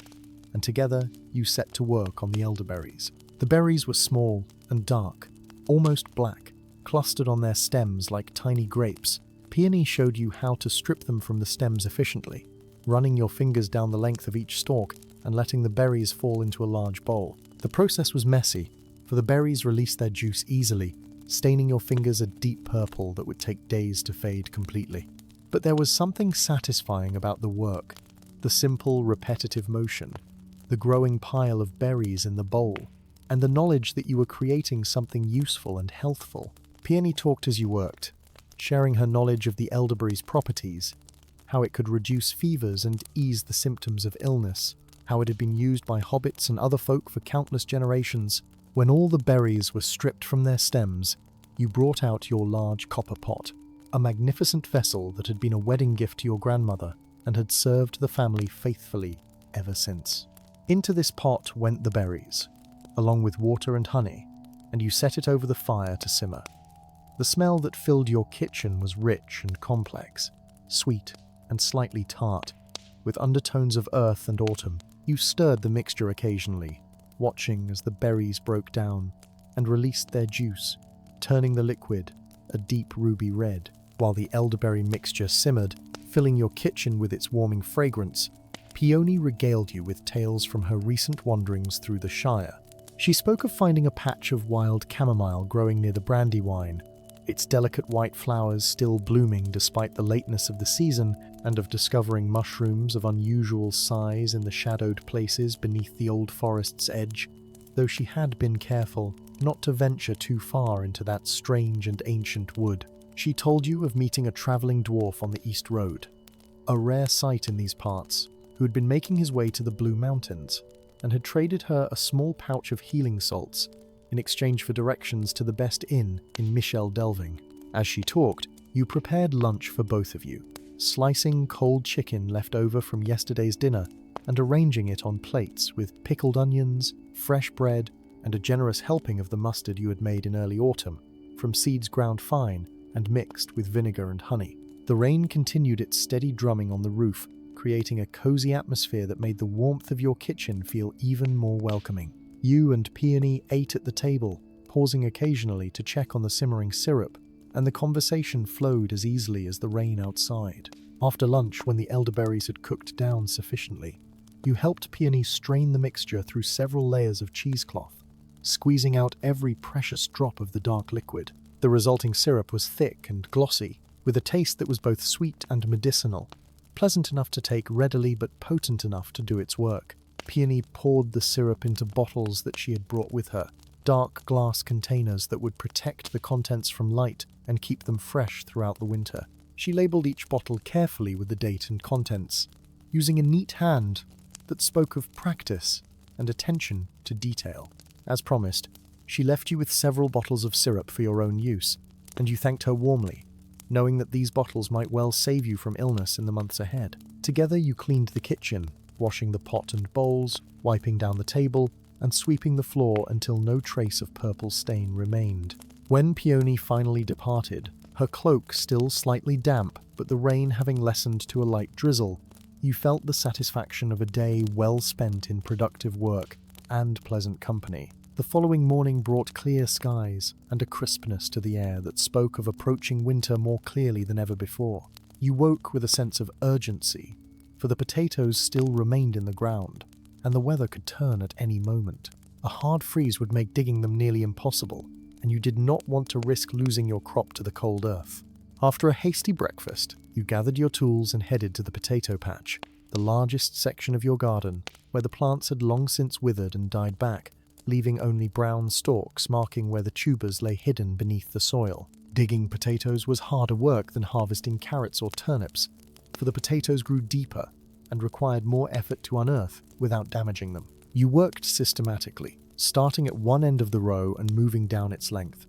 and together you set to work on the elderberries. The berries were small and dark, almost black, clustered on their stems like tiny grapes. Peony showed you how to strip them from the stems efficiently, running your fingers down the length of each stalk and letting the berries fall into a large bowl. The process was messy, for the berries released their juice easily, staining your fingers a deep purple that would take days to fade completely. But there was something satisfying about the work, the simple, repetitive motion, the growing pile of berries in the bowl, and the knowledge that you were creating something useful and healthful. Peony talked as you worked, sharing her knowledge of the elderberry's properties, how it could reduce fevers and ease the symptoms of illness, how it had been used by hobbits and other folk for countless generations. When all the berries were stripped from their stems, you brought out your large copper pot, a magnificent vessel that had been a wedding gift to your grandmother and had served the family faithfully ever since. Into this pot went the berries, along with water and honey, and you set it over the fire to simmer. The smell that filled your kitchen was rich and complex, sweet and slightly tart, with undertones of earth and autumn. You stirred the mixture occasionally, watching as the berries broke down and released their juice, turning the liquid a deep ruby red. While the elderberry mixture simmered, filling your kitchen with its warming fragrance, Peony regaled you with tales from her recent wanderings through the Shire. She spoke of finding a patch of wild chamomile growing near the Brandywine, its delicate white flowers still blooming despite the lateness of the season, and of discovering mushrooms of unusual size in the shadowed places beneath the old forest's edge, though she had been careful not to venture too far into that strange and ancient wood. She told you of meeting a travelling dwarf on the East Road, a rare sight in these parts, who had been making his way to the Blue Mountains, and had traded her a small pouch of healing salts in exchange for directions to the best inn in Michel Delving. As she talked, you prepared lunch for both of you, slicing cold chicken left over from yesterday's dinner and arranging it on plates with pickled onions, fresh bread, and a generous helping of the mustard you had made in early autumn, from seeds ground fine and mixed with vinegar and honey. The rain continued its steady drumming on the roof, creating a cozy atmosphere that made the warmth of your kitchen feel even more welcoming. You and Peony ate at the table, pausing occasionally to check on the simmering syrup, and the conversation flowed as easily as the rain outside. After lunch, when the elderberries had cooked down sufficiently, you helped Peony strain the mixture through several layers of cheesecloth, squeezing out every precious drop of the dark liquid. The resulting syrup was thick and glossy, with a taste that was both sweet and medicinal, pleasant enough to take readily but potent enough to do its work. Peony poured the syrup into bottles that she had brought with her, dark glass containers that would protect the contents from light and keep them fresh throughout the winter. She labeled each bottle carefully with the date and contents, using a neat hand that spoke of practice and attention to detail. As promised, she left you with several bottles of syrup for your own use, and you thanked her warmly, knowing that these bottles might well save you from illness in the months ahead. Together you cleaned the kitchen, washing the pot and bowls, wiping down the table, and sweeping the floor until no trace of purple stain remained. When Peony finally departed, her cloak still slightly damp, but the rain having lessened to a light drizzle, you felt the satisfaction of a day well spent in productive work and pleasant company. The following morning brought clear skies and a crispness to the air that spoke of approaching winter more clearly than ever before. You woke with a sense of urgency, for the potatoes still remained in the ground, and the weather could turn at any moment. A hard freeze would make digging them nearly impossible, and you did not want to risk losing your crop to the cold earth. After a hasty breakfast, you gathered your tools and headed to the potato patch, the largest section of your garden, where the plants had long since withered and died back, leaving only brown stalks marking where the tubers lay hidden beneath the soil. Digging potatoes was harder work than harvesting carrots or turnips, for the potatoes grew deeper and required more effort to unearth without damaging them. You worked systematically, starting at one end of the row and moving down its length,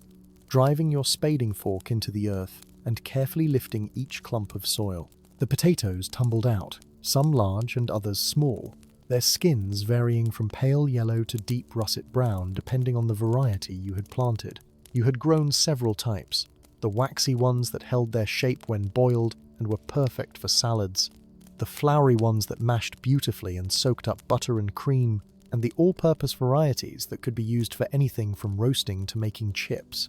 driving your spading fork into the earth and carefully lifting each clump of soil. The potatoes tumbled out, some large and others small, their skins varying from pale yellow to deep russet brown depending on the variety you had planted. You had grown several types, the waxy ones that held their shape when boiled and were perfect for salads, the floury ones that mashed beautifully and soaked up butter and cream, and the all-purpose varieties that could be used for anything from roasting to making chips.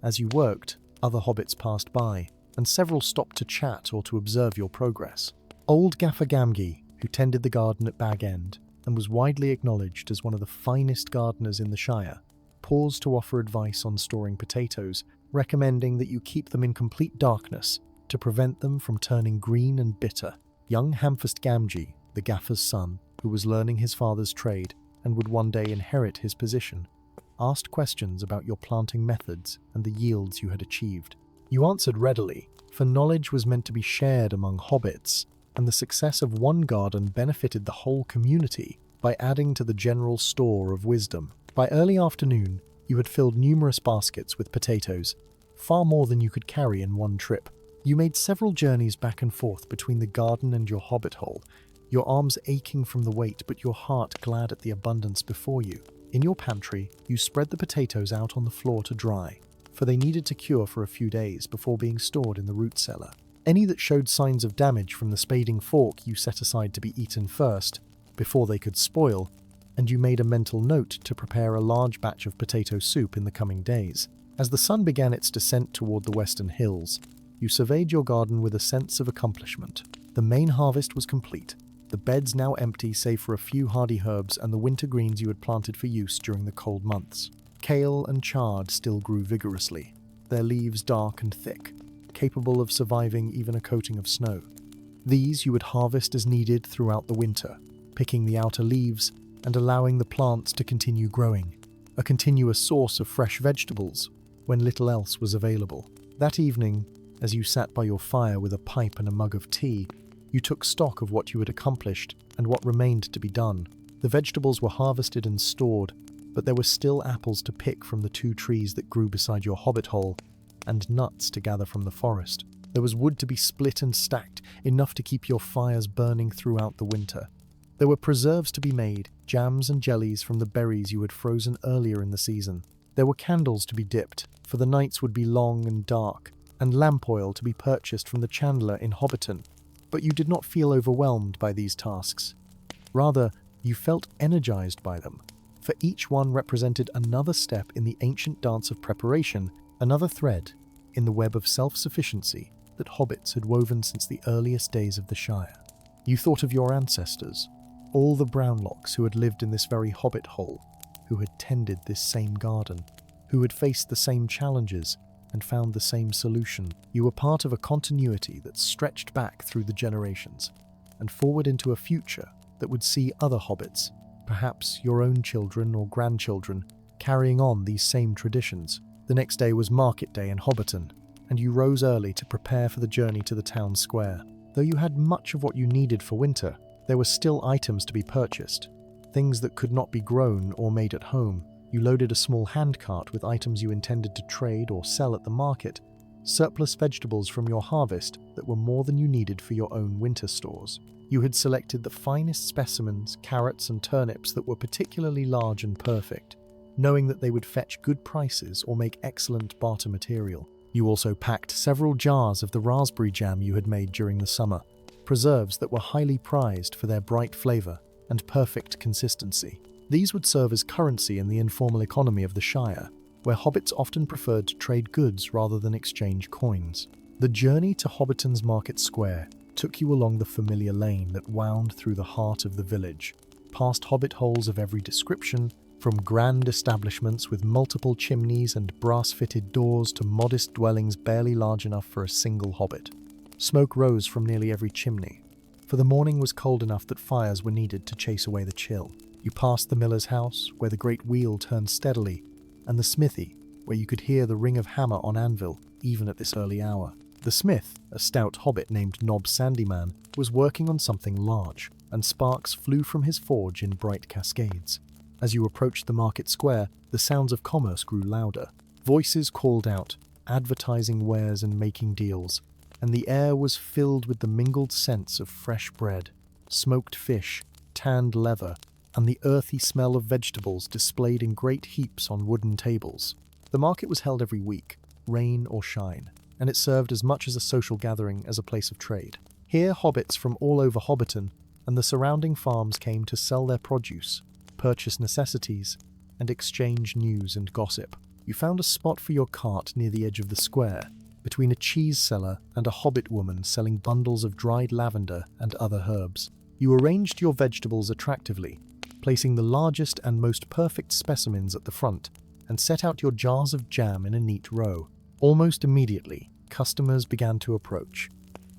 As you worked, other hobbits passed by, and several stopped to chat or to observe your progress. Old Gaffer Gamgee, who tended the garden at Bag End and was widely acknowledged as one of the finest gardeners in the Shire, paused to offer advice on storing potatoes, recommending that you keep them in complete darkness to prevent them from turning green and bitter. Young Hamfast Gamgee, the gaffer's son, who was learning his father's trade and would one day inherit his position, asked questions about your planting methods and the yields you had achieved. You answered readily, for knowledge was meant to be shared among hobbits, and the success of one garden benefited the whole community by adding to the general store of wisdom. By early afternoon, you had filled numerous baskets with potatoes, far more than you could carry in one trip. You made several journeys back and forth between the garden and your hobbit hole, your arms aching from the weight but your heart glad at the abundance before you. In your pantry, you spread the potatoes out on the floor to dry, for they needed to cure for a few days before being stored in the root cellar. Any that showed signs of damage from the spading fork you set aside to be eaten first, before they could spoil, and you made a mental note to prepare a large batch of potato soup in the coming days. As the sun began its descent toward the western hills, you surveyed your garden with a sense of accomplishment. The main harvest was complete, the beds now empty save for a few hardy herbs and the winter greens you had planted for use during the cold months. Kale and chard still grew vigorously, their leaves dark and thick, capable of surviving even a coating of snow. These you would harvest as needed throughout the winter, picking the outer leaves and allowing the plants to continue growing, a continuous source of fresh vegetables when little else was available. That evening, as you sat by your fire with a pipe and a mug of tea, you took stock of what you had accomplished and what remained to be done. The vegetables were harvested and stored, but there were still apples to pick from the 2 trees that grew beside your hobbit hole, and nuts to gather from the forest. There was wood to be split and stacked, enough to keep your fires burning throughout the winter. There were preserves to be made, jams and jellies from the berries you had frozen earlier in the season. There were candles to be dipped, for the nights would be long and dark, and lamp oil to be purchased from the chandler in Hobbiton. But you did not feel overwhelmed by these tasks. Rather, you felt energized by them, for each one represented another step in the ancient dance of preparation, another thread in the web of self-sufficiency that hobbits had woven since the earliest days of the Shire. You thought of your ancestors, all the Brownlocks who had lived in this very hobbit hole, who had tended this same garden, who had faced the same challenges and found the same solution. You were part of a continuity that stretched back through the generations and forward into a future that would see other hobbits, perhaps your own children or grandchildren, carrying on these same traditions. The next day was market day in Hobbiton, and you rose early to prepare for the journey to the town square. Though you had much of what you needed for winter, there were still items to be purchased, things that could not be grown or made at home. You loaded a small handcart with items you intended to trade or sell at the market, surplus vegetables from your harvest that were more than you needed for your own winter stores. You had selected the finest specimens, carrots and turnips that were particularly large and perfect, knowing that they would fetch good prices or make excellent barter material. You also packed several jars of the raspberry jam you had made during the summer, preserves that were highly prized for their bright flavor and perfect consistency. These would serve as currency in the informal economy of the Shire, where hobbits often preferred to trade goods rather than exchange coins. The journey to Hobbiton's market square took you along the familiar lane that wound through the heart of the village, past hobbit holes of every description, from grand establishments with multiple chimneys and brass-fitted doors to modest dwellings barely large enough for a single hobbit. Smoke rose from nearly every chimney, for the morning was cold enough that fires were needed to chase away the chill. You passed the miller's house, where the great wheel turned steadily, and the smithy, where you could hear the ring of hammer on anvil, even at this early hour. The smith, a stout hobbit named Nob Sandyman, was working on something large, and sparks flew from his forge in bright cascades. As you approached the market square, the sounds of commerce grew louder. Voices called out, advertising wares and making deals, and the air was filled with the mingled scents of fresh bread, smoked fish, tanned leather, and the earthy smell of vegetables displayed in great heaps on wooden tables. The market was held every week, rain or shine, and it served as much as a social gathering as a place of trade. Here hobbits from all over Hobbiton and the surrounding farms came to sell their produce, purchase necessities, and exchange news and gossip. You found a spot for your cart near the edge of the square, between a cheese seller and a hobbit woman selling bundles of dried lavender and other herbs. You arranged your vegetables attractively, placing the largest and most perfect specimens at the front, and set out your jars of jam in a neat row. Almost immediately, customers began to approach,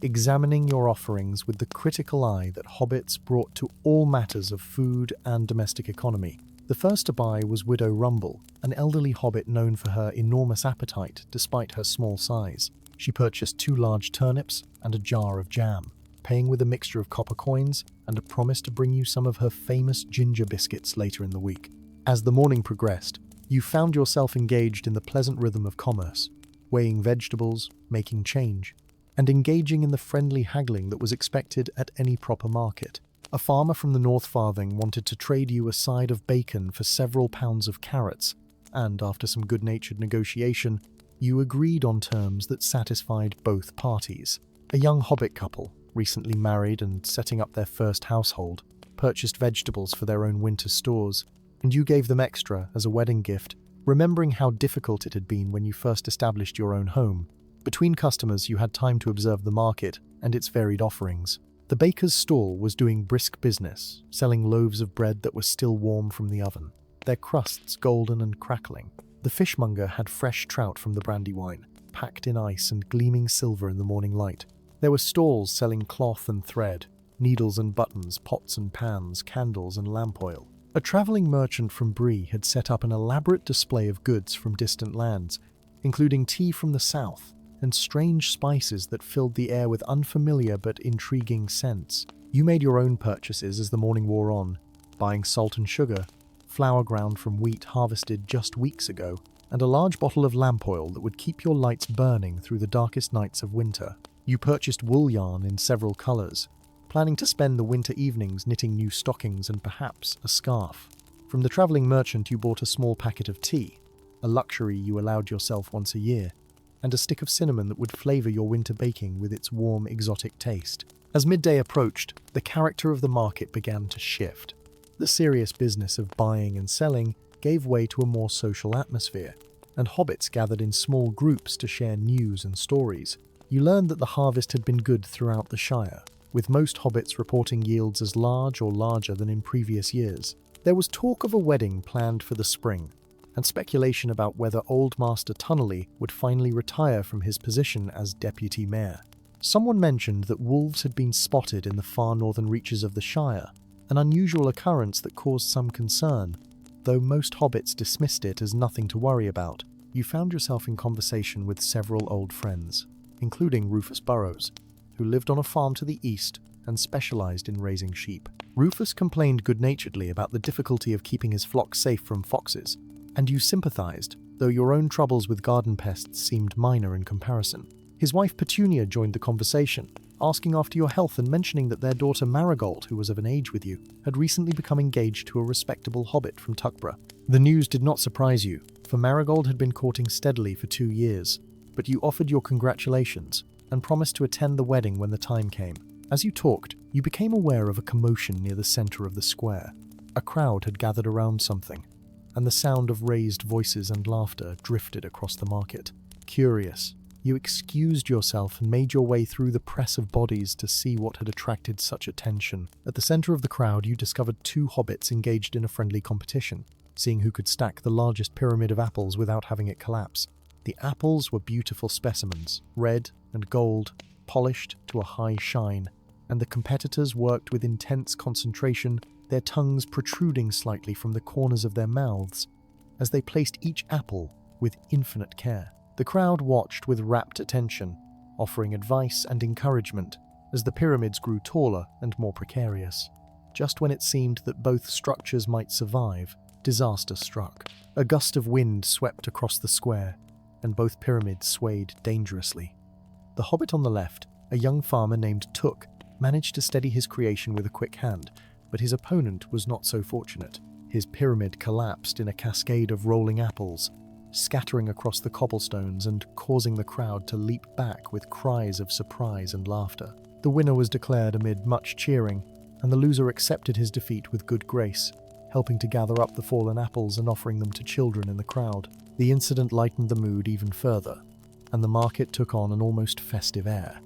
examining your offerings with the critical eye that hobbits brought to all matters of food and domestic economy. The first to buy was Widow Rumble, an elderly hobbit known for her enormous appetite despite her small size. She purchased 2 large turnips and a jar of jam, paying with a mixture of copper coins and a promise to bring you some of her famous ginger biscuits later in the week. As the morning progressed, you found yourself engaged in the pleasant rhythm of commerce, weighing vegetables, making change, and engaging in the friendly haggling that was expected at any proper market. A farmer from the North Farthing wanted to trade you a side of bacon for several pounds of carrots, and after some good-natured negotiation, you agreed on terms that satisfied both parties. A young hobbit couple, recently married and setting up their first household, purchased vegetables for their own winter stores, and you gave them extra as a wedding gift, remembering how difficult it had been when you first established your own home. Between customers, you had time to observe the market and its varied offerings. The baker's stall was doing brisk business, selling loaves of bread that were still warm from the oven, their crusts golden and crackling. The fishmonger had fresh trout from the Brandywine, packed in ice and gleaming silver in the morning light. There were stalls selling cloth and thread, needles and buttons, pots and pans, candles and lamp oil. A traveling merchant from Brie had set up an elaborate display of goods from distant lands, including tea from the south and strange spices that filled the air with unfamiliar but intriguing scents. You made your own purchases as the morning wore on, buying salt and sugar, flour ground from wheat harvested just weeks ago, and a large bottle of lamp oil that would keep your lights burning through the darkest nights of winter. You purchased wool yarn in several colors, planning to spend the winter evenings knitting new stockings and perhaps a scarf. From the traveling merchant, you bought a small packet of tea, a luxury you allowed yourself once a year, and a stick of cinnamon that would flavor your winter baking with its warm, exotic taste. As midday approached, the character of the market began to shift. The serious business of buying and selling gave way to a more social atmosphere, and hobbits gathered in small groups to share news and stories. You learned that the harvest had been good throughout the Shire, with most hobbits reporting yields as large or larger than in previous years. There was talk of a wedding planned for the spring, and speculation about whether Old Master Tunnelly would finally retire from his position as deputy mayor. Someone mentioned that wolves had been spotted in the far northern reaches of the Shire, an unusual occurrence that caused some concern. Though most hobbits dismissed it as nothing to worry about, you found yourself in conversation with several old friends, including Rufus Burrows, who lived on a farm to the east and specialized in raising sheep. Rufus complained good-naturedly about the difficulty of keeping his flock safe from foxes, and you sympathized, though your own troubles with garden pests seemed minor in comparison. His wife Petunia joined the conversation, asking after your health and mentioning that their daughter Marigold, who was of an age with you, had recently become engaged to a respectable hobbit from Tuckborough. The news did not surprise you, for Marigold had been courting steadily for 2 years, but you offered your congratulations and promised to attend the wedding when the time came. As you talked, you became aware of a commotion near the center of the square. A crowd had gathered around something, and the sound of raised voices and laughter drifted across the market. Curious, you excused yourself and made your way through the press of bodies to see what had attracted such attention. At the center of the crowd, you discovered 2 hobbits engaged in a friendly competition, seeing who could stack the largest pyramid of apples without having it collapse. The apples were beautiful specimens, red and gold, polished to a high shine, and the competitors worked with intense concentration, their tongues protruding slightly from the corners of their mouths as they placed each apple with infinite care. The crowd watched with rapt attention, offering advice and encouragement as the pyramids grew taller and more precarious. Just when it seemed that both structures might survive, disaster struck. A gust of wind swept across the square, and both pyramids swayed dangerously. The hobbit on the left, a young farmer named Took, managed to steady his creation with a quick hand, but his opponent was not so fortunate. His pyramid collapsed in a cascade of rolling apples, scattering across the cobblestones and causing the crowd to leap back with cries of surprise and laughter. The winner was declared amid much cheering, and the loser accepted his defeat with good grace, helping to gather up the fallen apples and offering them to children in the crowd. The incident lightened the mood even further, and the market took on an almost festive air.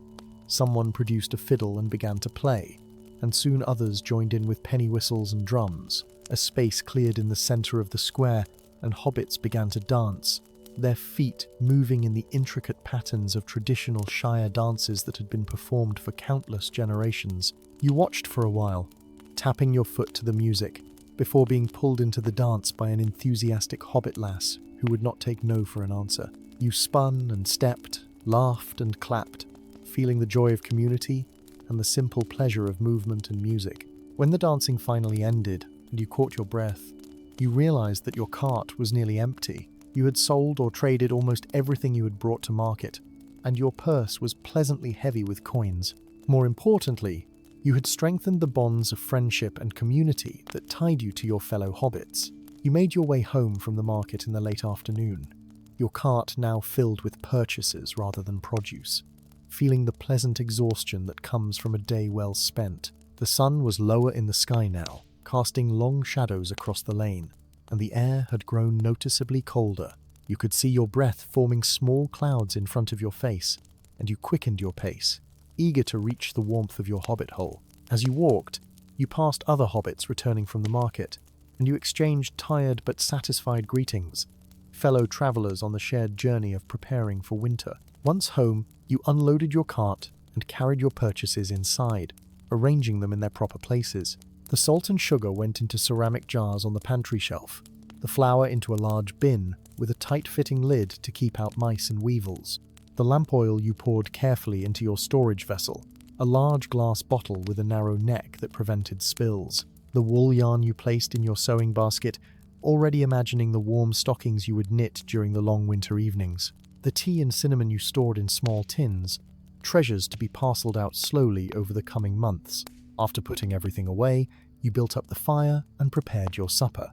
Someone produced a fiddle and began to play, and soon others joined in with penny whistles and drums. A space cleared in the center of the square, and hobbits began to dance, their feet moving in the intricate patterns of traditional Shire dances that had been performed for countless generations. You watched for a while, tapping your foot to the music, before being pulled into the dance by an enthusiastic hobbit lass who would not take no for an answer. You spun and stepped, laughed and clapped, feeling the joy of community and the simple pleasure of movement and music. When the dancing finally ended and you caught your breath, you realized that your cart was nearly empty. You had sold or traded almost everything you had brought to market, and your purse was pleasantly heavy with coins. More importantly, you had strengthened the bonds of friendship and community that tied you to your fellow hobbits. You made your way home from the market in the late afternoon, your cart now filled with purchases rather than produce, feeling the pleasant exhaustion that comes from a day well spent. The sun was lower in the sky now, casting long shadows across the lane, and the air had grown noticeably colder. You could see your breath forming small clouds in front of your face, and you quickened your pace, eager to reach the warmth of your hobbit hole. As you walked, you passed other hobbits returning from the market, and you exchanged tired but satisfied greetings, fellow travelers on the shared journey of preparing for winter. Once home, you unloaded your cart and carried your purchases inside, arranging them in their proper places. The salt and sugar went into ceramic jars on the pantry shelf, the flour into a large bin with a tight-fitting lid to keep out mice and weevils. The lamp oil you poured carefully into your storage vessel, a large glass bottle with a narrow neck that prevented spills. The wool yarn you placed in your sewing basket, already imagining the warm stockings you would knit during the long winter evenings. The tea and cinnamon you stored in small tins, treasures to be parceled out slowly over the coming months. After putting everything away, you built up the fire and prepared your supper.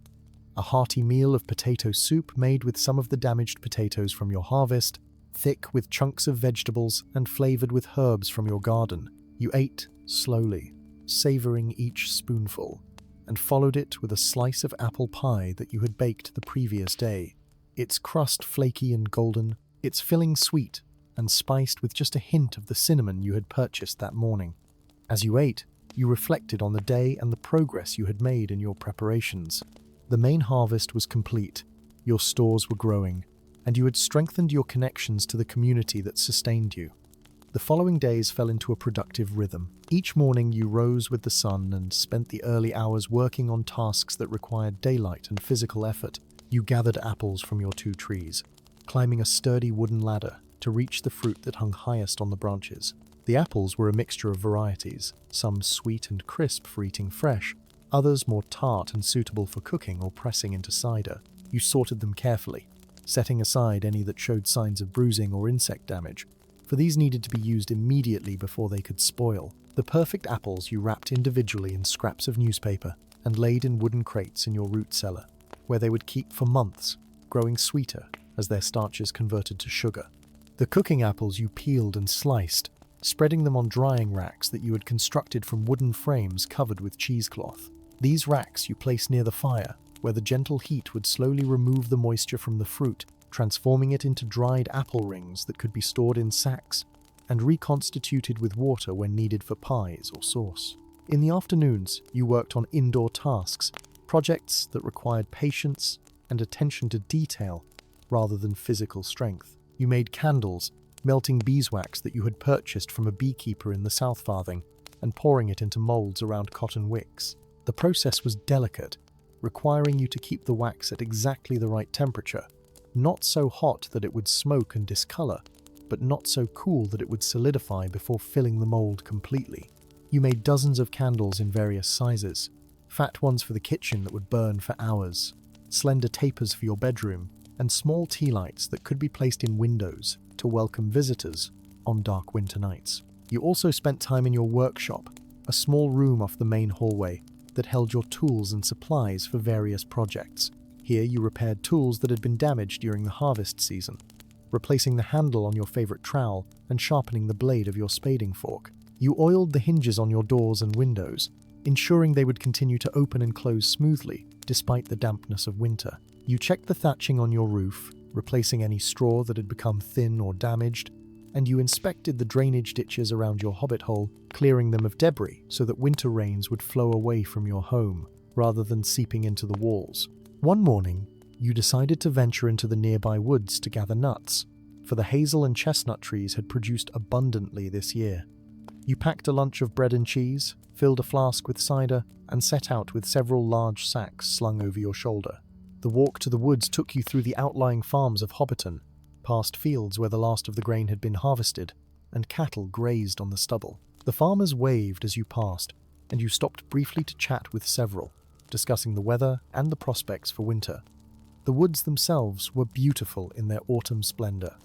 A hearty meal of potato soup made with some of the damaged potatoes from your harvest, thick with chunks of vegetables and flavored with herbs from your garden. You ate slowly, savoring each spoonful, and followed it with a slice of apple pie that you had baked the previous day. Its crust flaky and golden, its filling sweet and spiced with just a hint of the cinnamon you had purchased that morning. As you ate, you reflected on the day and the progress you had made in your preparations. The main harvest was complete, your stores were growing, and you had strengthened your connections to the community that sustained you. The following days fell into a productive rhythm. Each morning you rose with the sun and spent the early hours working on tasks that required daylight and physical effort. You gathered apples from your 2 trees, climbing a sturdy wooden ladder to reach the fruit that hung highest on the branches. The apples were a mixture of varieties, some sweet and crisp for eating fresh, others more tart and suitable for cooking or pressing into cider. You sorted them carefully, setting aside any that showed signs of bruising or insect damage, for these needed to be used immediately before they could spoil. The perfect apples you wrapped individually in scraps of newspaper and laid in wooden crates in your root cellar, where they would keep for months, growing sweeter as their starches converted to sugar. The cooking apples you peeled and sliced, spreading them on drying racks that you had constructed from wooden frames covered with cheesecloth. These racks you placed near the fire, where the gentle heat would slowly remove the moisture from the fruit, transforming it into dried apple rings that could be stored in sacks and reconstituted with water when needed for pies or sauce. In the afternoons, you worked on indoor tasks, projects that required patience and attention to detail rather than physical strength. You made candles, melting beeswax that you had purchased from a beekeeper in the South Farthing and pouring it into molds around cotton wicks. The process was delicate, requiring you to keep the wax at exactly the right temperature, not so hot that it would smoke and discolor, but not so cool that it would solidify before filling the mold completely. You made dozens of candles in various sizes, fat ones for the kitchen that would burn for hours, slender tapers for your bedroom, and small tea lights that could be placed in windows to welcome visitors on dark winter nights. You also spent time in your workshop, a small room off the main hallway that held your tools and supplies for various projects. Here you repaired tools that had been damaged during the harvest season, replacing the handle on your favorite trowel and sharpening the blade of your spading fork. You oiled the hinges on your doors and windows, ensuring they would continue to open and close smoothly despite the dampness of winter. You checked the thatching on your roof, replacing any straw that had become thin or damaged, and you inspected the drainage ditches around your hobbit hole, clearing them of debris so that winter rains would flow away from your home rather than seeping into the walls. One morning, you decided to venture into the nearby woods to gather nuts, for the hazel and chestnut trees had produced abundantly this year. You packed a lunch of bread and cheese, filled a flask with cider, and set out with several large sacks slung over your shoulder. The walk to the woods took you through the outlying farms of Hobbiton, past fields where the last of the grain had been harvested, and cattle grazed on the stubble. The farmers waved as you passed, and you stopped briefly to chat with several, discussing the weather and the prospects for winter. The woods themselves were beautiful in their autumn splendor,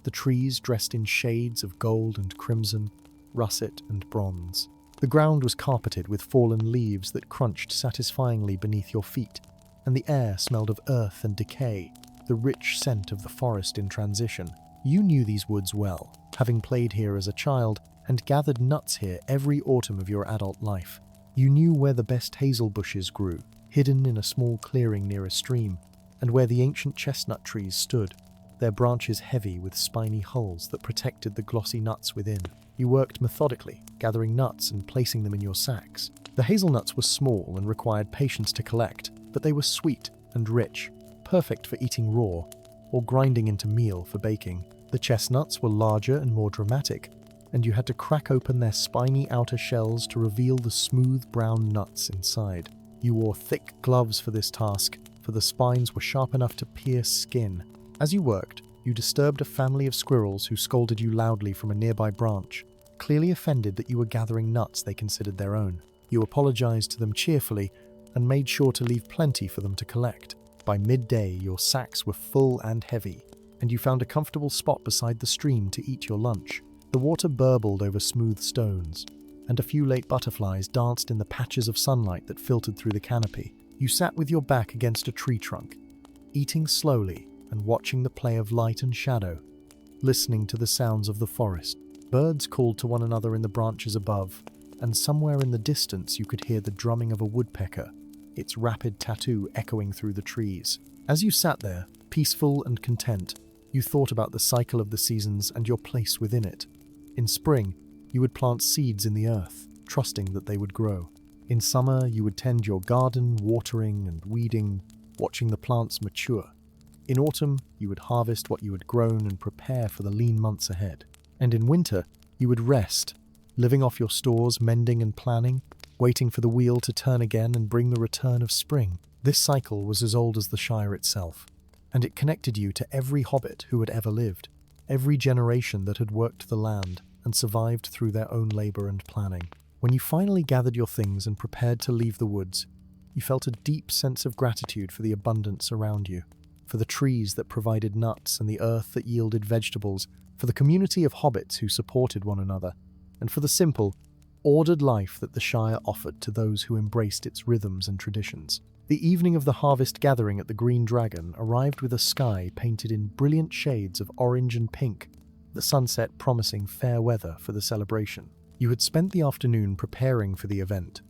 the trees dressed in shades of gold and crimson, russet and bronze. The ground was carpeted with fallen leaves that crunched satisfyingly beneath your feet, and the air smelled of earth and decay, the rich scent of the forest in transition. You knew these woods well, having played here as a child and gathered nuts here every autumn of your adult life. You knew where the best hazel bushes grew, hidden in a small clearing near a stream, and where the ancient chestnut trees stood, their branches heavy with spiny hulls that protected the glossy nuts within. You worked methodically, gathering nuts and placing them in your sacks. The hazelnuts were small and required patience to collect, but they were sweet and rich, perfect for eating raw or grinding into meal for baking. The chestnuts were larger and more dramatic, and you had to crack open their spiny outer shells to reveal the smooth brown nuts inside. You wore thick gloves for this task, for the spines were sharp enough to pierce skin. As you worked, you disturbed a family of squirrels who scolded you loudly from a nearby branch, clearly offended that you were gathering nuts they considered their own. You apologized to them cheerfully and made sure to leave plenty for them to collect. By midday, your sacks were full and heavy, and you found a comfortable spot beside the stream to eat your lunch. The water burbled over smooth stones, and a few late butterflies danced in the patches of sunlight that filtered through the canopy. You sat with your back against a tree trunk, eating slowly and watching the play of light and shadow, listening to the sounds of the forest. Birds called to one another in the branches above, and somewhere in the distance you could hear the drumming of a woodpecker, its rapid tattoo echoing through the trees. As you sat there, peaceful and content, you thought about the cycle of the seasons and your place within it. In spring, you would plant seeds in the earth, trusting that they would grow. In summer, you would tend your garden, watering and weeding, watching the plants mature. In autumn, you would harvest what you had grown and prepare for the lean months ahead. And in winter, you would rest, living off your stores, mending and planning, waiting for the wheel to turn again and bring the return of spring. This cycle was as old as the Shire itself, and it connected you to every hobbit who had ever lived, every generation that had worked the land and survived through their own labor and planning. When you finally gathered your things and prepared to leave the woods, you felt a deep sense of gratitude for the abundance around you, for the trees that provided nuts and the earth that yielded vegetables, for the community of hobbits who supported one another, and for the simple, ordered life that the Shire offered to those who embraced its rhythms and traditions. The evening of the harvest gathering at the Green Dragon arrived with a sky painted in brilliant shades of orange and pink, the sunset promising fair weather for the celebration. You had spent the afternoon preparing for the event,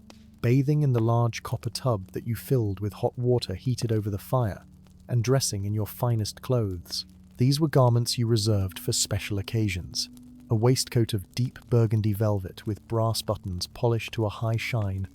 bathing in the large copper tub that you filled with hot water heated over the fire, and dressing in your finest clothes. These were garments you reserved for special occasions. A waistcoat of deep burgundy velvet with brass buttons polished to a high shine,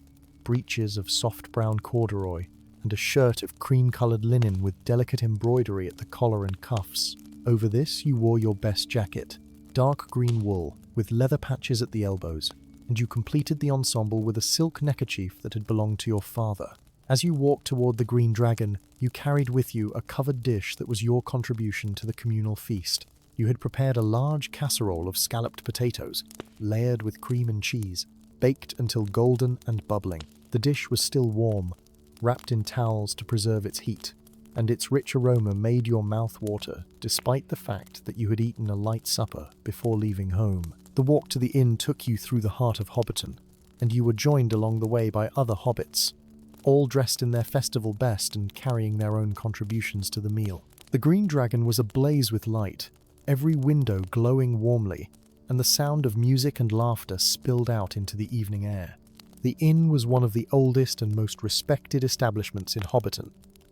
breeches of soft brown corduroy, and a shirt of cream-coloured linen with delicate embroidery at the collar and cuffs. Over this you wore your best jacket, dark green wool, with leather patches at the elbows, and you completed the ensemble with a silk neckerchief that had belonged to your father. As you walked toward the Green Dragon, you carried with you a covered dish that was your contribution to the communal feast. You had prepared a large casserole of scalloped potatoes, layered with cream and cheese, baked until golden and bubbling. The dish was still warm, wrapped in towels to preserve its heat, and its rich aroma made your mouth water, despite the fact that you had eaten a light supper before leaving home. The walk to the inn took you through the heart of Hobbiton, and you were joined along the way by other hobbits, all dressed in their festival best and carrying their own contributions to the meal. The Green Dragon was ablaze with light, every window glowing warmly, and the sound of music and laughter spilled out into the evening air. The inn was one of the oldest and most respected establishments in Hobbiton,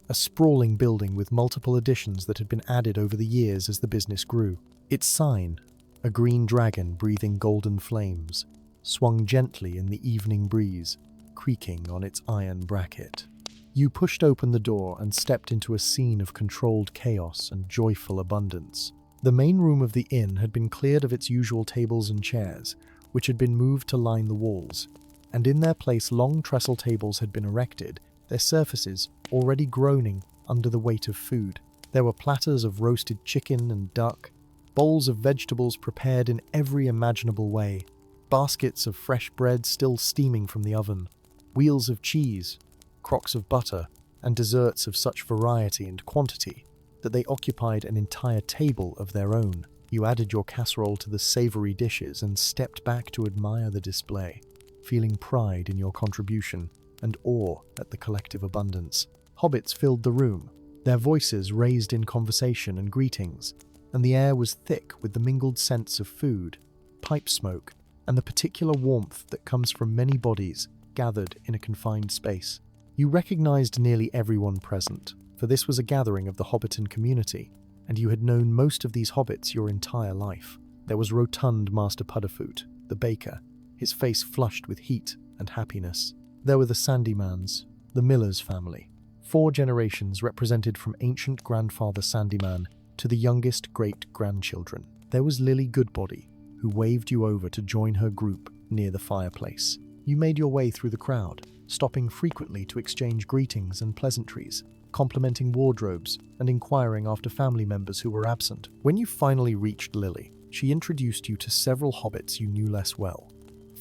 a sprawling building with multiple additions that had been added over the years as the business grew. Its sign, a green dragon breathing golden flames, swung gently in the evening breeze, creaking on its iron bracket. You pushed open the door and stepped into a scene of controlled chaos and joyful abundance. The main room of the inn had been cleared of its usual tables and chairs, which had been moved to line the walls, and in their place long trestle tables had been erected, their surfaces already groaning under the weight of food. There were platters of roasted chicken and duck, bowls of vegetables prepared in every imaginable way, baskets of fresh bread still steaming from the oven, wheels of cheese, crocks of butter, and desserts of such variety and quantity that they occupied an entire table of their own. You added your casserole to the savoury dishes and stepped back to admire the display, feeling pride in your contribution and awe at the collective abundance. Hobbits filled the room, their voices raised in conversation and greetings, and the air was thick with the mingled scents of food, pipe smoke, and the particular warmth that comes from many bodies gathered in a confined space. You recognized nearly everyone present, for this was a gathering of the Hobbiton community, and you had known most of these hobbits your entire life. There was rotund Master Pudderfoot, the baker, his face flushed with heat and happiness. There were the Sandymans, the Miller's family, 4 generations represented from ancient grandfather Sandyman to the youngest great-grandchildren. There was Lily Goodbody, who waved you over to join her group near the fireplace. You made your way through the crowd, stopping frequently to exchange greetings and pleasantries, complimenting wardrobes and inquiring after family members who were absent. When you finally reached Lily, she introduced you to several hobbits you knew less well,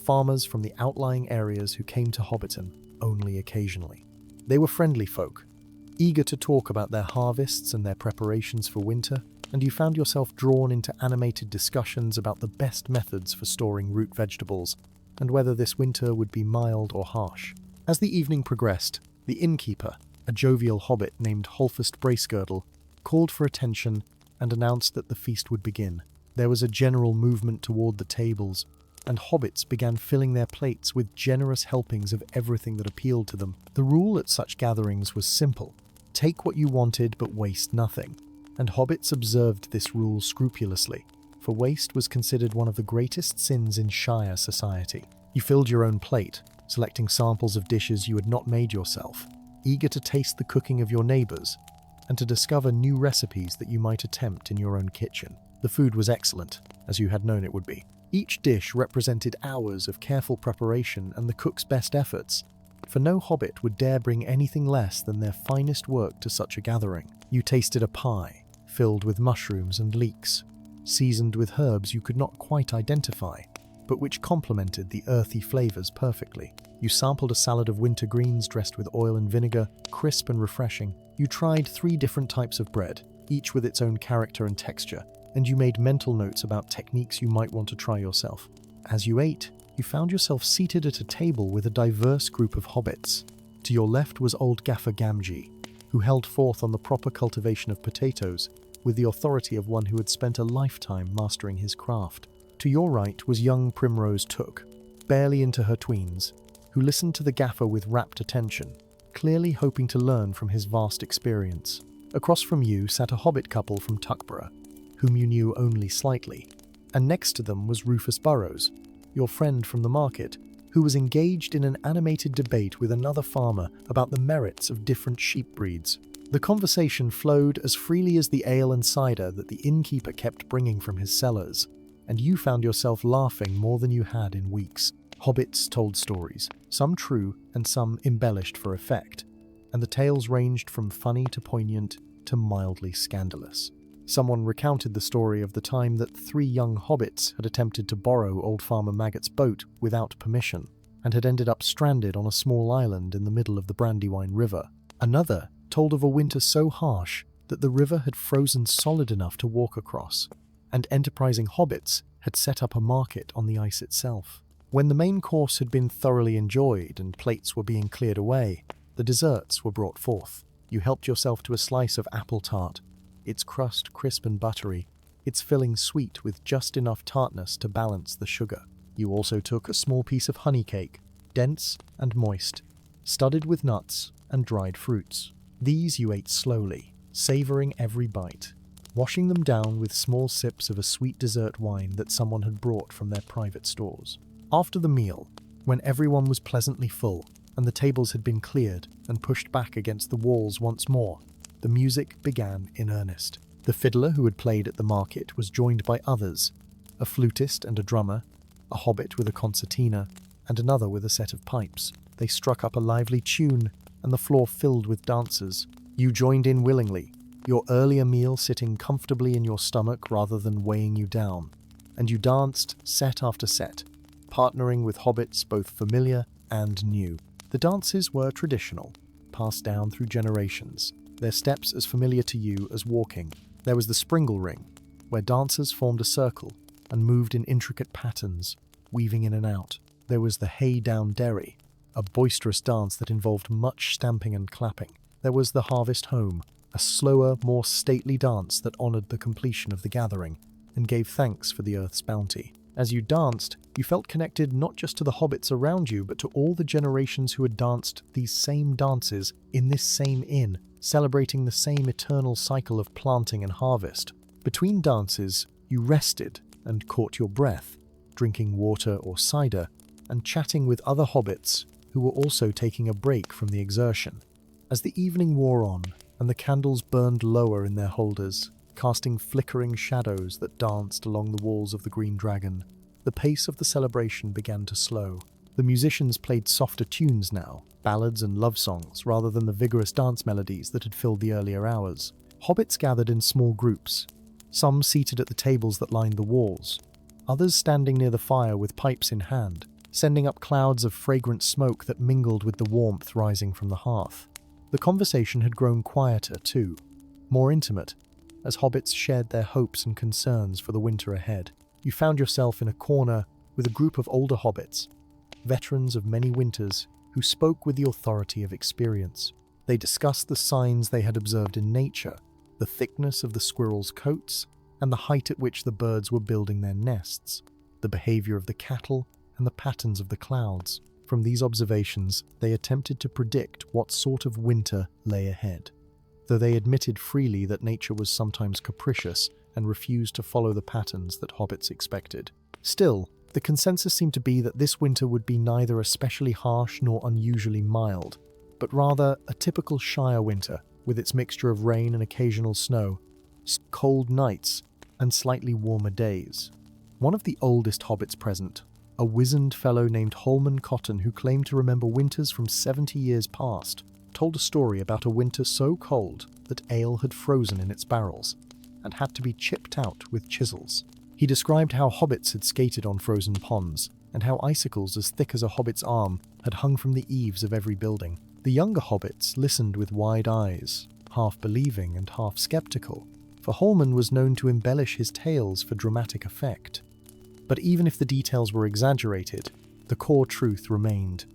farmers from the outlying areas who came to Hobbiton only occasionally. They were friendly folk, eager to talk about their harvests and their preparations for winter, and you found yourself drawn into animated discussions about the best methods for storing root vegetables and whether this winter would be mild or harsh. As the evening progressed, the innkeeper, a jovial hobbit named Holfast Bracegirdle, called for attention and announced that the feast would begin. There was a general movement toward the tables, and hobbits began filling their plates with generous helpings of everything that appealed to them. The rule at such gatherings was simple: take what you wanted but waste nothing, and hobbits observed this rule scrupulously, for waste was considered one of the greatest sins in Shire society. You filled your own plate, selecting samples of dishes you had not made yourself, eager to taste the cooking of your neighbours, and to discover new recipes that you might attempt in your own kitchen. The food was excellent, as you had known it would be. Each dish represented hours of careful preparation and the cook's best efforts, for no hobbit would dare bring anything less than their finest work to such a gathering. You tasted a pie, filled with mushrooms and leeks, seasoned with herbs you could not quite identify, but which complemented the earthy flavours perfectly. You sampled a salad of winter greens dressed with oil and vinegar, crisp and refreshing. You tried 3 different types of bread, each with its own character and texture, and you made mental notes about techniques you might want to try yourself. As you ate, you found yourself seated at a table with a diverse group of hobbits. To your left was old Gaffer Gamgee, who held forth on the proper cultivation of potatoes with the authority of one who had spent a lifetime mastering his craft. To your right was young Primrose Took, barely into her tweens, who listened to the gaffer with rapt attention, clearly hoping to learn from his vast experience. Across from you sat a hobbit couple from Tuckborough, whom you knew only slightly, and next to them was Rufus Burrows, your friend from the market, who was engaged in an animated debate with another farmer about the merits of different sheep breeds. The conversation flowed as freely as the ale and cider that the innkeeper kept bringing from his cellars, and you found yourself laughing more than you had in weeks. Hobbits told stories, some true and some embellished for effect, and the tales ranged from funny to poignant to mildly scandalous. Someone recounted the story of the time that 3 young hobbits had attempted to borrow old Farmer Maggot's boat without permission, and had ended up stranded on a small island in the middle of the Brandywine River. Another told of a winter so harsh that the river had frozen solid enough to walk across, and enterprising hobbits had set up a market on the ice itself. When the main course had been thoroughly enjoyed and plates were being cleared away, the desserts were brought forth. You helped yourself to a slice of apple tart, its crust crisp and buttery, its filling sweet with just enough tartness to balance the sugar. You also took a small piece of honey cake, dense and moist, studded with nuts and dried fruits. These you ate slowly, savouring every bite, washing them down with small sips of a sweet dessert wine that someone had brought from their private stores. After the meal, when everyone was pleasantly full and the tables had been cleared and pushed back against the walls once more, the music began in earnest. The fiddler who had played at the market was joined by others, a flutist and a drummer, a hobbit with a concertina, and another with a set of pipes. They struck up a lively tune, and the floor filled with dancers. You joined in willingly, your earlier meal sitting comfortably in your stomach rather than weighing you down, and you danced set after set, partnering with hobbits both familiar and new. The dances were traditional, passed down through generations, their steps as familiar to you as walking. There was the Springle Ring, where dancers formed a circle and moved in intricate patterns, weaving in and out. There was the Hay Down Derry, a boisterous dance that involved much stamping and clapping. There was the Harvest Home, a slower, more stately dance that honoured the completion of the gathering and gave thanks for the earth's bounty. As you danced, you felt connected not just to the hobbits around you, but to all the generations who had danced these same dances in this same inn, celebrating the same eternal cycle of planting and harvest. Between dances, you rested and caught your breath, drinking water or cider, and chatting with other hobbits who were also taking a break from the exertion. As the evening wore on, and the candles burned lower in their holders, casting flickering shadows that danced along the walls of the Green Dragon, the pace of the celebration began to slow. The musicians played softer tunes now, ballads and love songs, rather than the vigorous dance melodies that had filled the earlier hours. Hobbits gathered in small groups, some seated at the tables that lined the walls, others standing near the fire with pipes in hand, sending up clouds of fragrant smoke that mingled with the warmth rising from the hearth. The conversation had grown quieter too, more intimate, as hobbits shared their hopes and concerns for the winter ahead. You found yourself in a corner with a group of older hobbits, veterans of many winters, who spoke with the authority of experience. They discussed the signs they had observed in nature, the thickness of the squirrels' coats, and the height at which the birds were building their nests, the behavior of the cattle, and the patterns of the clouds. From these observations, they attempted to predict what sort of winter lay ahead, though they admitted freely that nature was sometimes capricious and refused to follow the patterns that hobbits expected. Still, the consensus seemed to be that this winter would be neither especially harsh nor unusually mild, but rather a typical Shire winter, with its mixture of rain and occasional snow, cold nights, and slightly warmer days. One of the oldest hobbits present, a wizened fellow named Holman Cotton who claimed to remember winters from 70 years past, told a story about a winter so cold that ale had frozen in its barrels and had to be chipped out with chisels. He described how hobbits had skated on frozen ponds, and how icicles as thick as a hobbit's arm had hung from the eaves of every building. The younger hobbits listened with wide eyes, half believing and half skeptical, for Holman was known to embellish his tales for dramatic effect. But even if the details were exaggerated, the core truth remained.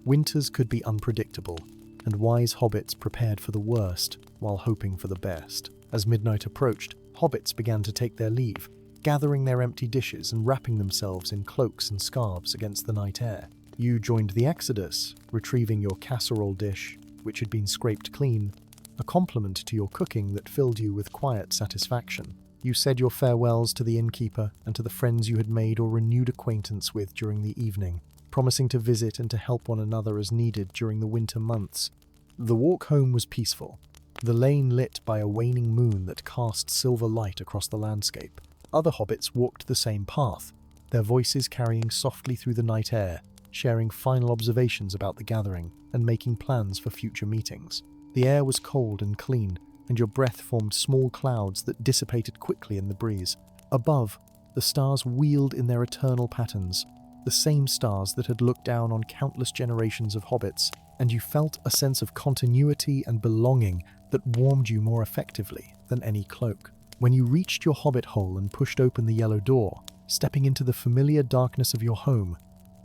Winters could be unpredictable, and wise hobbits prepared for the worst while hoping for the best. As midnight approached, hobbits began to take their leave, gathering their empty dishes and wrapping themselves in cloaks and scarves against the night air. You joined the exodus, retrieving your casserole dish, which had been scraped clean, a compliment to your cooking that filled you with quiet satisfaction. You said your farewells to the innkeeper and to the friends you had made or renewed acquaintance with during the evening, promising to visit and to help one another as needed during the winter months. The walk home was peaceful, the lane lit by a waning moon that cast silver light across the landscape. Other hobbits walked the same path, their voices carrying softly through the night air, sharing final observations about the gathering and making plans for future meetings. The air was cold and clean, and your breath formed small clouds that dissipated quickly in the breeze. Above, the stars wheeled in their eternal patterns, the same stars that had looked down on countless generations of hobbits, and you felt a sense of continuity and belonging that warmed you more effectively than any cloak. When you reached your hobbit hole and pushed open the yellow door, stepping into the familiar darkness of your home,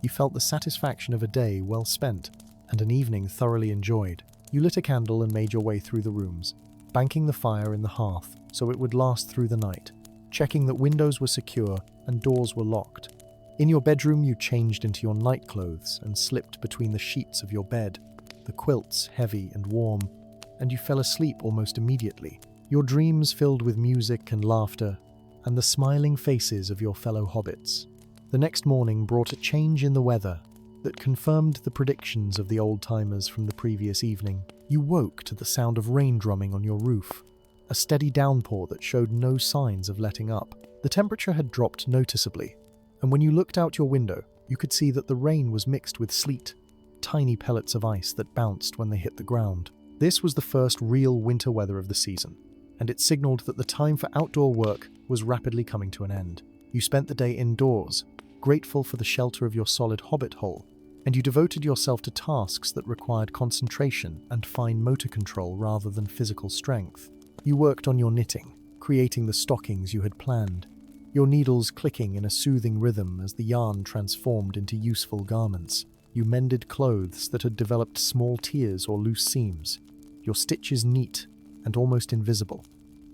you felt the satisfaction of a day well spent and an evening thoroughly enjoyed. You lit a candle and made your way through the rooms, banking the fire in the hearth so it would last through the night, checking that windows were secure and doors were locked. In your bedroom, you changed into your night clothes and slipped between the sheets of your bed, the quilts heavy and warm, and you fell asleep almost immediately, your dreams filled with music and laughter and the smiling faces of your fellow hobbits. The next morning brought a change in the weather that confirmed the predictions of the old-timers from the previous evening. You woke to the sound of rain drumming on your roof, a steady downpour that showed no signs of letting up. The temperature had dropped noticeably, and when you looked out your window, you could see that the rain was mixed with sleet, tiny pellets of ice that bounced when they hit the ground. This was the first real winter weather of the season, and it signaled that the time for outdoor work was rapidly coming to an end. You spent the day indoors, grateful for the shelter of your solid hobbit hole, and you devoted yourself to tasks that required concentration and fine motor control rather than physical strength. You worked on your knitting, creating the stockings you had planned, your needles clicking in a soothing rhythm as the yarn transformed into useful garments. You mended clothes that had developed small tears or loose seams, your stitches neat and almost invisible.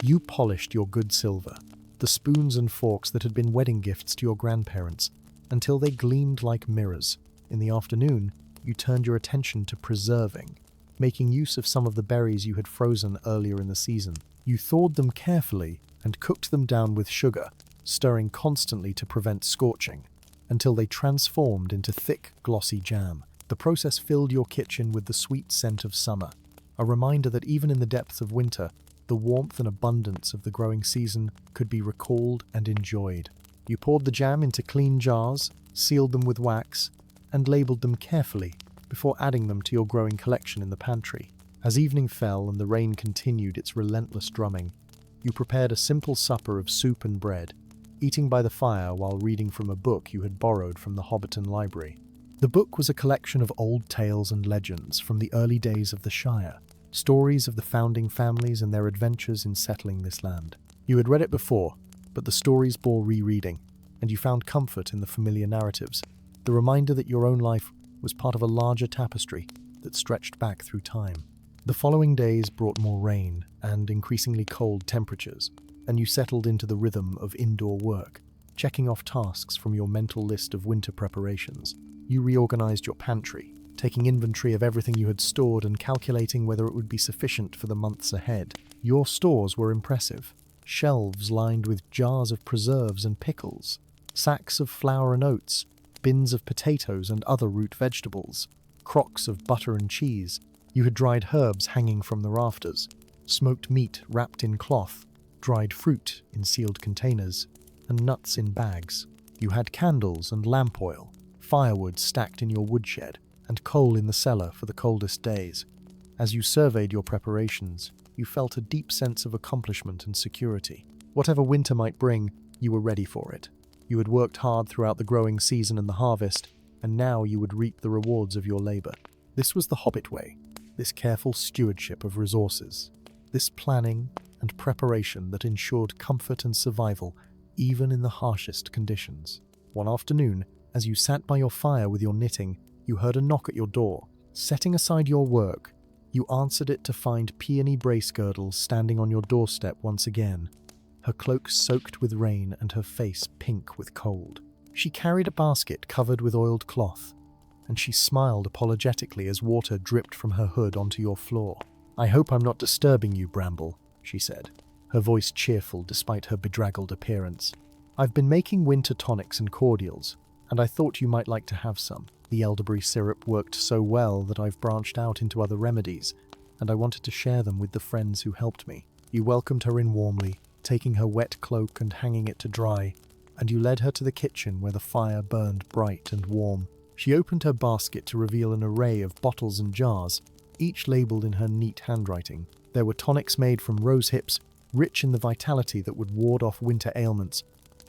You polished your good silver, the spoons and forks that had been wedding gifts to your grandparents, until they gleamed like mirrors. In the afternoon, you turned your attention to preserving, making use of some of the berries you had frozen earlier in the season. You thawed them carefully and cooked them down with sugar, stirring constantly to prevent scorching, until they transformed into thick, glossy jam. The process filled your kitchen with the sweet scent of summer, a reminder that even in the depths of winter, the warmth and abundance of the growing season could be recalled and enjoyed. You poured the jam into clean jars, sealed them with wax, and labeled them carefully before adding them to your growing collection in the pantry. As evening fell and the rain continued its relentless drumming, you prepared a simple supper of soup and bread, eating by the fire while reading from a book you had borrowed from the Hobbiton library. The book was a collection of old tales and legends from the early days of the Shire, stories of the founding families and their adventures in settling this land. You had read it before, but the stories bore rereading, and you found comfort in the familiar narratives, the reminder that your own life was part of a larger tapestry that stretched back through time. The following days brought more rain and increasingly cold temperatures, and you settled into the rhythm of indoor work, checking off tasks from your mental list of winter preparations. You reorganized your pantry, taking inventory of everything you had stored and calculating whether it would be sufficient for the months ahead. Your stores were impressive. Shelves lined with jars of preserves and pickles, sacks of flour and oats, bins of potatoes and other root vegetables, crocks of butter and cheese. You had dried herbs hanging from the rafters, smoked meat wrapped in cloth, dried fruit in sealed containers, and nuts in bags. You had candles and lamp oil, firewood stacked in your woodshed, and coal in the cellar for the coldest days. As you surveyed your preparations, you felt a deep sense of accomplishment and security. Whatever winter might bring, you were ready for it. You had worked hard throughout the growing season and the harvest, and now you would reap the rewards of your labor. This was the Hobbit way, this careful stewardship of resources, this planning and preparation that ensured comfort and survival even in the harshest conditions. One afternoon, as you sat by your fire with your knitting, you heard a knock at your door. Setting aside your work, you answered it to find Peony Bracegirdle standing on your doorstep once again, her cloak soaked with rain and her face pink with cold. She carried a basket covered with oiled cloth, and she smiled apologetically as water dripped from her hood onto your floor. "I hope I'm not disturbing you, Bramble," she said, her voice cheerful despite her bedraggled appearance. "I've been making winter tonics and cordials, and I thought you might like to have some. The elderberry syrup worked so well that I've branched out into other remedies, and I wanted to share them with the friends who helped me." You welcomed her in warmly, taking her wet cloak and hanging it to dry, and you led her to the kitchen where the fire burned bright and warm. She opened her basket to reveal an array of bottles and jars, each labelled in her neat handwriting. There were tonics made from rose hips, rich in the vitality that would ward off winter ailments,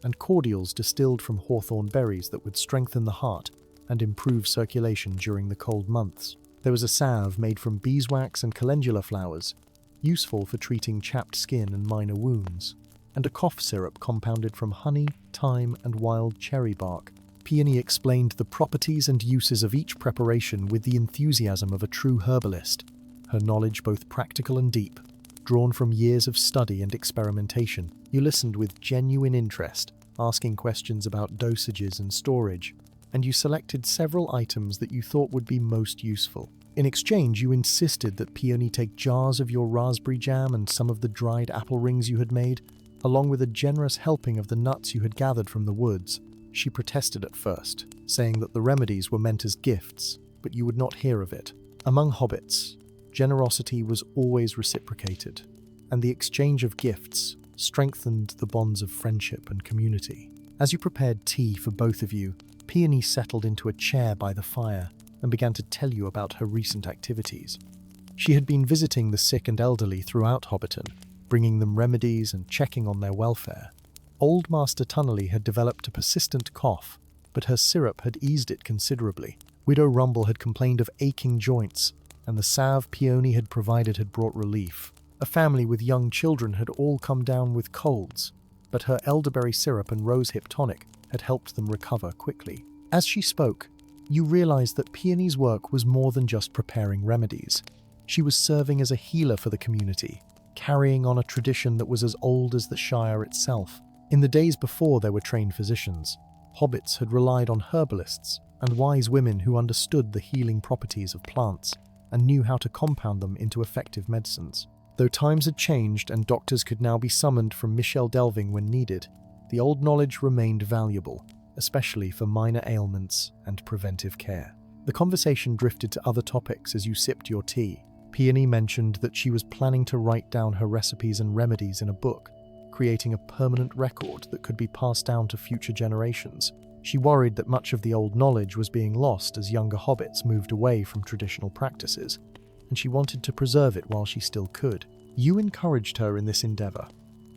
and cordials distilled from hawthorn berries that would strengthen the heart and improve circulation during the cold months. There was a salve made from beeswax and calendula flowers, useful for treating chapped skin and minor wounds, and a cough syrup compounded from honey, thyme, and wild cherry bark. Peony explained the properties and uses of each preparation with the enthusiasm of a true herbalist, her knowledge both practical and deep, drawn from years of study and experimentation. You listened with genuine interest, asking questions about dosages and storage, and you selected several items that you thought would be most useful. In exchange, you insisted that Peony take jars of your raspberry jam and some of the dried apple rings you had made, along with a generous helping of the nuts you had gathered from the woods. She protested at first, saying that the remedies were meant as gifts, but you would not hear of it. Among hobbits, generosity was always reciprocated, and the exchange of gifts strengthened the bonds of friendship and community. As you prepared tea for both of you, Peony settled into a chair by the fire and began to tell you about her recent activities. She had been visiting the sick and elderly throughout Hobbiton, bringing them remedies and checking on their welfare. Old Master Tunnelly had developed a persistent cough, but her syrup had eased it considerably. Widow Rumble had complained of aching joints, and the salve Peony had provided had brought relief. A family with young children had all come down with colds, but her elderberry syrup and rosehip tonic had helped them recover quickly. As she spoke, you realized that Peony's work was more than just preparing remedies. She was serving as a healer for the community, carrying on a tradition that was as old as the Shire itself. In the days before there were trained physicians, hobbits had relied on herbalists and wise women who understood the healing properties of plants and knew how to compound them into effective medicines. Though times had changed and doctors could now be summoned from Michel Delving when needed, the old knowledge remained valuable, especially for minor ailments and preventive care. The conversation drifted to other topics as you sipped your tea. Peony mentioned that she was planning to write down her recipes and remedies in a book, creating a permanent record that could be passed down to future generations. She worried that much of the old knowledge was being lost as younger hobbits moved away from traditional practices, and she wanted to preserve it while she still could. You encouraged her in this endeavor,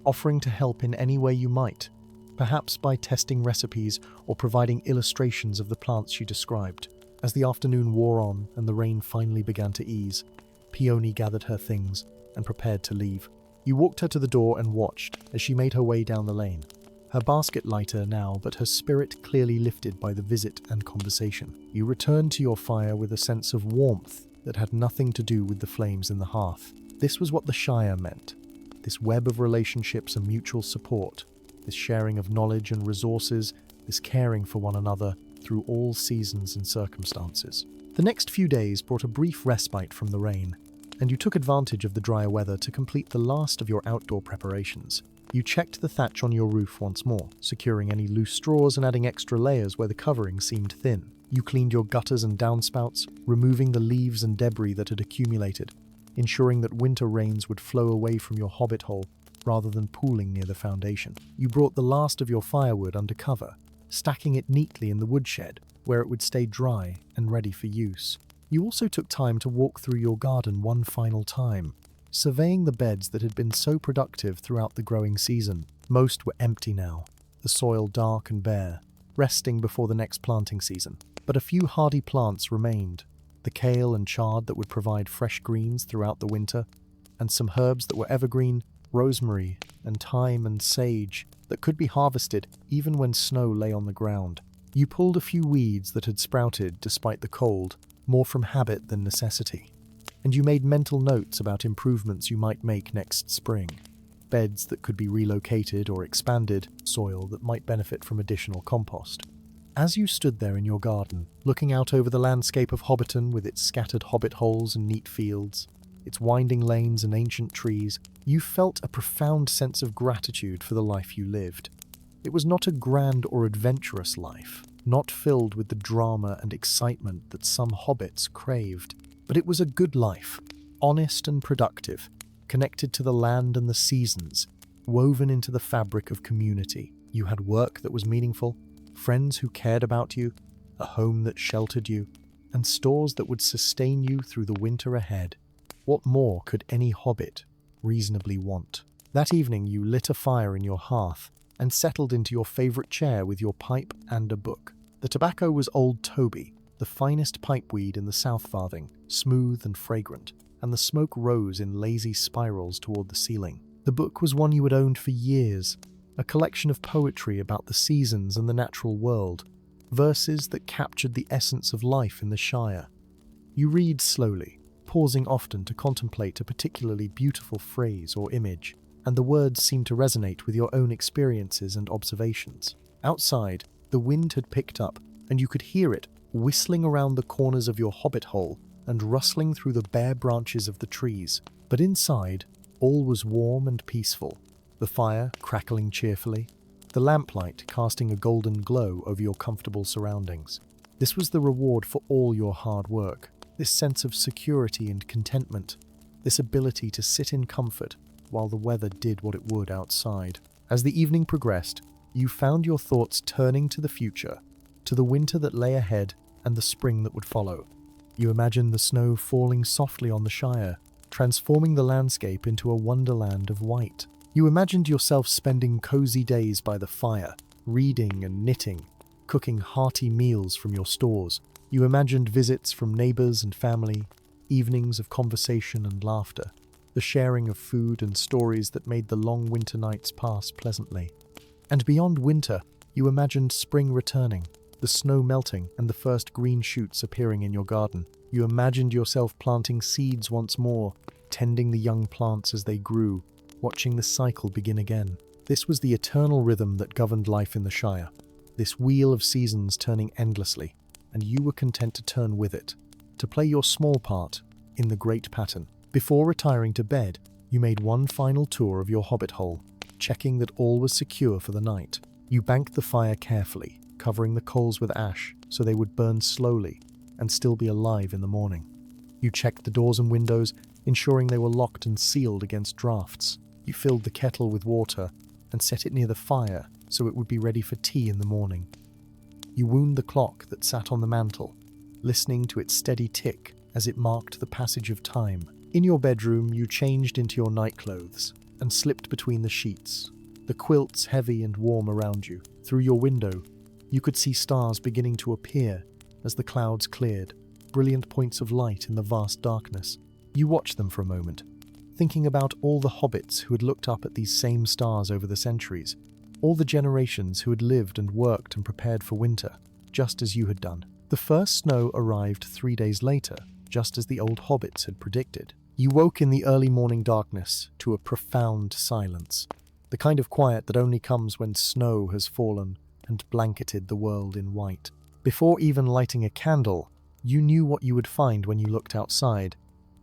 offering to help in any way you might, perhaps by testing recipes or providing illustrations of the plants she described. As the afternoon wore on and the rain finally began to ease, Peony gathered her things and prepared to leave. You walked her to the door and watched as she made her way down the lane, her basket lighter now, but her spirit clearly lifted by the visit and conversation. You returned to your fire with a sense of warmth that had nothing to do with the flames in the hearth. This was what the Shire meant, this web of relationships and mutual support, this sharing of knowledge and resources, this caring for one another through all seasons and circumstances. The next few days brought a brief respite from the rain, and you took advantage of the drier weather to complete the last of your outdoor preparations. You checked the thatch on your roof once more, securing any loose straws and adding extra layers where the covering seemed thin. You cleaned your gutters and downspouts, removing the leaves and debris that had accumulated, ensuring that winter rains would flow away from your hobbit hole rather than pooling near the foundation. You brought the last of your firewood under cover, stacking it neatly in the woodshed, where it would stay dry and ready for use. You also took time to walk through your garden one final time, surveying the beds that had been so productive throughout the growing season. Most were empty now, the soil dark and bare, resting before the next planting season. But a few hardy plants remained, the kale and chard that would provide fresh greens throughout the winter, and some herbs that were evergreen, rosemary and thyme and sage that could be harvested even when snow lay on the ground. You pulled a few weeds that had sprouted despite the cold, more from habit than necessity, and you made mental notes about improvements you might make next spring. Beds that could be relocated or expanded, soil that might benefit from additional compost. As you stood there in your garden, looking out over the landscape of Hobbiton with its scattered hobbit holes and neat fields, its winding lanes and ancient trees, you felt a profound sense of gratitude for the life you lived. It was not a grand or adventurous life, not filled with the drama and excitement that some hobbits craved, but it was a good life, honest and productive, connected to the land and the seasons, woven into the fabric of community. You had work that was meaningful, friends who cared about you, a home that sheltered you, and stores that would sustain you through the winter ahead. What more could any hobbit reasonably want? That evening you lit a fire in your hearth and settled into your favourite chair with your pipe and a book. The tobacco was Old Toby, the finest pipeweed in the South Farthing, smooth and fragrant, and the smoke rose in lazy spirals toward the ceiling. The book was one you had owned for years, a collection of poetry about the seasons and the natural world, verses that captured the essence of life in the Shire. You read slowly, pausing often to contemplate a particularly beautiful phrase or image, and the words seemed to resonate with your own experiences and observations. Outside, the wind had picked up, and you could hear it whistling around the corners of your hobbit hole and rustling through the bare branches of the trees. But inside, all was warm and peaceful, the fire crackling cheerfully, the lamplight casting a golden glow over your comfortable surroundings. This was the reward for all your hard work, this sense of security and contentment, this ability to sit in comfort while the weather did what it would outside. As the evening progressed, you found your thoughts turning to the future, to the winter that lay ahead and the spring that would follow. You imagined the snow falling softly on the Shire, transforming the landscape into a wonderland of white. You imagined yourself spending cozy days by the fire, reading and knitting, cooking hearty meals from your stores. You imagined visits from neighbors and family, evenings of conversation and laughter, the sharing of food and stories that made the long winter nights pass pleasantly. And beyond winter, you imagined spring returning, the snow melting and the first green shoots appearing in your garden. You imagined yourself planting seeds once more, tending the young plants as they grew, watching the cycle begin again. This was the eternal rhythm that governed life in the Shire, this wheel of seasons turning endlessly, and you were content to turn with it, to play your small part in the great pattern. Before retiring to bed, you made one final tour of your hobbit hole, checking that all was secure for the night. You banked the fire carefully, covering the coals with ash so they would burn slowly and still be alive in the morning. You checked the doors and windows, ensuring they were locked and sealed against drafts. You filled the kettle with water and set it near the fire so it would be ready for tea in the morning. You wound the clock that sat on the mantel, listening to its steady tick as it marked the passage of time. In your bedroom, you changed into your nightclothes and slipped between the sheets, the quilts heavy and warm around you. Through your window, you could see stars beginning to appear as the clouds cleared, brilliant points of light in the vast darkness. You watched them for a moment, thinking about all the hobbits who had looked up at these same stars over the centuries, all the generations who had lived and worked and prepared for winter, just as you had done. The first snow arrived 3 days later, just as the old hobbits had predicted. You woke in the early morning darkness to a profound silence, the kind of quiet that only comes when snow has fallen and blanketed the world in white. Before even lighting a candle, you knew what you would find when you looked outside,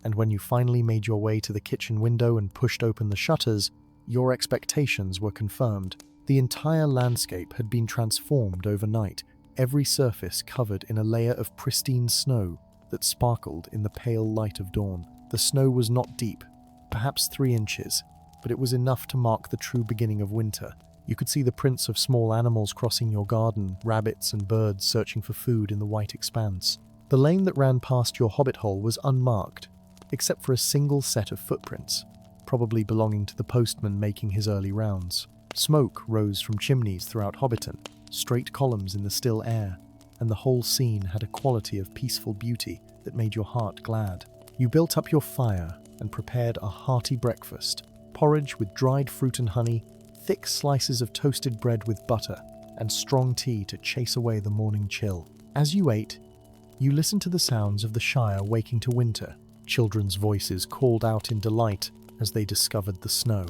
and when you finally made your way to the kitchen window and pushed open the shutters, your expectations were confirmed. The entire landscape had been transformed overnight, every surface covered in a layer of pristine snow that sparkled in the pale light of dawn. The snow was not deep, perhaps 3 inches, but it was enough to mark the true beginning of winter. You could see the prints of small animals crossing your garden, rabbits and birds searching for food in the white expanse. The lane that ran past your hobbit hole was unmarked, except for a single set of footprints, probably belonging to the postman making his early rounds. Smoke rose from chimneys throughout Hobbiton, straight columns in the still air, and the whole scene had a quality of peaceful beauty that made your heart glad. You built up your fire and prepared a hearty breakfast, porridge with dried fruit and honey, thick slices of toasted bread with butter, and strong tea to chase away the morning chill. As you ate, you listened to the sounds of the Shire waking to winter. Children's voices called out in delight as they discovered the snow,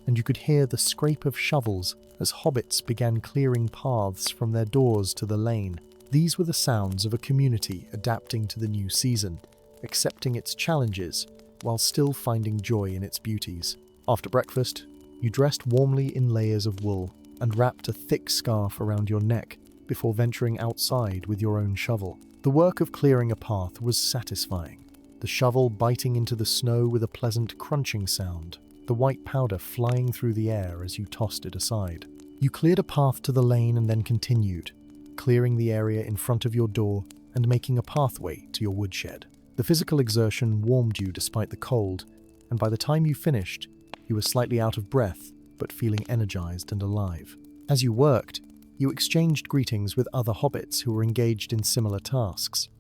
and you could hear the scrape of shovels as hobbits began clearing paths from their doors to the lane. These were the sounds of a community adapting to the new season, accepting its challenges while still finding joy in its beauties. After breakfast, you dressed warmly in layers of wool and wrapped a thick scarf around your neck before venturing outside with your own shovel. The work of clearing a path was satisfying, the shovel biting into the snow with a pleasant crunching sound, the white powder flying through the air as you tossed it aside. You cleared a path to the lane and then continued, clearing the area in front of your door and making a pathway to your woodshed. The physical exertion warmed you despite the cold, and by the time you finished, you were slightly out of breath, but feeling energized and alive. As you worked, you exchanged greetings with other hobbits who were engaged in similar tasks.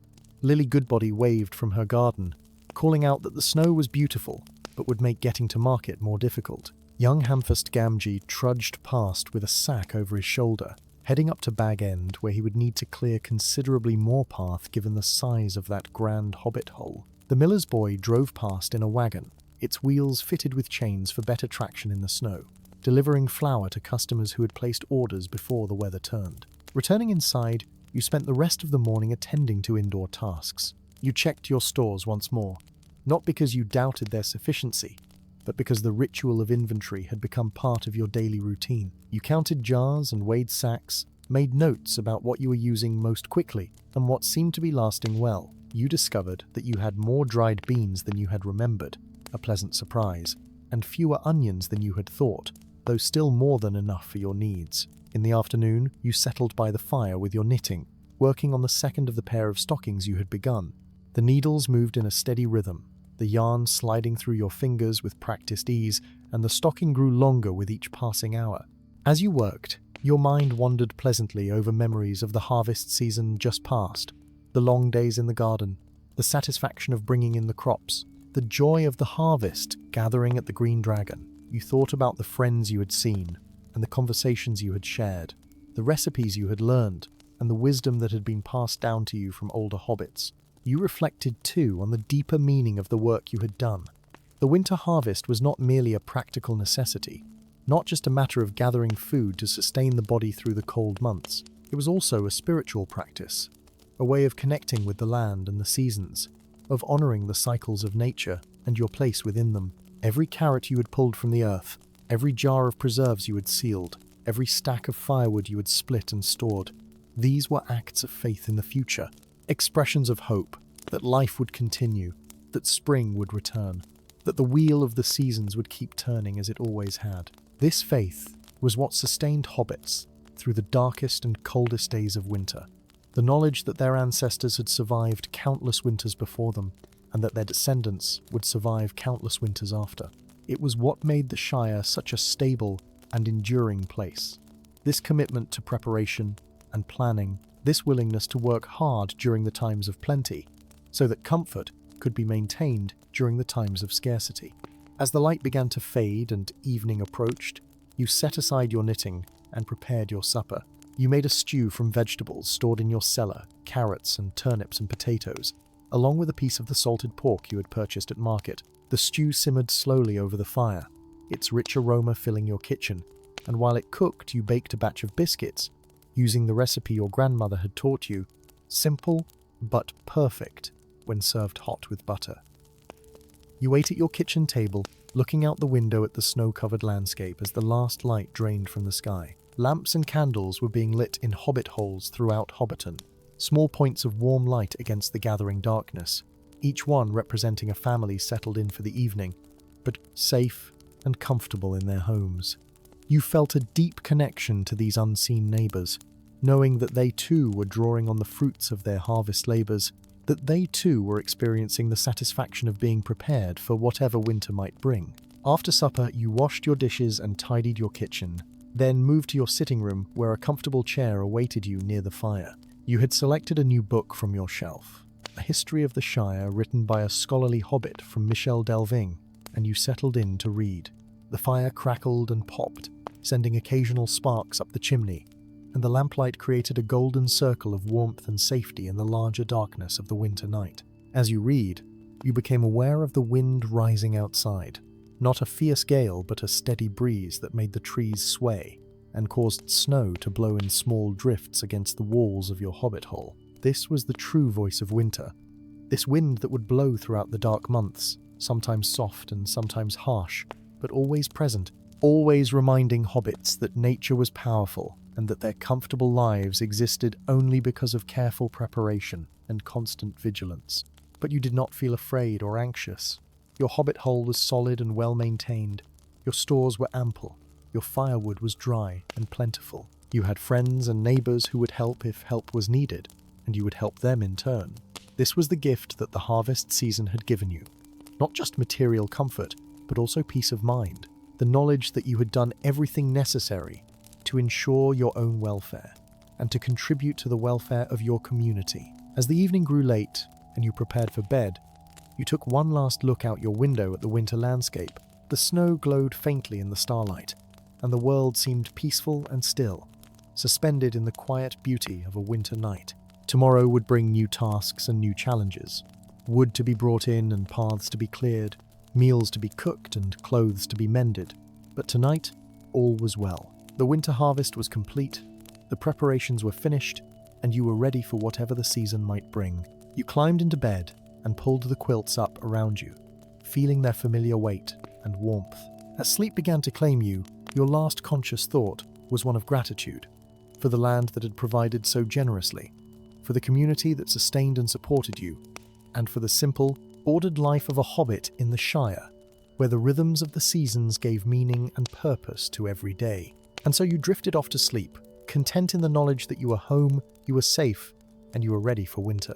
Lily Goodbody waved from her garden, calling out that the snow was beautiful, but would make getting to market more difficult. Young Hamfast Gamgee trudged past with a sack over his shoulder, heading up to Bag End, where he would need to clear considerably more path given the size of that grand hobbit hole. The miller's boy drove past in a wagon, its wheels fitted with chains for better traction in the snow, delivering flour to customers who had placed orders before the weather turned. Returning inside, you spent the rest of the morning attending to indoor tasks. You checked your stores once more, not because you doubted their sufficiency, but because the ritual of inventory had become part of your daily routine. You counted jars and weighed sacks, made notes about what you were using most quickly and what seemed to be lasting well. You discovered that you had more dried beans than you had remembered, a pleasant surprise, and fewer onions than you had thought, though still more than enough for your needs. In the afternoon, you settled by the fire with your knitting, working on the second of the pair of stockings you had begun. The needles moved in a steady rhythm, the yarn sliding through your fingers with practiced ease, and the stocking grew longer with each passing hour. As you worked, your mind wandered pleasantly over memories of the harvest season just past, the long days in the garden, the satisfaction of bringing in the crops, the joy of the harvest gathering at the Green Dragon. You thought about the friends you had seen, and the conversations you had shared, the recipes you had learned, and the wisdom that had been passed down to you from older hobbits. You reflected, too, on the deeper meaning of the work you had done. The winter harvest was not merely a practical necessity, not just a matter of gathering food to sustain the body through the cold months. It was also a spiritual practice, a way of connecting with the land and the seasons, of honoring the cycles of nature and your place within them. Every carrot you had pulled from the earth, every jar of preserves you had sealed, every stack of firewood you had split and stored, these were acts of faith in the future, expressions of hope that life would continue, that spring would return, that the wheel of the seasons would keep turning as it always had. This faith was what sustained hobbits through the darkest and coldest days of winter. The knowledge that their ancestors had survived countless winters before them, and that their descendants would survive countless winters after. It was what made the Shire such a stable and enduring place. This commitment to preparation and planning, this willingness to work hard during the times of plenty, so that comfort could be maintained during the times of scarcity. As the light began to fade and evening approached, you set aside your knitting and prepared your supper. You made a stew from vegetables stored in your cellar, carrots and turnips and potatoes, along with a piece of the salted pork you had purchased at market. The stew simmered slowly over the fire, its rich aroma filling your kitchen, and while it cooked, you baked a batch of biscuits, using the recipe your grandmother had taught you, simple but perfect when served hot with butter. You ate at your kitchen table, looking out the window at the snow-covered landscape as the last light drained from the sky. Lamps and candles were being lit in hobbit holes throughout Hobbiton, small points of warm light against the gathering darkness, each one representing a family settled in for the evening, but safe and comfortable in their homes. You felt a deep connection to these unseen neighbours, knowing that they too were drawing on the fruits of their harvest labours, that they too were experiencing the satisfaction of being prepared for whatever winter might bring. After supper, you washed your dishes and tidied your kitchen, then moved to your sitting room where a comfortable chair awaited you near the fire. You had selected a new book from your shelf, a history of the Shire written by a scholarly hobbit from Michel Delving, and you settled in to read. The fire crackled and popped, sending occasional sparks up the chimney, and the lamplight created a golden circle of warmth and safety in the larger darkness of the winter night. As you read, you became aware of the wind rising outside, not a fierce gale but a steady breeze that made the trees sway and caused snow to blow in small drifts against the walls of your hobbit hole. This was the true voice of winter, this wind that would blow throughout the dark months, sometimes soft and sometimes harsh, but always present, always reminding hobbits that nature was powerful and that their comfortable lives existed only because of careful preparation and constant vigilance. But you did not feel afraid or anxious. Your hobbit hole was solid and well maintained. Your stores were ample. Your firewood was dry and plentiful. You had friends and neighbours who would help if help was needed, and you would help them in turn. This was the gift that the harvest season had given you. Not just material comfort, but also peace of mind. The knowledge that you had done everything necessary to ensure your own welfare and to contribute to the welfare of your community. As the evening grew late and you prepared for bed, you took one last look out your window at the winter landscape. The snow glowed faintly in the starlight, and the world seemed peaceful and still, suspended in the quiet beauty of a winter night. Tomorrow would bring new tasks and new challenges. Wood to be brought in and paths to be cleared, meals to be cooked and clothes to be mended. But tonight, all was well. The winter harvest was complete, the preparations were finished, and you were ready for whatever the season might bring. You climbed into bed and pulled the quilts up around you, feeling their familiar weight and warmth. As sleep began to claim you, your last conscious thought was one of gratitude for the land that had provided so generously, for the community that sustained and supported you, and for the simple, ordered life of a hobbit in the Shire, where the rhythms of the seasons gave meaning and purpose to every day. And so you drifted off to sleep, content in the knowledge that you were home, you were safe, and you were ready for winter.